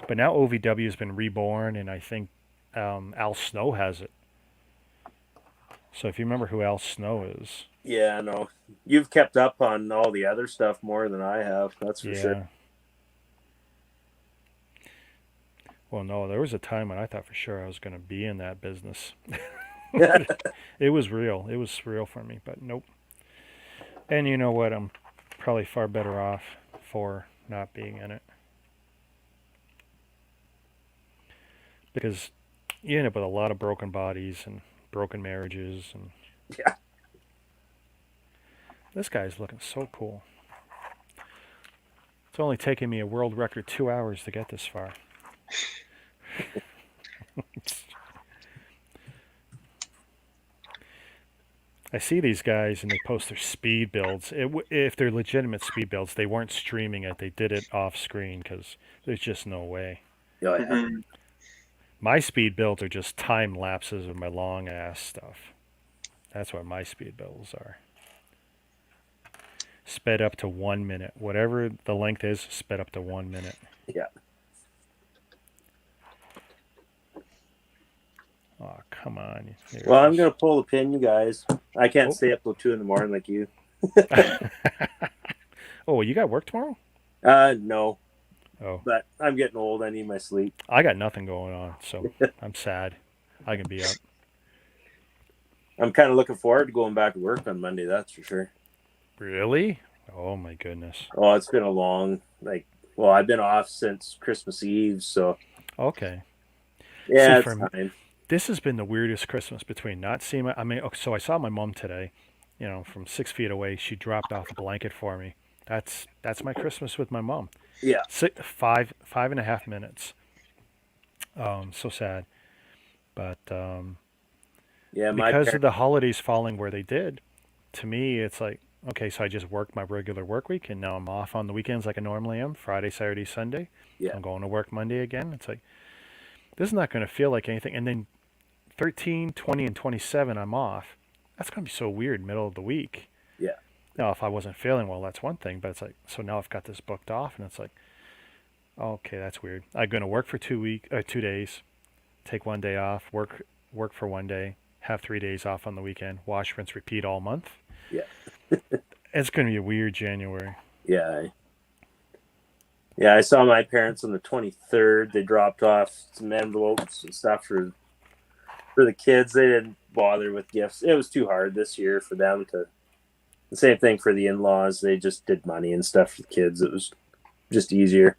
But now OVW has been reborn, and I think Al Snow has it. So if you remember who Al Snow is, Yeah, no, you've kept up on all the other stuff more than I have. That's for sure. Well, no, there was a time when I thought for sure I was going to be in that business. It was real. It was real for me, but nope. And you know what? I'm probably far better off for not being in it. Because you end up with a lot of broken bodies and broken marriages. And yeah. This guy's looking so cool. It's only taken me a world record 2 hours to get this far. I see these guys and they post their speed builds. If they're legitimate speed builds, they weren't streaming it. They did it off screen because there's just no way. Oh, yeah. Mm-hmm. My speed builds are just time lapses of my long ass stuff. That's what my speed builds are. Sped up to 1 minute. Whatever the length is, sped up to 1 minute. Yeah. Oh, come on. Well, I'm going to pull the pin, you guys. I can't stay up till 2 a.m. like you. Oh, you got work tomorrow? No. Oh. But I'm getting old. I need my sleep. I got nothing going on, so I'm sad. I can be up. I'm kind of looking forward to going back to work on Monday, that's for sure. Really? Oh, my goodness. Oh, it's been a long, I've been off since Christmas Eve, so. Okay. Yeah, it's time. This has been the weirdest Christmas between not seeing so I saw my mom today, from 6 feet away. She dropped off a blanket for me. That's my Christmas with my mom. Yeah. 5.5 minutes. So sad. But yeah, because of the holidays falling where they did, to me it's like, okay, so I just worked my regular work week and now I'm off on the weekends like I normally am, Friday, Saturday, Sunday. Yeah. I'm going to work Monday again. It's like, this is not going to feel like anything. And then 13, 20, and 27, I'm off. That's going to be so weird, middle of the week. Yeah. Now, if I wasn't feeling well, that's one thing. But it's like, so now I've got this booked off, and it's like, okay, that's weird. I'm going to work for 2 days, take 1 day off, work for 1 day, have 3 days off on the weekend, wash, rinse, repeat all month. Yeah. It's going to be a weird January. Yeah. Yeah, I saw my parents on the 23rd. They dropped off some envelopes and stuff for the kids. They didn't bother with gifts. It was too hard this year for them to. The same thing for the in-laws. They just did money and stuff for the kids. It was just easier.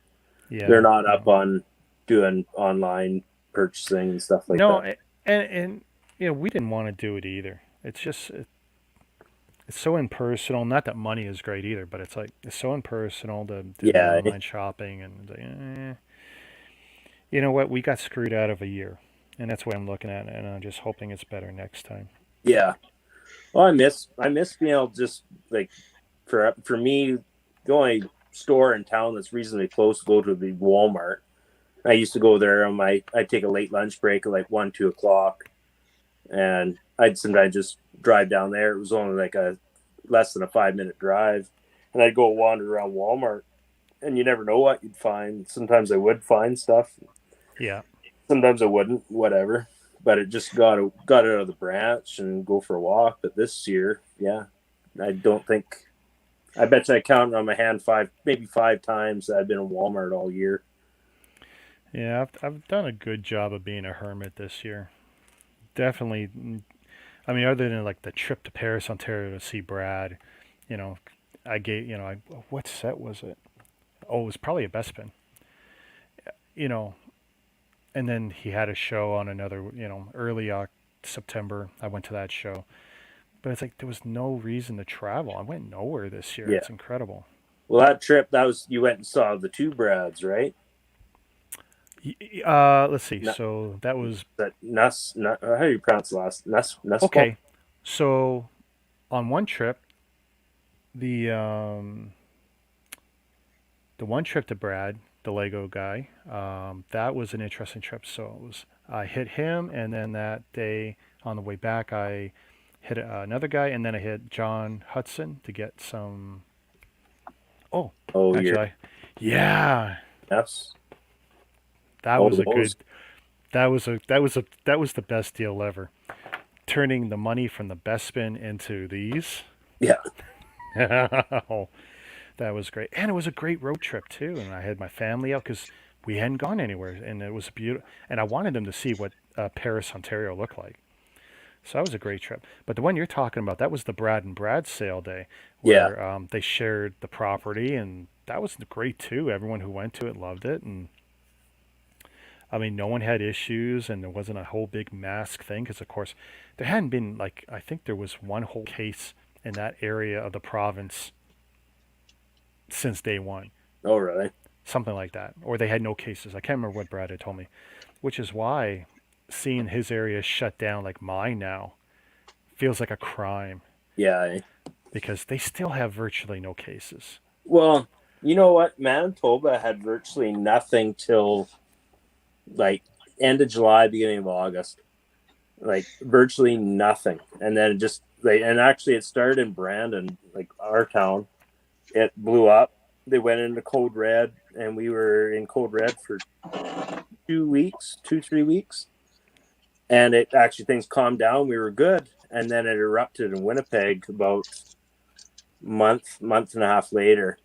Yeah, they're not up on doing online purchasing and stuff like that. No, and we didn't want to do it either. It's just it's so impersonal. Not that money is great either, but it's like it's so impersonal to do online shopping and you know what? We got screwed out of a year, and that's what I'm looking at, and I'm just hoping it's better next time. Yeah. Well, I miss being able to just for me, the only store in town that's reasonably close to go to the Walmart. I used to go there on I'd take a late lunch break at 1, 2 o'clock, and I'd sometimes just drive down there. It was only a less than a 5-minute drive, and I'd go wander around Walmart, and you never know what you'd find. Sometimes I would find stuff. Yeah. Sometimes I wouldn't, whatever. But it just got out of the branch and go for a walk. But this year, yeah, I don't think. I bet you I counted on my hand maybe five times that I've been in Walmart all year. Yeah, I've done a good job of being a hermit this year. definitely. I mean, other than like the trip to Paris, Ontario to see Brad, you know, I gave, what set was it? Oh, it was probably a Bespin, you know, and then he had a show on another, early September. I went to that show, but it's like there was no reason to travel. I went nowhere this year. Yeah. It's incredible. Well, that trip, that was, you went and saw the two Brads, right? Let's see. Not So that was that Nuss. Not, how do you pronounce the last Nussbaum? okay. So on one trip, the the one trip to Brad, the Lego guy, that was an interesting trip. So it was I hit him, and then that day on the way back, I hit another guy, and then I hit John Hudson to get some. Oh, Oh, actually, yeah, yes. that Oh, was a good. those. That was the best deal ever. Turning the money from the best spin into these. Yeah. Oh, that was great, and it was a great road trip too. And I had my family out because we hadn't gone anywhere, and it was beautiful. And I wanted them to see what Paris, Ontario looked like. So that was a great trip. But the one you're talking about, that was the Brad and Brad sale day, Yeah. where they shared the property, and that was great too. Everyone who went to it loved it, and I mean, no one had issues, and there wasn't a whole big mask thing because, of course, there hadn't been like I think there was one whole case in that area of the province since day one, Oh, really? something like that, or they had no cases. I can't remember what Brad had told me, which is why seeing his area shut down like mine now feels like a crime Yeah. because they still have virtually no cases. Well, you know what? Manitoba had virtually nothing till like end of July, beginning of August. Like virtually nothing, and then just like, and actually, it started in Brandon, like our town. It blew up. They went into code red, and we were in code red for 2 weeks, 3 weeks, and it actually things calmed down. We were good, and then it erupted in Winnipeg about month and a half later,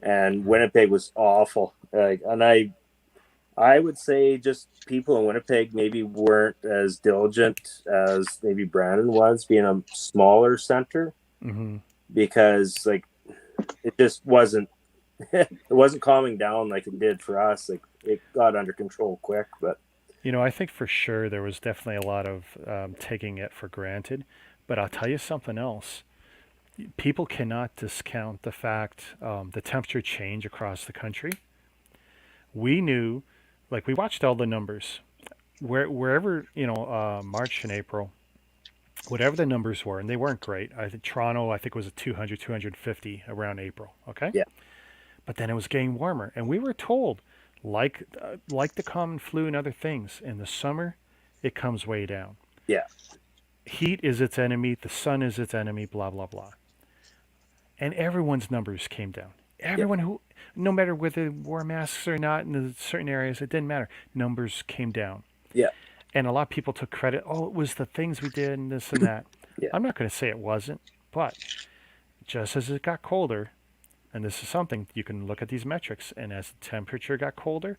and Winnipeg was awful. Like, and I would say just people in Winnipeg maybe weren't as diligent as maybe Brandon was, being a smaller center, Mm-hmm. because like it just wasn't it wasn't calming down like it did for us. Like it got under control quick, but I think for sure there was definitely a lot of taking it for granted. But I'll tell you something else. People cannot discount the fact the temperature change across the country. We knew, like we watched all the numbers, wherever March and April, whatever the numbers were, and they weren't great. I think Toronto, I think was a 200, 250 around April. Okay, yeah, but then it was getting warmer, and we were told, like the common flu and other things, in the summer, it comes way down. yeah, Heat is its enemy. The sun is its enemy. Blah blah blah. And everyone's numbers came down. yeah, Everyone who, no matter whether they wore masks or not in certain areas, it didn't matter. Numbers came down. yeah, And a lot of people took credit. Oh, it was the things we did and this and that. yeah. I'm not going to say it wasn't, but just as it got colder, and this is something you can look at these metrics, and as the temperature got colder,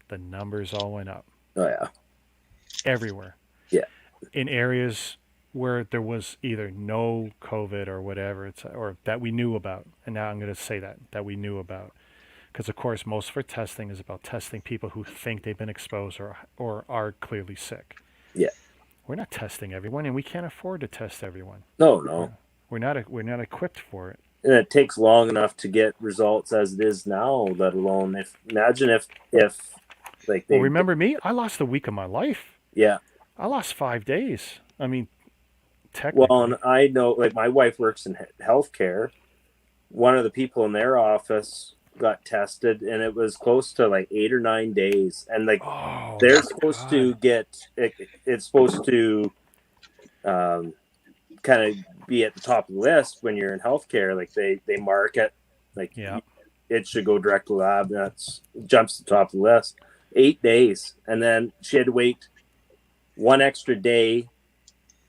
the numbers all went up Oh yeah, everywhere. yeah, In areas where there was either no COVID or whatever, or that we knew about. And now I'm going to say that we knew about. Because, of course, most of our testing is about testing people who think they've been exposed or are clearly sick. yeah. We're not testing everyone, and we can't afford to test everyone. No. We're not equipped for it. And it takes long enough to get results as it is now. Let alone if imagine if like Well, they remember me? I lost a week of my life. yeah. I lost 5 days. I mean, Well, technically. and I know, like, my wife works in healthcare. One of the people in their office got tested, and it was close to like 8 or 9 days. And like, Oh they're my supposed God. to get it's supposed to kind of be at the top of the list when you're in healthcare. Like they mark it, like Yeah. it should go direct to lab. And that's jumps to the top of the list. 8 days, and then she had to wait one extra day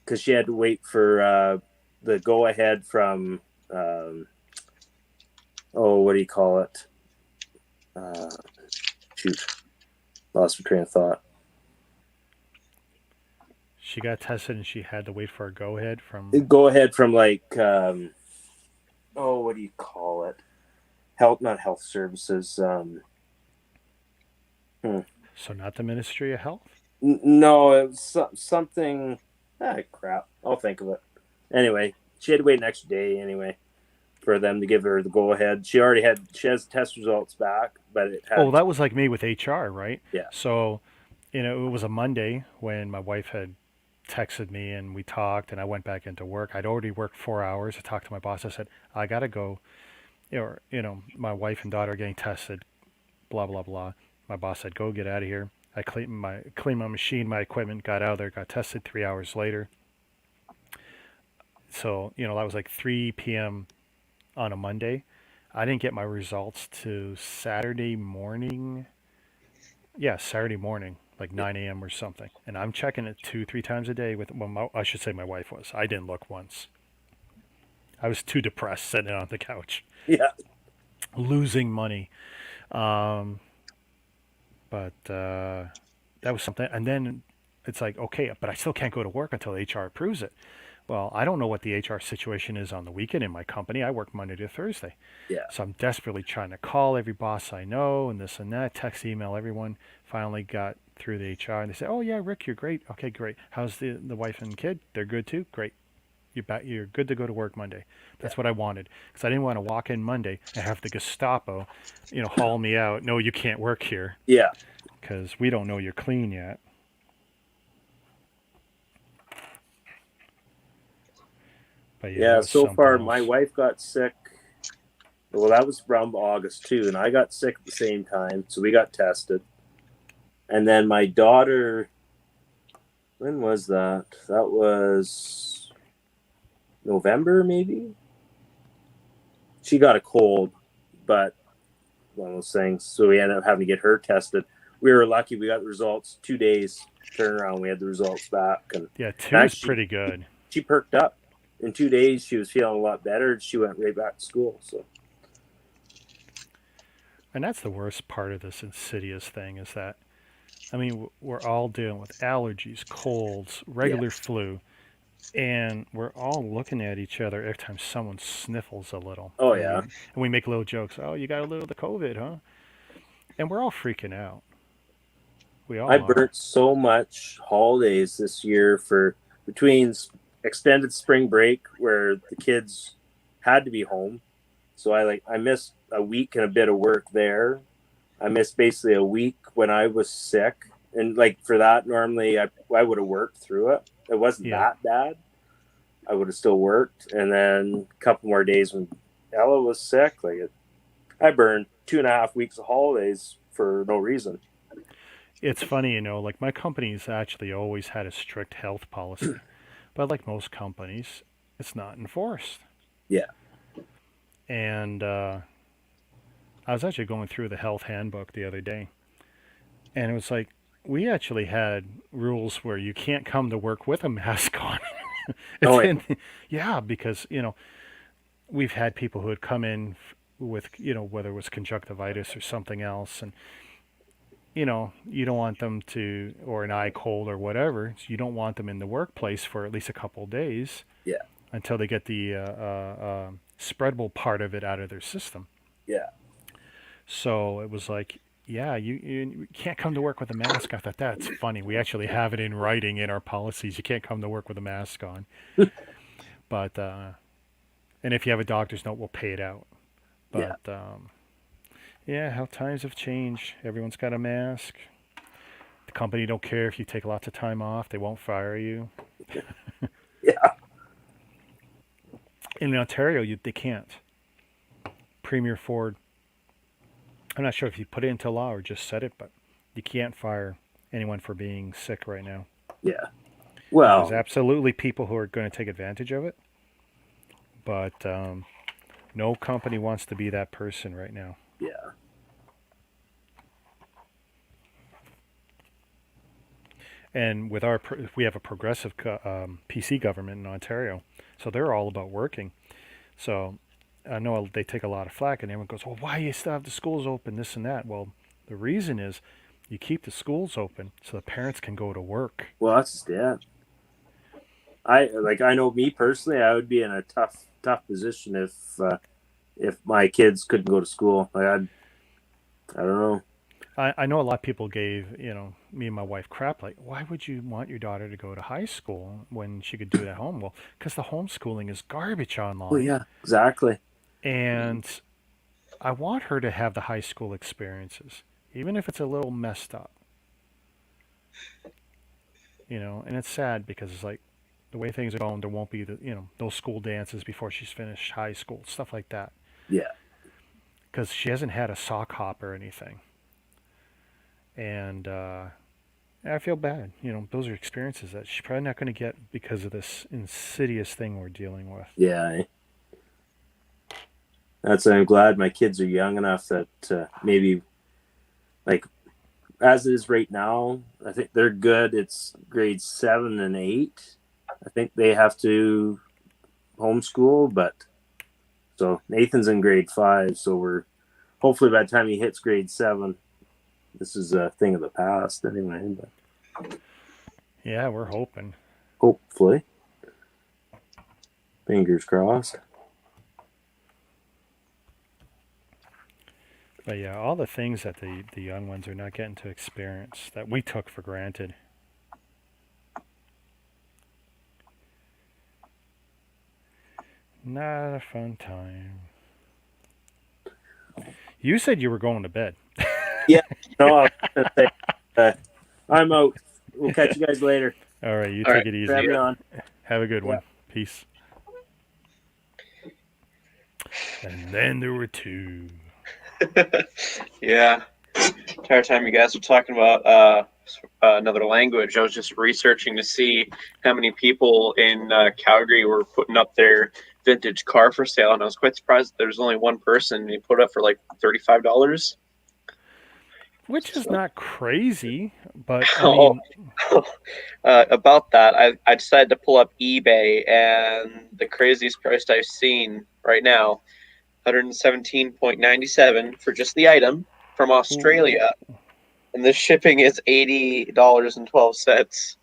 because she had to wait for the go ahead from what do you call it? Shoot, lost my train of thought. she got tested and she had to wait for a go ahead from. Go ahead from like, what do you call it? Not health services. So not the Ministry of Health. No, it was something. Crap. I'll think of it. Anyway, she had to wait an extra day anyway for them to give her the go ahead. She has test results back, but it had. Oh, that was like me with HR, right? Yeah. So, it was a Monday when my wife had texted me and we talked and I went back into work. I'd already worked 4 hours. I talked to my boss. I said, I got to go. My wife and daughter are getting tested, blah, blah, blah. My boss said, go get out of here. I cleaned my machine, my equipment, got out of there, got tested 3 hours later. So, that was like 3 p.m. on a Monday. I didn't get my results to Saturday morning. Yeah, Saturday morning, like 9 a.m. or something. And I'm checking it 2-3 times a day I should say my wife was. I didn't look once. I was too depressed sitting on the couch. Yeah. Losing money. But that was something. And then it's like, okay, but I still can't go to work until HR approves it. Well, I don't know what the HR situation is on the weekend in my company. I work Monday to Thursday. Yeah. So I'm desperately trying to call every boss I know and this and that, text, email everyone. Finally got through the HR and they said, oh, yeah, Rick, you're great. Okay, great. How's the wife and kid? They're good too? Great. You're good to go to work Monday. That's what I wanted. Because I didn't want to walk in Monday and have the Gestapo, haul me out. No, you can't work here. Yeah. Because we don't know you're clean yet. But Yeah, so far else. my wife got sick. Well, that was around August too, and I got sick at the same time, so we got tested. And then my daughter, when was that? That was November, maybe. She got a cold, but one of those things. So we ended up having to get her tested. We were lucky; we got the results 2 days turnaround. We had the results back, and yeah, 2 is pretty good. She perked up. In 2 days, she was feeling a lot better. She went right back to school. So, and that's the worst part of this insidious thing is that, I mean, we're all dealing with allergies, colds, regular flu, and we're all looking at each other every time someone sniffles a little. Oh, yeah. And we make little jokes. Oh, you got a little of the COVID, huh? And we're all freaking out. We all I are. burnt so much holidays this year between extended spring break where the kids had to be home. So I missed a week and a bit of work there. I missed basically a week when I was sick. And for that, normally I would have worked through it. It wasn't that bad. I would have still worked. And then a couple more days when Ella was sick, I burned 2.5 weeks of holidays for no reason. It's funny, my company's actually always had a strict health policy. But like most companies, it's not enforced. Yeah. And I was actually going through the health handbook the other day. And it was like, we actually had rules where you can't come to work with a mask on. Because, we've had people who had come in with, whether it was conjunctivitis or something else. And, you don't want them to, or an eye cold or whatever, so you don't want them in the workplace for at least a couple of days. Yeah. Until they get the spreadable part of it out of their system. Yeah. So it was like, yeah, you can't come to work with a mask. I thought, that's funny. We actually have it in writing in our policies. You can't come to work with a mask on. But, and if you have a doctor's note, we'll pay it out. But, how times have changed. Everyone's got a mask. The company don't care if you take lots of time off. They won't fire you. Yeah. In Ontario, they can't. Premier Ford, I'm not sure if you put it into law or just said it, but you can't fire anyone for being sick right now. Yeah. Well, there's absolutely people who are going to take advantage of it, but no company wants to be that person right now. Yeah. And with we have a progressive PC government in Ontario, so they're all about working. So I know they take a lot of flack, and everyone goes, well, why do you still have the schools open, this and that? Well, the reason is you keep the schools open so the parents can go to work. Well, that's I know me personally, I would be in a tough position if my kids couldn't go to school. I don't know. I know a lot of people gave, me and my wife crap like, why would you want your daughter to go to high school when she could do it at home? Well, because the homeschooling is garbage Oh online. yeah, exactly. And I want her to have the high school experiences, even if it's a little messed up, and it's sad because it's like the way things are going, there won't be those school dances before she's finished high school, stuff like that. Yeah. Because she hasn't had a sock hop or anything. And I feel bad. Those are experiences that she's probably not going to get because of this insidious thing we're dealing with. Yeah. I'm glad my kids are young enough that maybe, like, as it is right now, I think they're good. It's grades 7 and 8. I think they have to homeschool, but so Nathan's in grade 5. So we're hopefully by the time he hits grade 7, this is a thing of the past anyway. But Yeah, we're hoping. hopefully, fingers crossed. But yeah, all the things that the young ones are not getting to experience that we took for granted. Not a fun time. You said you were going to bed. Yeah, no, I was gonna say, I'm out. We'll catch you guys later. All right, you All take right. it easy. Grab me on. Have a good Yeah. one. Peace. And then there were two. Yeah. Entire time you guys were talking about another language, I was just researching to see how many people in Calgary were putting up their vintage car for sale, and I was quite surprised that there was only one person. He put it up for like $35. Which is not crazy, but I Oh, mean, about that, I decided to pull up eBay, and the craziest price I've seen right now, 117.97 for just the item from Australia, and the shipping is $80.12.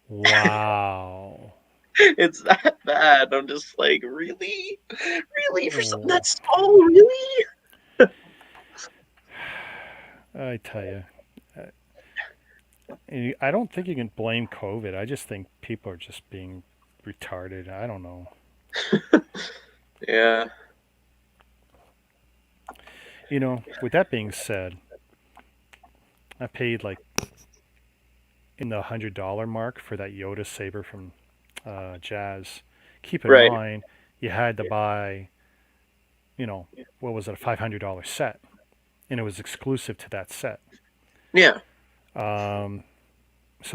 wow. It's that bad. I'm just like, really, really for something that's small, really. I tell you, I don't think you can blame COVID. I just think people are just being retarded. I don't know. Yeah. With that being said, I paid like in the $100 mark for that Yoda saber from Jazz. Keep in Right. mind, you had to buy, what was it, a $500 set, and it was exclusive to that set. Yeah. So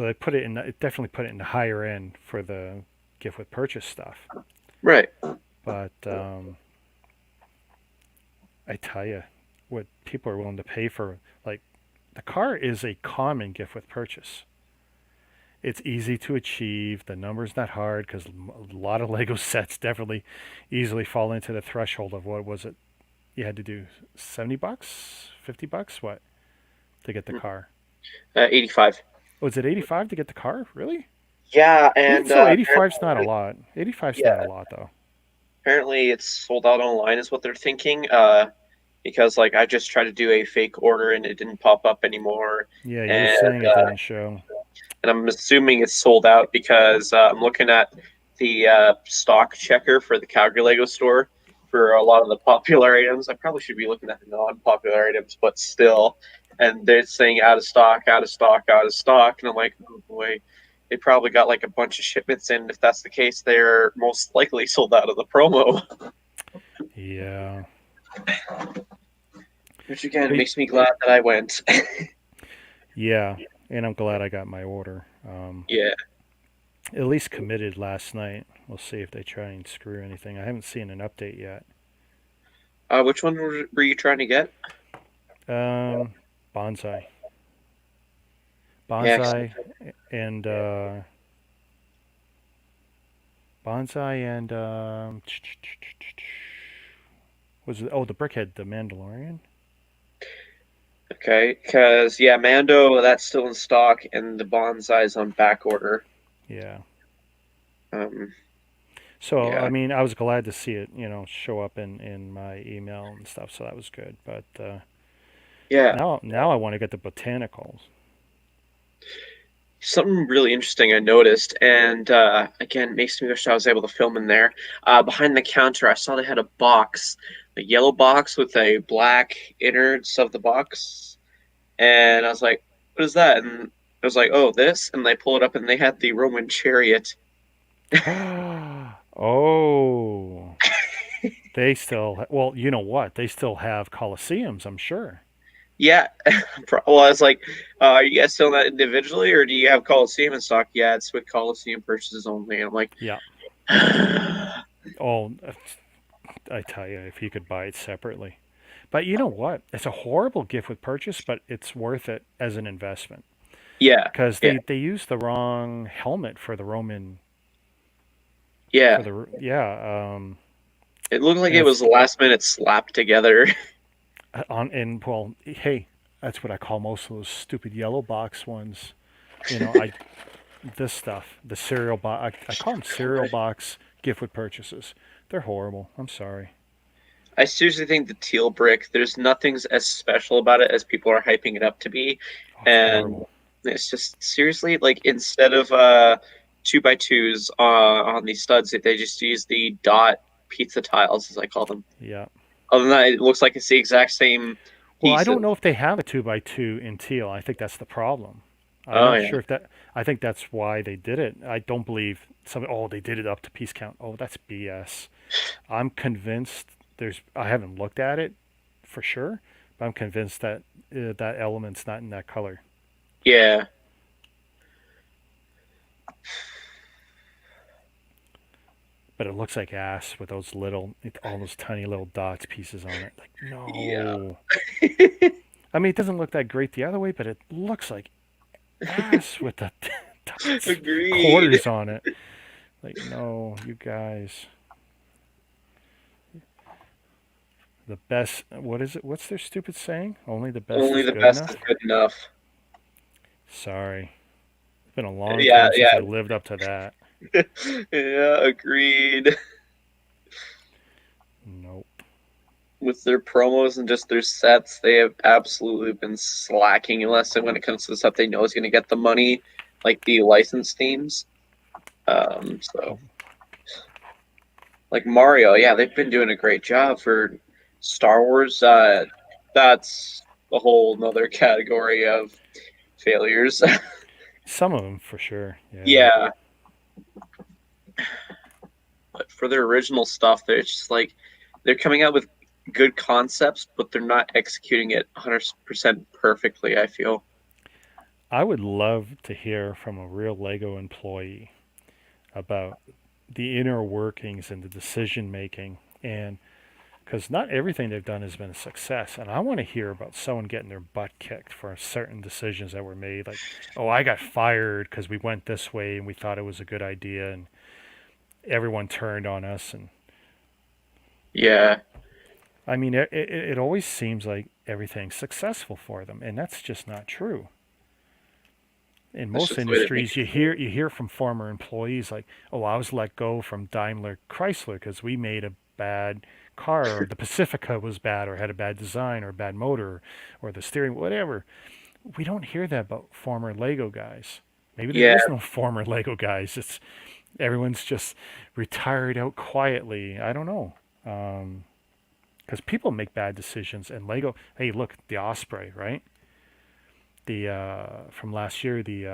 they put it definitely put it in the higher end for the gift with purchase stuff. Right. But I tell you, what people are willing to pay for, like, the car is a common gift with purchase. It's easy to achieve. The number's not hard because a lot of Lego sets definitely easily fall into the threshold of what was it? You had to do $70, $50, what, to get the car? 85. Was it 85 to get the car? Really? Yeah, Even and so, 85's not a lot. 85's not yeah, a lot though. apparently it's sold out online, is what they're thinking. Because like I just tried to do a fake order and it didn't pop up anymore, Yeah, you were and saying it didn't show. I'm assuming it's sold out because I'm looking at the stock checker for the Calgary Lego store for a lot of the popular items. I probably should be looking at the non-popular items, but still, and they're saying out of stock, out of stock, out of stock, and I'm like, oh boy, they probably got like a bunch of shipments in. If that's the case, they're most likely sold out of the promo. Yeah. Which again But, makes me glad that I went. yeah, and I'm glad I got my order. Yeah. At least committed last night. We'll see if they try and screw anything. I haven't seen an update yet. Which one were you trying to get? Bonsai. Yeah, Bonsai and Bonsai and was it? Oh, the Brickhead, the Mandalorian. okay, because yeah, Mando that's still in stock, and the Bonsai's on back order. Yeah. Um, So I yeah, mean, I was glad to see it, show up in my email and stuff. So that was good. But yeah. now I want to get the botanicals. Something really interesting I noticed, and again, makes me wish I was able to film in there. Behind the counter, I saw they had a box, a yellow box with a black innards of the box, and I was like, "What is that?" And I was like, "Oh, this." And they pull it up, and they had the Roman chariot. Oh, they still. Well, you know what? They still have coliseums, I'm sure. Yeah. Well, I was like, "Are you guys selling that individually, or do you have Coliseum in stock?" Yeah, it's with Coliseum purchases only. And I'm like, Yeah. Oh, I tell you, if you could buy it separately. But you know what? It's a horrible gift with purchase, but it's worth it as an investment "Yeah, because yeah, they used the wrong helmet for the Roman yeah." yeah It looked like and it it's was last minute slapped together. on and well hey, that's what I call most of those stupid yellow box ones. I this stuff the cereal box I call them cereal box gift with purchases. They're horrible. I'm sorry. I seriously think the teal brick, there's nothing as special about it as people are hyping it up to be. Oh, it's And horrible. it's just seriously like instead of two by twos on these studs, they just use the dot pizza tiles as I call them. Yeah. Other than that, it looks like it's the exact same Well, I piece don't of. know if they have a 2x2 in teal. I think that's the problem. I'm Oh not yeah. sure if that. I think that's why they did it. I don't believe some. Oh, they did it up to piece count. Oh, that's BS. I'm convinced there's. I haven't looked at it for sure, but I'm convinced that that element's not in that color. Yeah. But it looks like ass with all those tiny little dots pieces on it. Like Yeah. no. I mean, it doesn't look that great the other way, but it looks like ass with the dots, Agreed. quarters on it. Like, no, you guys. The best. What is it? What's their stupid saying? Only the best Only is the good best is enough? good enough. Sorry. It's been a long Yeah, time since yeah. they lived up to that. Yeah, agreed. Nope. With their promos and just their sets, they have absolutely been slacking unless when it comes to the stuff they know is going to get the money, like the license themes. So like Mario, yeah, they've been doing a great job for Star Wars. That's a whole nother category of failures. Some of them, for sure. Yeah. Yeah, but for their original stuff, they're just like they're coming out with good concepts, but they're not executing it 100% perfectly. I feel. I would love to hear from a real Lego employee about the inner workings and the decision making and because not everything they've done has been a success. And I want to hear about someone getting their butt kicked for certain decisions that were made. Like, oh, I got fired because we went this way and we thought it was a good idea, and everyone turned on us. And Yeah, I mean, it always seems like everything's successful for them, and that's just not true. In that's most just the way they make industries, you hear from former employees like, "Oh, I was let go from Daimler Chrysler because we made a bad car, or the Pacifica was bad, or had a bad design, or a bad motor, or the steering, whatever." We don't hear that about former Lego guys. Maybe there Yeah, is no former Lego guys. It's everyone's just retired out quietly. I don't know. Because people make bad decisions, and Lego. Hey, look, the Osprey, right? The from last year, the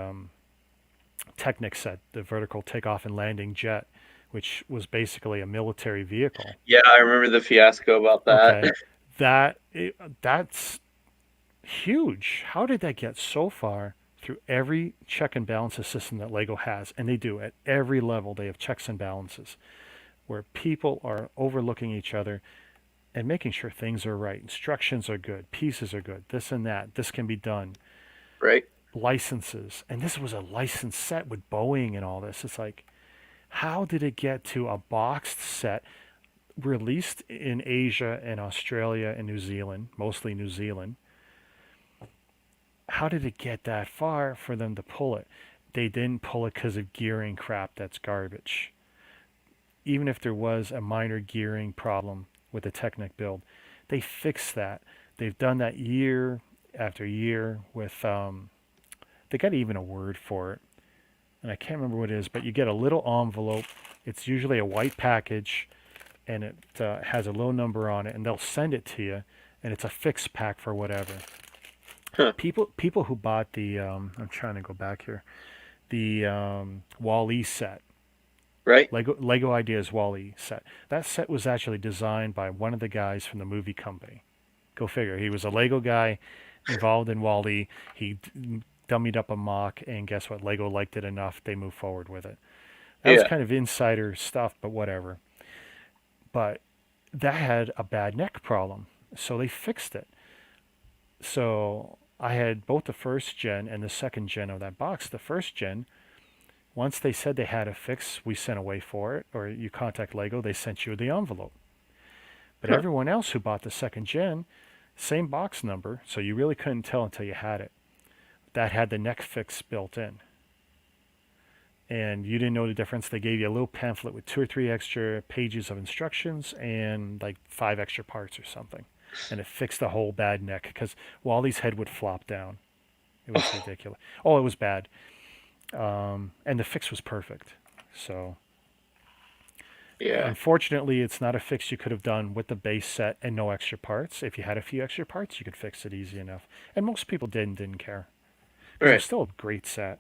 Technic set, the vertical takeoff and landing jet, which was basically a military vehicle. yeah, I remember the fiasco about that. Okay, that's huge. How did that get so far through every check and balances system that Lego has? And they do at every level. They have checks and balances where people are overlooking each other and making sure things are right. Instructions are good, pieces are good, this and that. This can be done. Right? Licenses, and this was a licensed set with Boeing and all this. It's like, how did it get to a boxed set released in Asia and Australia and New Zealand, mostly New Zealand? How did it get that far for them to pull it? they didn't pull it because of gearing crap. That's garbage. Even if there was a minor gearing problem with the Technic build, they fixed that. They've done that year after year with, they got even a word for it, and I can't remember what it is, but you get a little envelope. It's usually a white package, and it has a low number on it, and they'll send it to you, and it's a fixed pack for whatever. Huh. People who bought the, I'm trying to go back here, the Wall-E set, Right? Lego Ideas Wall-E set. That set was actually designed by one of the guys from the movie company. Go figure. He was a Lego guy involved in Wall-E. He dummied up a mock, and guess what? Lego liked it enough. They moved forward with it. That was Yeah. kind of insider stuff, but whatever. But that had a bad neck problem, so they fixed it. So I had both the first gen and the second gen of that box. The first gen, once they said they had a fix, we sent away for it, or you contact Lego, they sent you the envelope. But Huh. everyone else who bought the second gen, same box number, so you really couldn't tell until you had it. That had the neck fix built in. And you didn't know the difference. They gave you a little pamphlet with 2 or 3 extra pages of instructions and like 5 extra parts or something. And it fixed the whole bad neck because Wally's head would flop down. It was ridiculous. Oh, it was bad. And the fix was perfect. So Yeah. unfortunately, it's not a fix you could have done with the base set and no extra parts. If you had a few extra parts, you could fix it easy enough. And most people didn't care. Because it was Right. still a great set.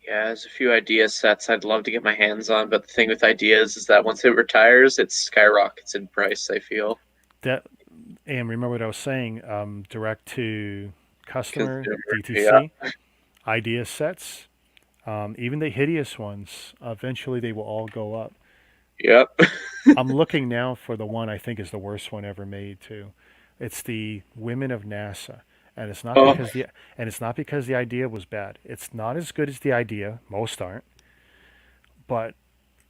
Yeah, there's a few idea sets I'd love to get my hands on, but the thing with ideas is that once it retires, it skyrockets in price, I feel. That and remember what I was saying, direct to customer, Consumer. Yeah. DTC, idea sets, even the hideous ones, eventually they will all go up. Yep. I'm looking now for the one I think is the worst one ever made too. It's the Women of NASA. And it's not Oh, because the idea was bad. It's not as good as the idea, most aren't, but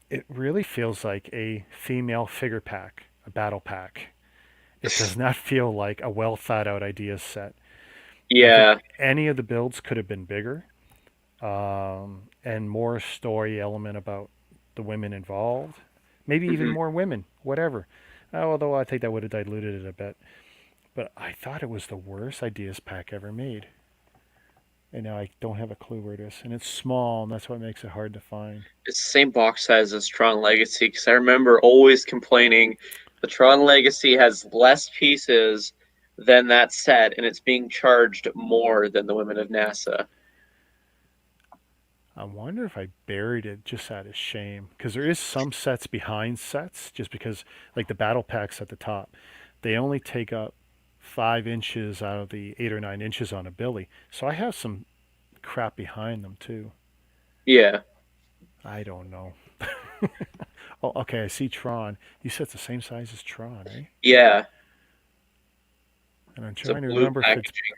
it really feels like a female figure pack, a battle pack. It does not feel like a well thought out idea set. I think yeah. any of the builds could have been bigger, and more story element about the women involved. Maybe even Hmm. more women, whatever. Although I think that would have diluted it a bit. But I thought it was the worst ideas pack ever made. And now I don't have a clue where it is. And it's small, and that's what makes it hard to find. It's the same box size as Tron Legacy because I remember always complaining the Tron Legacy has less pieces than that set, and it's being charged more than the Women of NASA. I wonder if I buried it just out of shame. Because there is some sets behind sets, just because, like the battle packs at the top, they only take up 5 inches out of the 8 or 9 inches on a Billy. So I have some crap behind them too. Yeah. I don't know. Oh, okay, I see Tron. You said it's the same size as Tron, eh? Yeah. And I'm It's a trying to blue remember if packaging.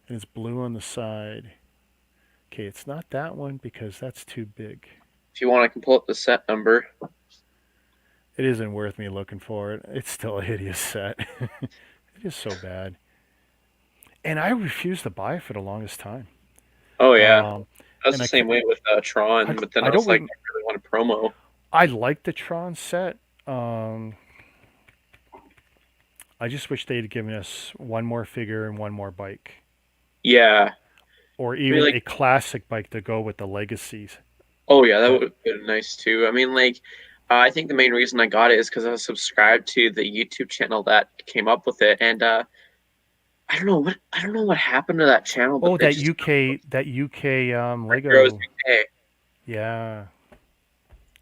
it's blue on the side. Okay, it's not that one because that's too big. If you want, I can pull up the set number. It isn't worth me looking for it. It's still a hideous set. It is so bad. And I refused to buy it for the longest time. Oh, yeah. Um, I was and the same way with Tron, but then I I don't was like, rem- I really want a promo. I like the Tron set. Um, I just wish they'd given us one more figure and one more bike, Yeah. or I mean, even like, a classic bike to go with the legacies. oh, yeah, that But would have been nice too. I mean, like, I think the main reason I got it is because I was subscribed to the YouTube channel that came up with it, and I don't know what happened to that channel, but oh, they just that UK Rose Lego. UK. Yeah,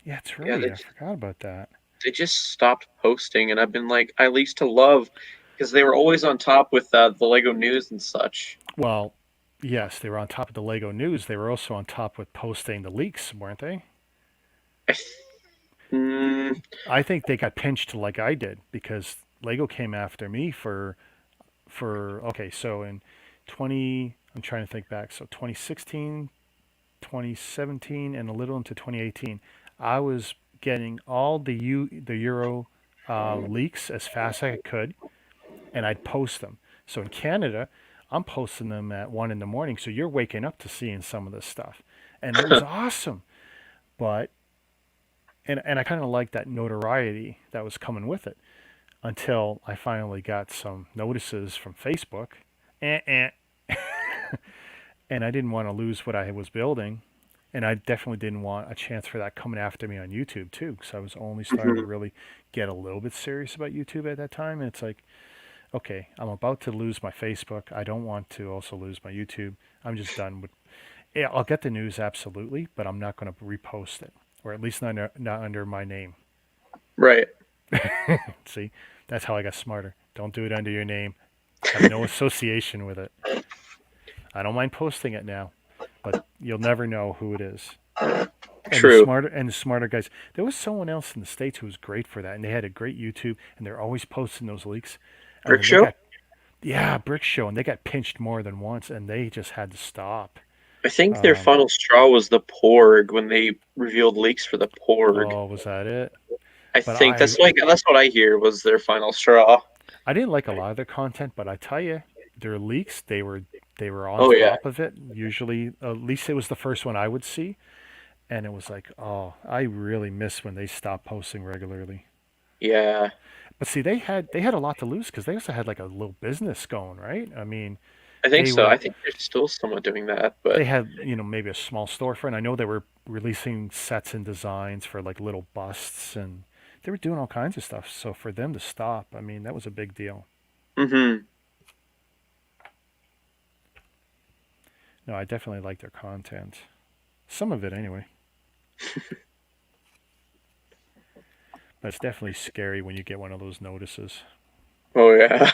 yeah, that's Yeah, right. I forgot about that. they just stopped posting, and I've been like, I used to love because they were always on top with the Lego news and such. Well, yes, they were on top of the Lego news. They were also on top with posting the leaks, weren't they? I, mm, I think they got pinched like I did because Lego came after me for okay, so in 20 I'm trying to think back. So 2016, 2017 and a little into 2018, I was getting all the Euro leaks as fast as I could and I'd post them. So in Canada, I'm posting them at 1 in the morning, so you're waking up to seeing some of this stuff, and it was awesome. But and I kind of liked that notoriety that was coming with it until I finally got some notices from Facebook, eh, eh. And I didn't want to lose what I was building, and I definitely didn't want a chance for that coming after me on YouTube too, because I was only starting to Mhm. really get a little bit serious about YouTube at that time, and it's like, okay, I'm about to lose my Facebook. I don't want to also lose my YouTube. I'm just done with. Yeah, I'll get the news absolutely, but I'm not going to repost it, or at least not under my name. Right. See, that's how I got smarter. Don't do it under your name. Have no association with it. I don't mind posting it now, but you'll never know who it is. True. The smarter guys. There was someone else in the States who was great for that, and they had a great YouTube, and they're always posting those leaks. And Brick then they Show? got, yeah, Brick Show, and they got pinched more than once, and they just had to stop. I think their Um, final straw was the Porg when they revealed leaks for the Porg. oh, was that it? I But think that's what I hear was their final straw. I didn't like a lot of their content, but I tell you, their leaks, they were on Oh yeah. top of it. Usually, at least it was the first one I would see, and it was like, oh, I really miss when they stopped posting regularly. Yeah. But see, they had a lot to lose because they also had like a little business going, right? I mean, I think they so. I were think they're still somewhat doing that, but they had maybe a small storefront. I know they were releasing sets and designs for like little busts, and they were doing all kinds of stuff. So for them to stop, I mean, that was a big deal. hmm No, I definitely like their content. Some of it anyway. But it's definitely scary when you get one of those notices. Oh yeah.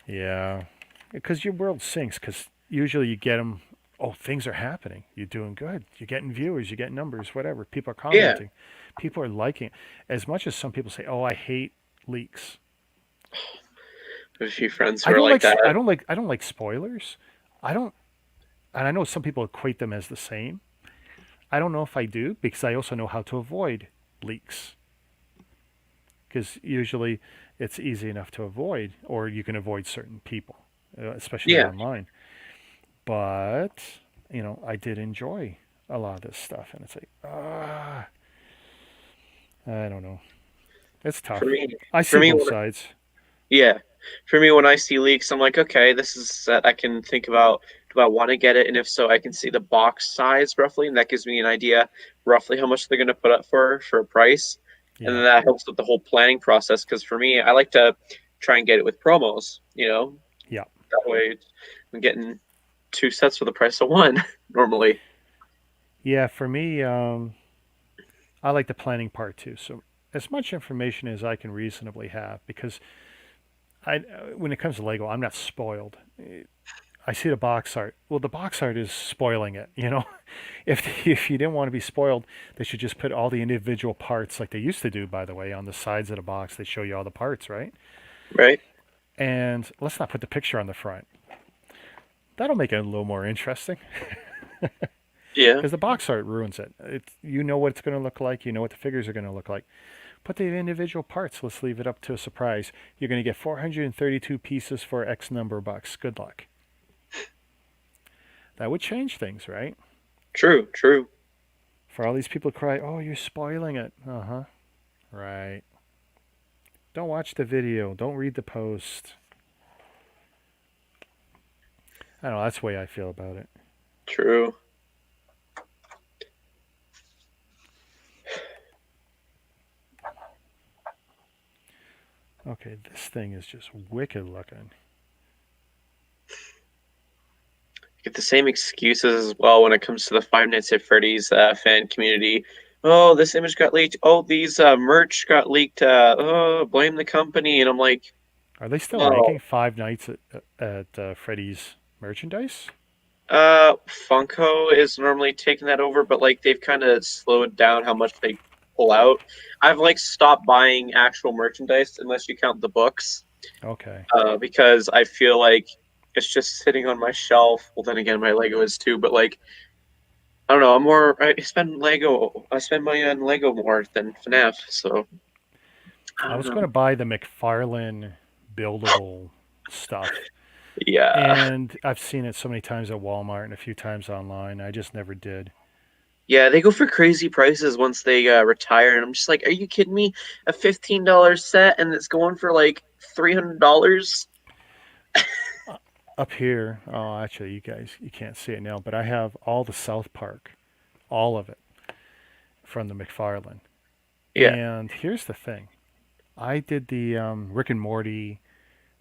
Yeah. Because your world sinks, because usually you get them, oh, things are happening. You're doing good. You're getting viewers, you're getting numbers, whatever. People are Yeah. commenting. People are liking it. As much as some people say, oh, I hate leaks. There's a few friends who I are don't like like that. I don't like spoilers. I don't and I know some people equate them as the same. I don't know if I do because I also know how to avoid leaks. Because usually it's easy enough to avoid, or you can avoid certain people, especially Yeah. online. But I did enjoy a lot of this stuff, and it's like, I don't know. It's For tough. me, I for see me, both sides. yeah. For me, when I see leaks, I'm like, okay, this is set. I can think about, do I want to get it? And if so, I can see the box size roughly, and that gives me an idea roughly how much they're going to put up for a price. And then Yeah, that helps with the whole planning process. Because for me, I like to try and get it with promos. yeah, That way I'm getting two sets for the price of one normally. yeah. For me, I like the planning part too. So as much information as I can reasonably have, because when it comes to Lego, I'm not spoiled. I see the box art. Well, the box art is spoiling it. If you didn't want to be spoiled, they should just put all the individual parts like they used to do. By the way, on the sides of the box, they show you all the parts, right? Right? And let's not put the picture on the front. That'll make it a little more interesting Yeah. because the box art ruins it. You know what it's going to look like. You know what the figures are going to look like. Put the individual parts. Let's leave it up to a surprise. You're going to get 432 pieces for X number of bucks. Good luck. That would change things, right? True. True. For all these people to cry, oh, you're spoiling it. Uh huh. Right. Don't watch the video. Don't read the post. I don't know. That's the way I feel about it. True. Okay, this thing is just wicked looking. Get the same excuses as well when it comes to the Five Nights at Freddy's fan community. Oh, this image got leaked. Oh, these merch got leaked. Oh, blame the company. And I'm like, Are they still oh, making Five Nights at Freddy's merchandise? Funko is normally taking that over, but like they've kind of slowed down how much they pull out. I've like stopped buying actual merchandise unless you count the books, Okay. because I feel like it's just sitting on my shelf. Well, then again, my Lego is too, but like I don't know. I spend money on Lego more than FNAF. So I I don't was know. going to buy the McFarlane buildable stuff, Yeah. And I've seen it so many times at Walmart and a few times online. I just never did. Yeah, they go for crazy prices once they retire, and I'm just like, are you kidding me? A $15 set, and it's going for like $300. Uh, Up here, oh, actually, you guys, you can't see it now, but I have all the South Park, all of it from the McFarlane. Yeah, And here's the thing: I did the Rick and Morty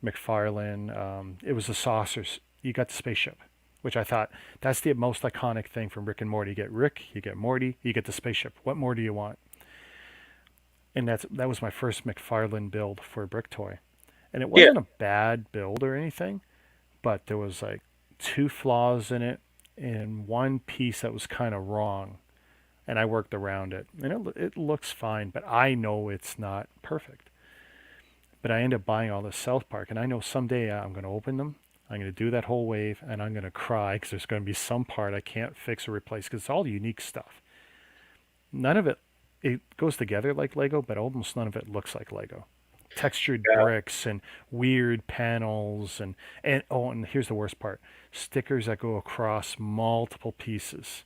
McFarlane. It was the saucers. You got the spaceship, which I thought that's the most iconic thing from Rick and Morty. You get Rick, you get Morty, you get the spaceship. What more do you want? And that was my first McFarlane build for a brick toy, and it yeah, wasn't a bad build or anything, but there was like two flaws in it, and one piece that was kind of wrong, and I worked around it, and it looks fine, but I know it's not perfect. But I end up buying all this South Park, and I know someday I'm going to open them. I'm going to do that whole wave, and I'm going to cry because there's going to be some part I can't fix or replace because it's all unique stuff. None of it goes together like Lego, but almost none of it looks like Lego. Textured yeah. bricks and weird panels and oh, and here's the worst part: stickers that go across multiple pieces,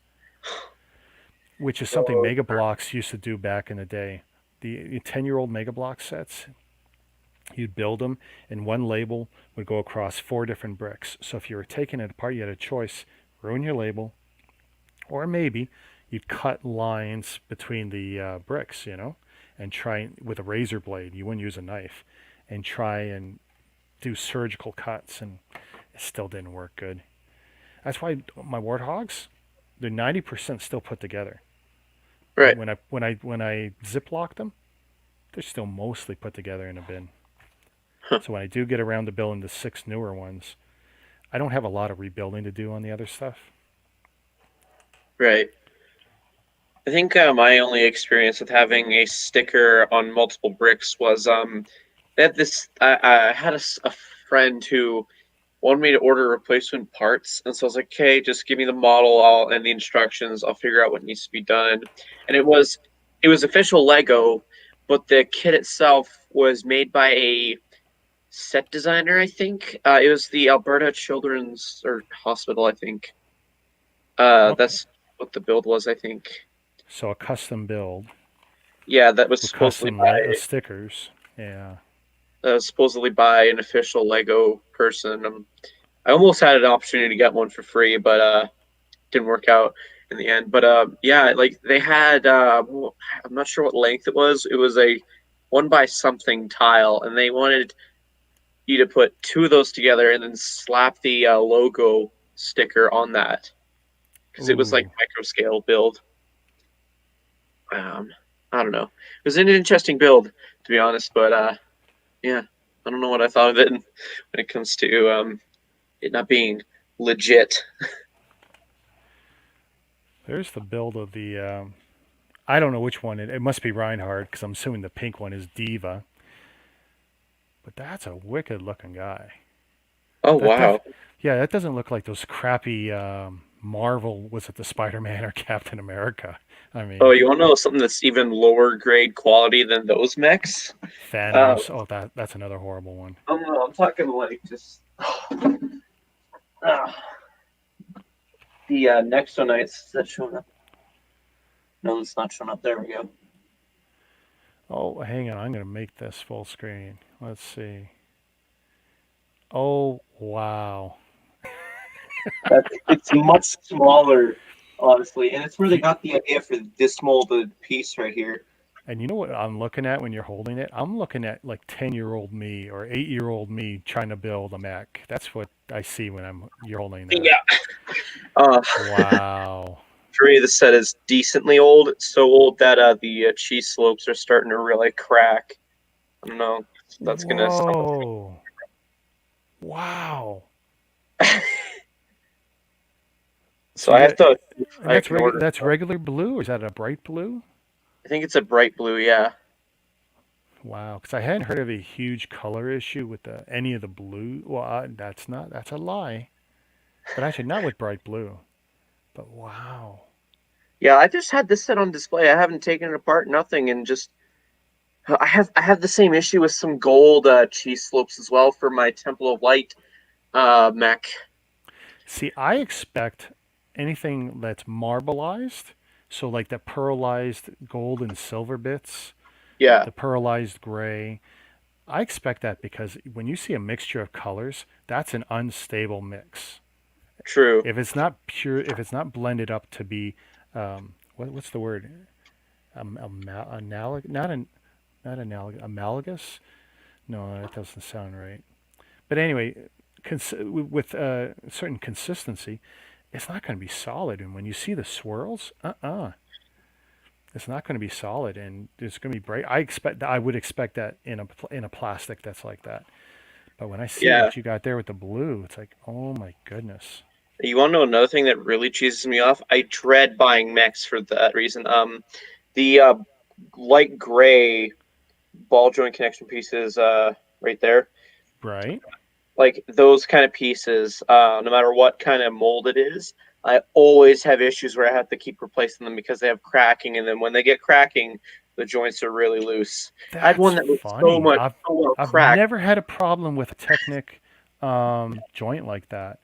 which is something Oh, Mega Blocks used to do back in the day. The 10-year-old Mega Block sets, you'd build them, and one label would go across four different bricks. So if you were taking it apart, you had a choice: ruin your label, or maybe you'd cut lines between the bricks, and try with a razor blade. You wouldn't use a knife, and try and do surgical cuts, and it still didn't work good. That's why my warthogs, they're 90% still put together. right. When I ziplock them, they're still mostly put together in a bin. Huh, So when I do get around to building the six newer ones, I don't have a lot of rebuilding to do on the other stuff. right. I think my only experience with having a sticker on multiple bricks was they had this. I had a friend who wanted me to order replacement parts, and so I was like, "Okay, just give me the model, and the instructions. I'll figure out what needs to be done." And it was official Lego, but the kit itself was made by a set designer. I think it was the Alberta Children's or Hospital. I think Okay. that's what the build was. I think. So a custom build Yeah, that was with supposedly custom by stickers. Yeah. supposedly by an official Lego person. I almost had an opportunity to get one for free, but didn't work out in the end. But yeah, like they had, I'm not sure what length it was. It was a one by something tile, and they wanted you to put two of those together and then slap the logo sticker on that because it was like Ooh. micro scale build. Um, I don't know. It was an interesting build, to be honest, but yeah, I don't know what I thought of it when it comes to it not being legit. There's the build of the. I don't know which one. It must be Reinhardt because I'm assuming the pink one is D.Va. But that's a wicked looking guy. Oh That wow. yeah, that doesn't look like those crappy Marvel. Was it the Spider-Man or Captain America? I Oh, mean, you want to know something that's even lower grade quality than those mechs? Uh, Thanos. Oh, that's another horrible one. I'm talking like just uh, the Nexonites that's showing up. No, it's not showing up. There we go. Oh, hang on. I'm going to make this full screen. Let's see. Oh, wow. It's much smaller, honestly, and it's where they He, got the idea for this molded piece right here. and you know what I'm looking at when you're holding it? I'm looking at like 10-year-old me or 8-year-old me trying to build a mech. That's what I see when you're holding that. Yeah. Uh, Wow. for me, the set is decently old. It's so old that the cheese slopes are starting to really crack. I don't know. That's gonna sound. Whoa. Wow. So So I you have got, to. and I can order. that's regular blue, or is that a bright blue? I think it's a bright blue. Yeah. Wow, because I hadn't heard of a huge color issue with any of the blue. Well, that's a lie. But actually, not with bright blue. But wow. Yeah, I just had this set on display. I haven't taken it apart, nothing, and just I have the same issue with some gold cheese slopes as well for my Temple of Light Mech. See, I expect anything that's marbleized, so like the pearlized gold and silver bits, Yeah, the pearlized gray. I expect that because when you see a mixture of colors, that's an unstable mix. true. If it's not pure, if it's not blended up to be, what's the word? Analog, not analog, amalogous. No, that doesn't sound right. But anyway, with certain consistency, it's not going to be solid. And when you see the swirls, it's not going to be solid, and it's going to be bright. I would expect that in a plastic that's like that. But when I see Yeah. what you got there with the blue, it's like, oh my goodness. You want to know another thing that really cheeses me off? I dread buying mechs for that reason. The light gray ball joint connection pieces, right there, Right? like those kind of pieces, no matter what kind of mold it is, I always have issues where I have to keep replacing them because they have cracking, and then when they get cracking, the joints are really loose. I had That's one that was so funny. much I've so well I've cracked. never had a problem with a Technic joint like that.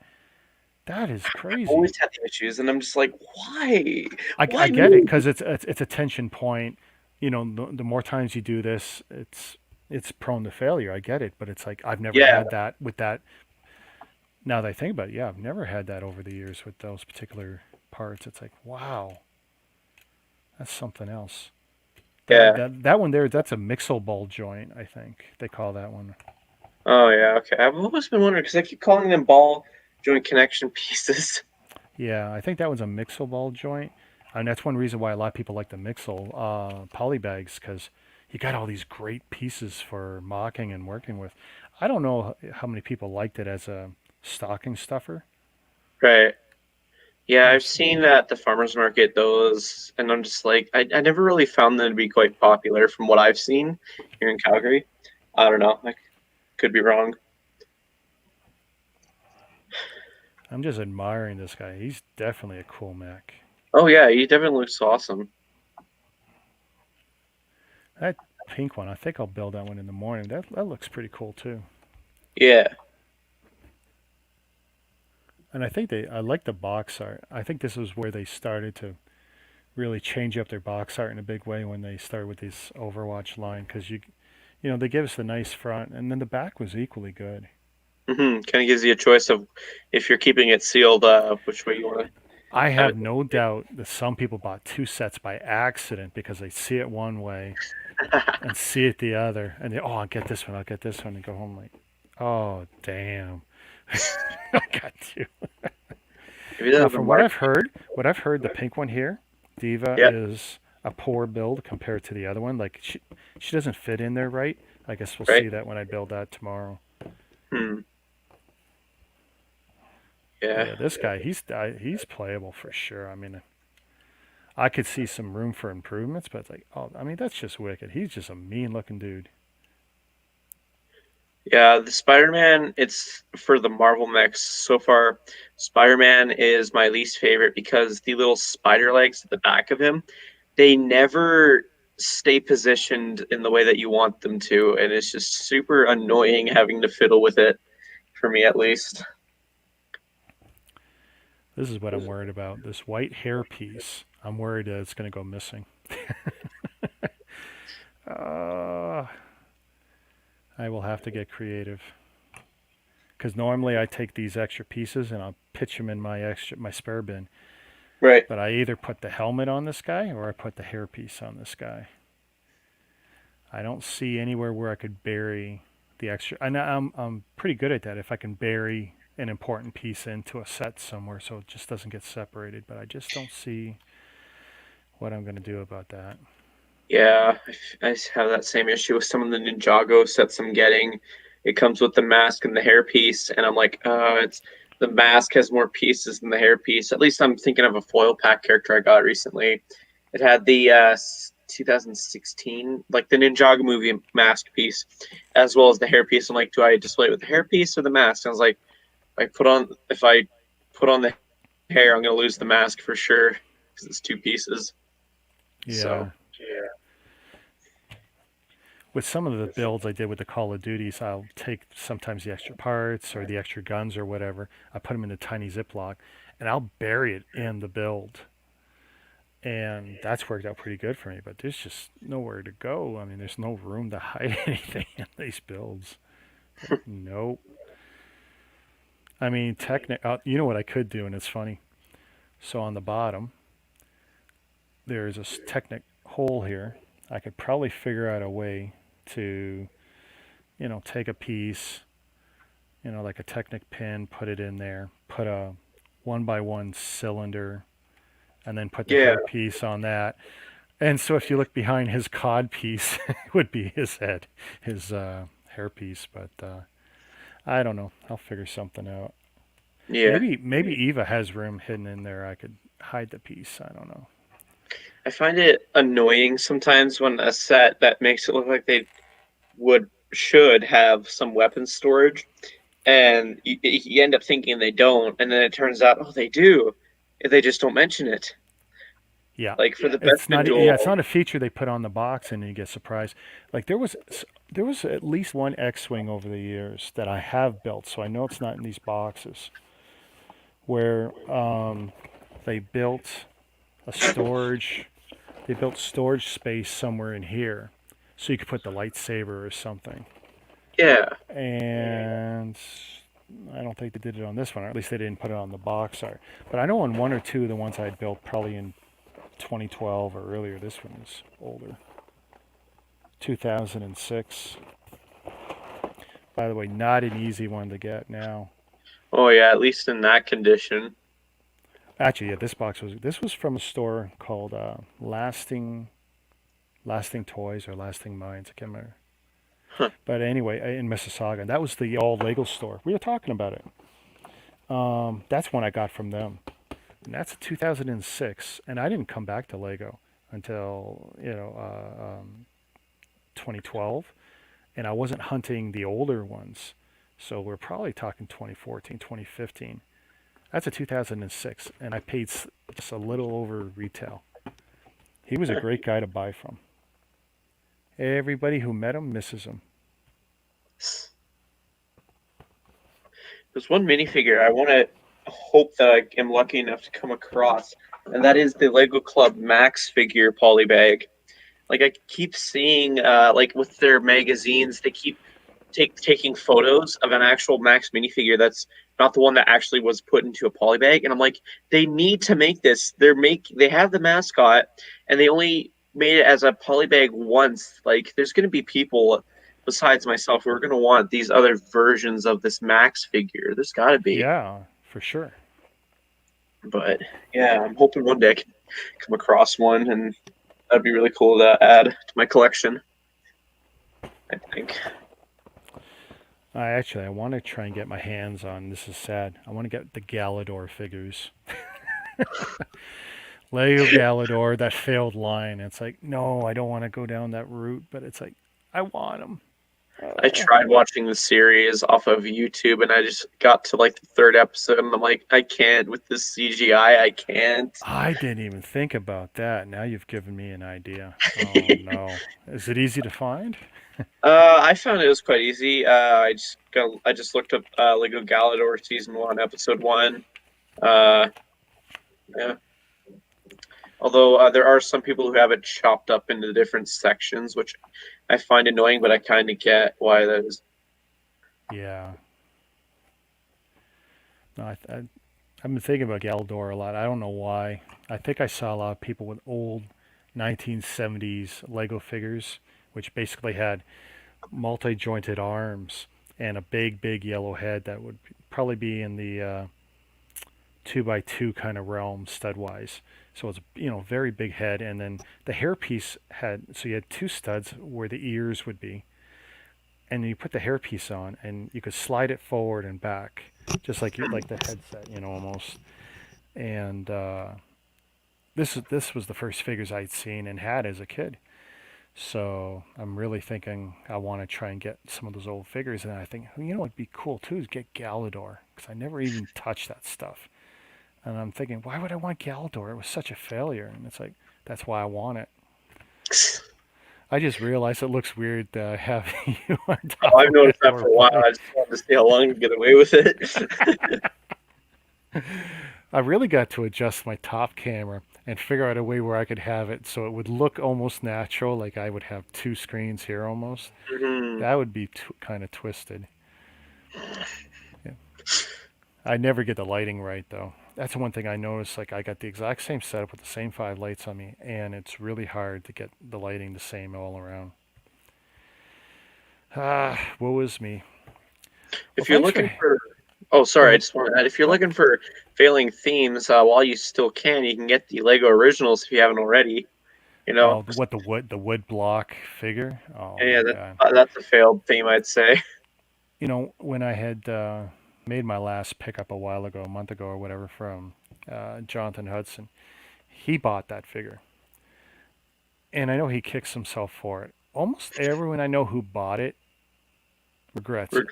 That is crazy. Always had the issues, and I'm just like, why? I Why get it me? because it's a tension point. You know, the more times you do this, it's prone to failure. I get it, but it's like I've never Yeah, had that with that. Now that I think about it, yeah, I've never had that over the years with those particular parts. It's like, wow, that's something else. That yeah. that that one there, that's a mixel ball joint. I think they call that one. Oh yeah, okay. I've always been wondering because I keep calling them ball joint connection pieces. Yeah, I think that one's a mixel ball joint, and that's one reason why a lot of people like the mixel poly bags because you got all these great pieces for mocking and working with. I don't know how many people liked it as a stocking stuffer. Right. Yeah, I've There's, seen that at the farmers market those, and I'm just like, I never really found them to be quite popular from what I've seen here in Calgary. I don't know. I could be wrong. I'm just admiring this guy. He's definitely a cool mech. Oh yeah, he definitely looks awesome. That pink one, I think I'll build that one in the morning. That looks pretty cool too. Yeah. And I like the box art. I think this was where they started to really change up their box art in a big way when they started with this Overwatch line because you know they give us the nice front and then the back was equally good. Kind of gives you a choice of if you're keeping it sealed, which way you want to I have have it. no doubt that some people bought two sets by accident because they see it one way and see it the other, and they I'll get this one, I'll get this one, and go home like, oh damn, I got two. Maybe Now that's the from mark. what I've heard, the pink one here, D.Va Yeah. is a poor build compared to the other one. Like she doesn't fit in there right. I guess we'll Right. see that when I build that tomorrow. Hmm. But Yeah. yeah, this guy, he's playable for sure. I mean, I could see some room for improvements, but it's like, oh, I mean, that's just wicked. He's just a mean looking dude. Yeah, the Spider-Man, it's for the Marvel mechs. So far, Spider-Man is my least favorite because the little spider legs at the back of him, they never stay positioned in the way that you want them to, and it's just super annoying having to fiddle with it, for me at least. This is what I'm worried about. This white hair piece. I'm worried that it's going to go missing. uh, I will have to get creative because normally I take these extra pieces and I'll pitch them in my spare bin. Right. But I either put the helmet on this guy or I put the hairpiece on this guy. I don't see anywhere where I could bury the extra. And I'm pretty good at that if I can bury an important piece into a set somewhere so it just doesn't get separated. But I just don't see what I'm going to do about that. Yeah, I have that same issue with some of the Ninjago sets I'm getting. It comes with the mask and the hairpiece, and I'm like, it's the mask has more pieces than the hairpiece. At least I'm thinking of a foil pack character I got recently. It had the 2016, like the Ninjago movie mask piece, as well as the hairpiece. I'm like, do I display it with the hairpiece or the mask? I was like, if I put on the hair, I'm gonna lose the mask for sure because it's two pieces. So Yeah. yeah. with some of the builds I did with the Call of Duties, I'll take sometimes the extra parts or the extra guns or whatever. I put them in a tiny Ziploc, and I'll bury it in the build. And that's worked out pretty good for me. But there's just nowhere to go. I mean, there's no room to hide anything in these builds. Nope. I mean, you know what I could do, and it's funny. So on the bottom, there's a Technic hole here. I could probably figure out a way to, take a piece, like a Technic pin, put it in there, put a 1x1 cylinder, and then put the Yeah. hair piece on that. And so if you look behind his cod piece, it would be his head, his hair piece. But I don't know. I'll figure something out. Yeah. Maybe Eva has room hidden in there. I could hide the piece. I don't know. I find it annoying sometimes when a set that makes it look like they should have some weapon storage, and you end up thinking they don't, and then it turns out, oh, they do. They just don't mention it. Yeah. Like for the It's best not. in Yeah, it's duel. not a feature they put on the box, and you get surprised. Like there was at least one X-wing over the years that I have built, so I know it's not in these boxes. Where they built a storage, they built storage space somewhere in here, so you could put the lightsaber or something. Yeah. And I don't think they did it on this one, or at least they didn't put it on the box art. But I know on one or two of the ones I built, probably in 2012 or earlier. This one is older. 2006. By the way, not an easy one to get now. Oh yeah, at least in that condition. Actually, yeah, this was from a store called Lasting Toys or Lasting Minds. I can't remember. Huh. But anyway, in Mississauga, that was the old Lego store. We were talking about it. That's one I got from them. And that's 2006, and I didn't come back to Lego until 2012, and I wasn't hunting the older ones, so we're probably talking 2014, 2015. That's a 2006, and I paid just a little over retail. He was a great guy to buy from. Everybody who met him misses him. There's one minifigure I want to hope that I am lucky enough to come across, and that is the Lego Club Max figure polybag. Like I keep seeing, like with their magazines, they keep taking photos of an actual Max minifigure that's not the one that actually was put into a polybag, and I'm like, they need to make this. They have the mascot, and they only made it as a polybag once. Like, there's going to be people besides myself who are going to want these other versions of this Max figure. There's got to be. Yeah, for sure. But yeah, I'm hoping one day I can come across one, and that'd be really cool to add to my collection, I think. I want to try and get my hands on. This is sad. I want to get the Galador figures. Lego Galador, that failed line. It's like, no, I don't want to go down that route, but it's like, I want them. I tried watching the series off of YouTube, and I just got to like the third episode, and I'm like, I can't with this CGI. I can't. I didn't even think about that. Now you've given me an idea. Oh no, is it easy to find? I found it was quite easy. I just looked up Lego Galador season 1, episode 1. Yeah. Although there are some people who have it chopped up into different sections, which I find annoying, but I kind of get why that is. Yeah. No, I've been thinking about Galador a lot. I don't know why. I think I saw a lot of people with old 1970s Lego figures, which basically had multi-jointed arms and a big yellow head that would probably be in the 2x2 kind of realm stud-wise. So it's very big head, and then the hairpiece so you had two studs where the ears would be, and you put the hairpiece on, and you could slide it forward and back, just like the headset, almost. And this was the first figures I'd seen and had as a kid. So I'm really thinking I want to try and get some of those old figures, and I think what'd be cool too is get Galador, because I never even touched that stuff. And I'm thinking, why would I want Galador? It was such a failure, and it's like that's why I want it. I just realized it looks weird having you on top Oh, I've of my noticed that lower for a while. body. I just wanted to see how long I can get away with it. I really got to adjust my top camera and figure out a way where I could have it so it would look almost natural, like I would have two screens here almost. Mhm. That would be kind of twisted. Yeah. I never get the lighting right though. That's one thing I noticed. Like I got the exact same setup with the same 5 lights on me, and it's really hard to get the lighting the same all around. Woe is me. Well, If you're thanks for. looking for, oh, Go sorry, I ahead. just want to add, if you're No. looking for failing themes, while you still can, you can get the Lego Originals if you haven't already. You know, Oh, the wood block figure. Oh yeah, my that, god. that's a failed theme, I'd say. When I had made my last pickup a while ago, a month ago or whatever, from Jonathan Hudson, he bought that figure, and I know he kicks himself for it. Almost everyone I know who bought it regrets it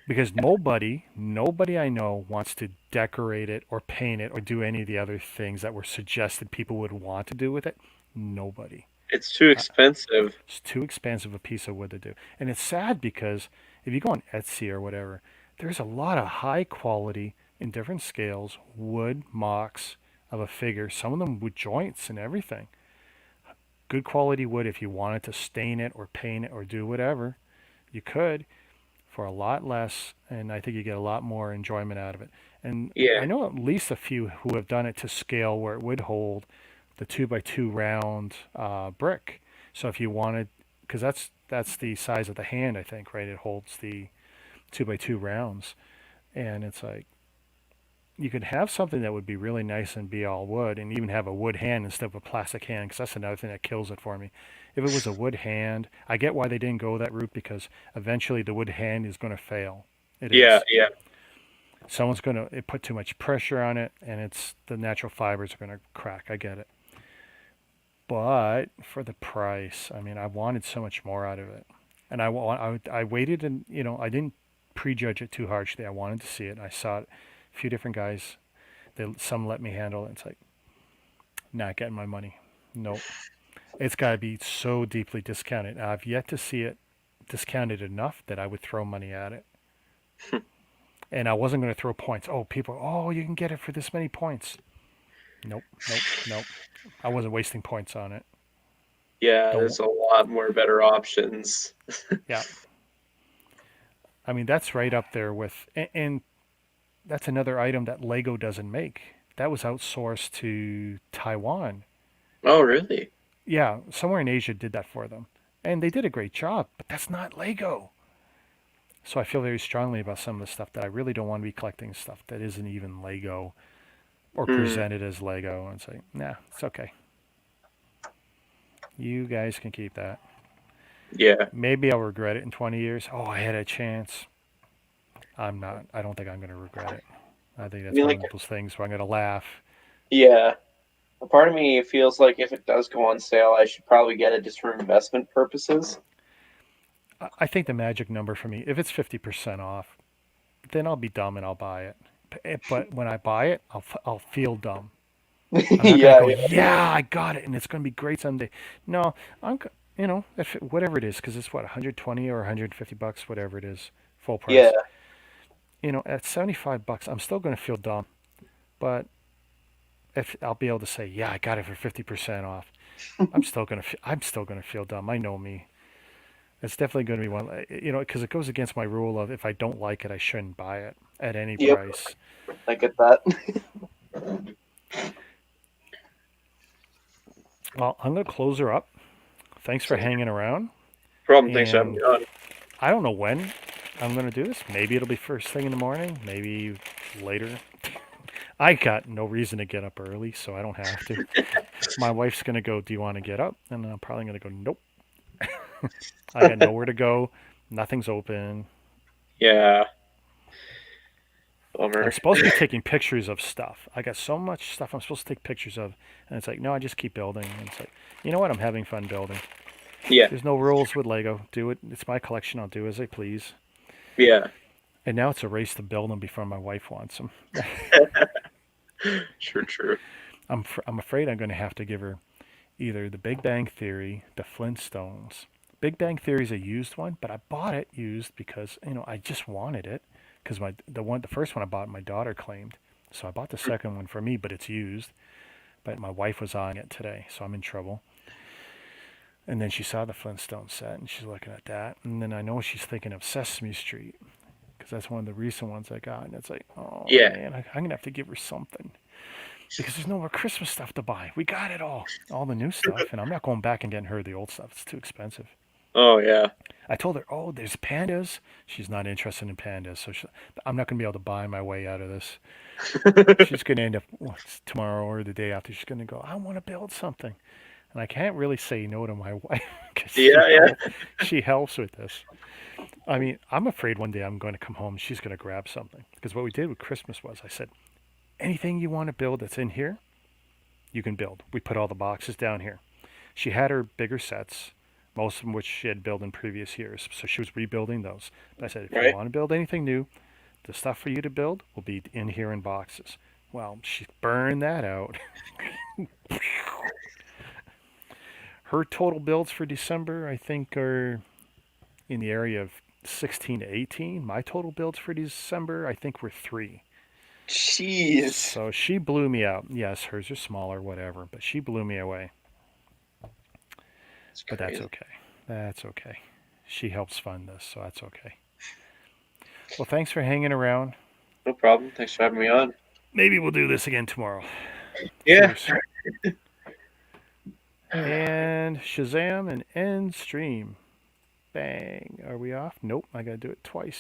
because nobody I know wants to decorate it or paint it or do any of the other things that were suggested people would want to do with it. Nobody. It's too Uh, expensive. It's too expensive a piece of wood to do. And it's sad because if you go on Etsy or whatever, there's a lot of high quality in different scales wood mocks of a figure, some of them with joints and everything. Good quality wood if you wanted to stain it or paint it or do whatever, you could for a lot less, and I think you get a lot more enjoyment out of it. And Yeah. I know at least a few who have done it to scale where it would hold the 2x2 round brick. So if you wanted, because that's the size of the hand, I think, right? It holds the 2x2 rounds, and it's like you could have something that would be really nice and be all wood, and even have a wood hand instead of a plastic hand, because that's another thing that kills it for me. If it was a wood hand, I get why they didn't go that route because eventually the wood hand is going to fail. It Yeah, is. yeah. Someone's going to put too much pressure on it, and it's the natural fibers are going to crack. I get it. But for the price, I mean, I wanted so much more out of it, and I waited, and I didn't prejudge it too harshly. I wanted to see it. I saw it. A few different guys. Some let me handle it. It's like not getting my money. Nope. It's got to be so deeply discounted. I've yet to see it discounted enough that I would throw money at it. And I wasn't going to throw points. Oh, people, oh, you can get it for this many points. Nope, nope, nope. I wasn't wasting points on it. Yeah, Don't. there's a lot more better options. Yeah. I mean, that's right up there with, and that's another item that Lego doesn't make. That was outsourced to Taiwan. Oh, really? Yeah, somewhere in Asia did that for them. And they did a great job, but that's not Lego. So I feel very strongly about some of the stuff that I really don't want to be collecting stuff that isn't even Lego or Hmm. presented as Lego and say, nah, it's okay. You guys can keep that. Yeah. Maybe I'll regret it in 20 years. Oh, I had a chance. I'm not. I don't think I'm going to regret it. I think I that's mean, one like, of those things where I'm going to laugh. yeah. A part of me feels like if it does go on sale, I should probably get it just for investment purposes. I think the magic number for me, if it's 50% off, then I'll be dumb and I'll buy it. But when I buy it, I'll feel dumb. I'm not going to Yeah, go, yeah, yeah, I got it, and it's going to be great someday. No, if whatever it is, because it's what 120 or 150 bucks, whatever it is, full yeah, price. At 75 bucks, I'm still going to feel dumb, but if I'll be able to say, yeah, I got it for 50% off, I'm still going to feel dumb. I know me. It's definitely going to be one, because it goes against my rule of if I don't like it, I shouldn't buy it at any yep. price. I get that. Well, I'm going to close her up. Thanks for So, hanging around. problem. Thanks for having me And on. I don't know when I'm going to do this. Maybe it'll be first thing in the morning, maybe later. I got no reason to get up early, so I don't have to. My wife's going to go, do you want to get up? And I'm probably going to go, nope. I got nowhere to go. Nothing's open. Yeah, I'm bummer. supposed to be taking pictures of stuff. I got so much stuff I'm supposed to take pictures of. And it's like, no, I just keep building. And it's like, you know what? I'm having fun building. Yeah, There's no rules with Lego. Do it. It's my collection. I'll do as I please. yeah. And now it's a race to build them before my wife wants them. True, true. I'm afraid I'm going to have to give her either The Big Bang Theory, The Flintstones. Big Bang Theory is a used one, but I bought it used because I just wanted it because the first one I bought my daughter claimed, so I bought the second one for me, but it's used. But my wife was on it today, so I'm in trouble. And then she saw the Flintstone set, and she's looking at that. And then I know she's thinking of Sesame Street, because that's one of the recent ones I got. And it's like, oh Yeah. man, I'm gonna have to give her something because there's no more Christmas stuff to buy. We got it all the new stuff, and I'm not going back and getting her the old stuff. It's too expensive. Oh yeah. I told her, oh, there's pandas. She's not interested in pandas, so I'm not gonna be able to buy my way out of this. She's gonna end up tomorrow or the day after. She's gonna go, I want to build something. And I can't really say no to my wife because Yeah. she helps with this. I mean, I'm afraid one day I'm going to come home and she's going to grab something. Because what we did with Christmas was I said, anything you want to build that's in here, you can build. We put all the boxes down here. She had her bigger sets, most of them which she had built in previous years. So she was rebuilding those. But I said, if you Right. want to build anything new, the stuff for you to build will be in here in boxes. Well, she burned that out. Her total builds for December, I think, are in the area of 16 to 18. My total builds for December, I think, were 3. Jeez. So she blew me out. Yes, hers are smaller, whatever, but she blew me away. That's But that's crazy. okay. That's okay. She helps fund this, so that's okay. Well, thanks for hanging around. No problem. Thanks for having me on. Maybe we'll do this again tomorrow. Yeah. Cheers. And Shazam and end stream. Bang. Are we off? Nope, I gotta do it twice.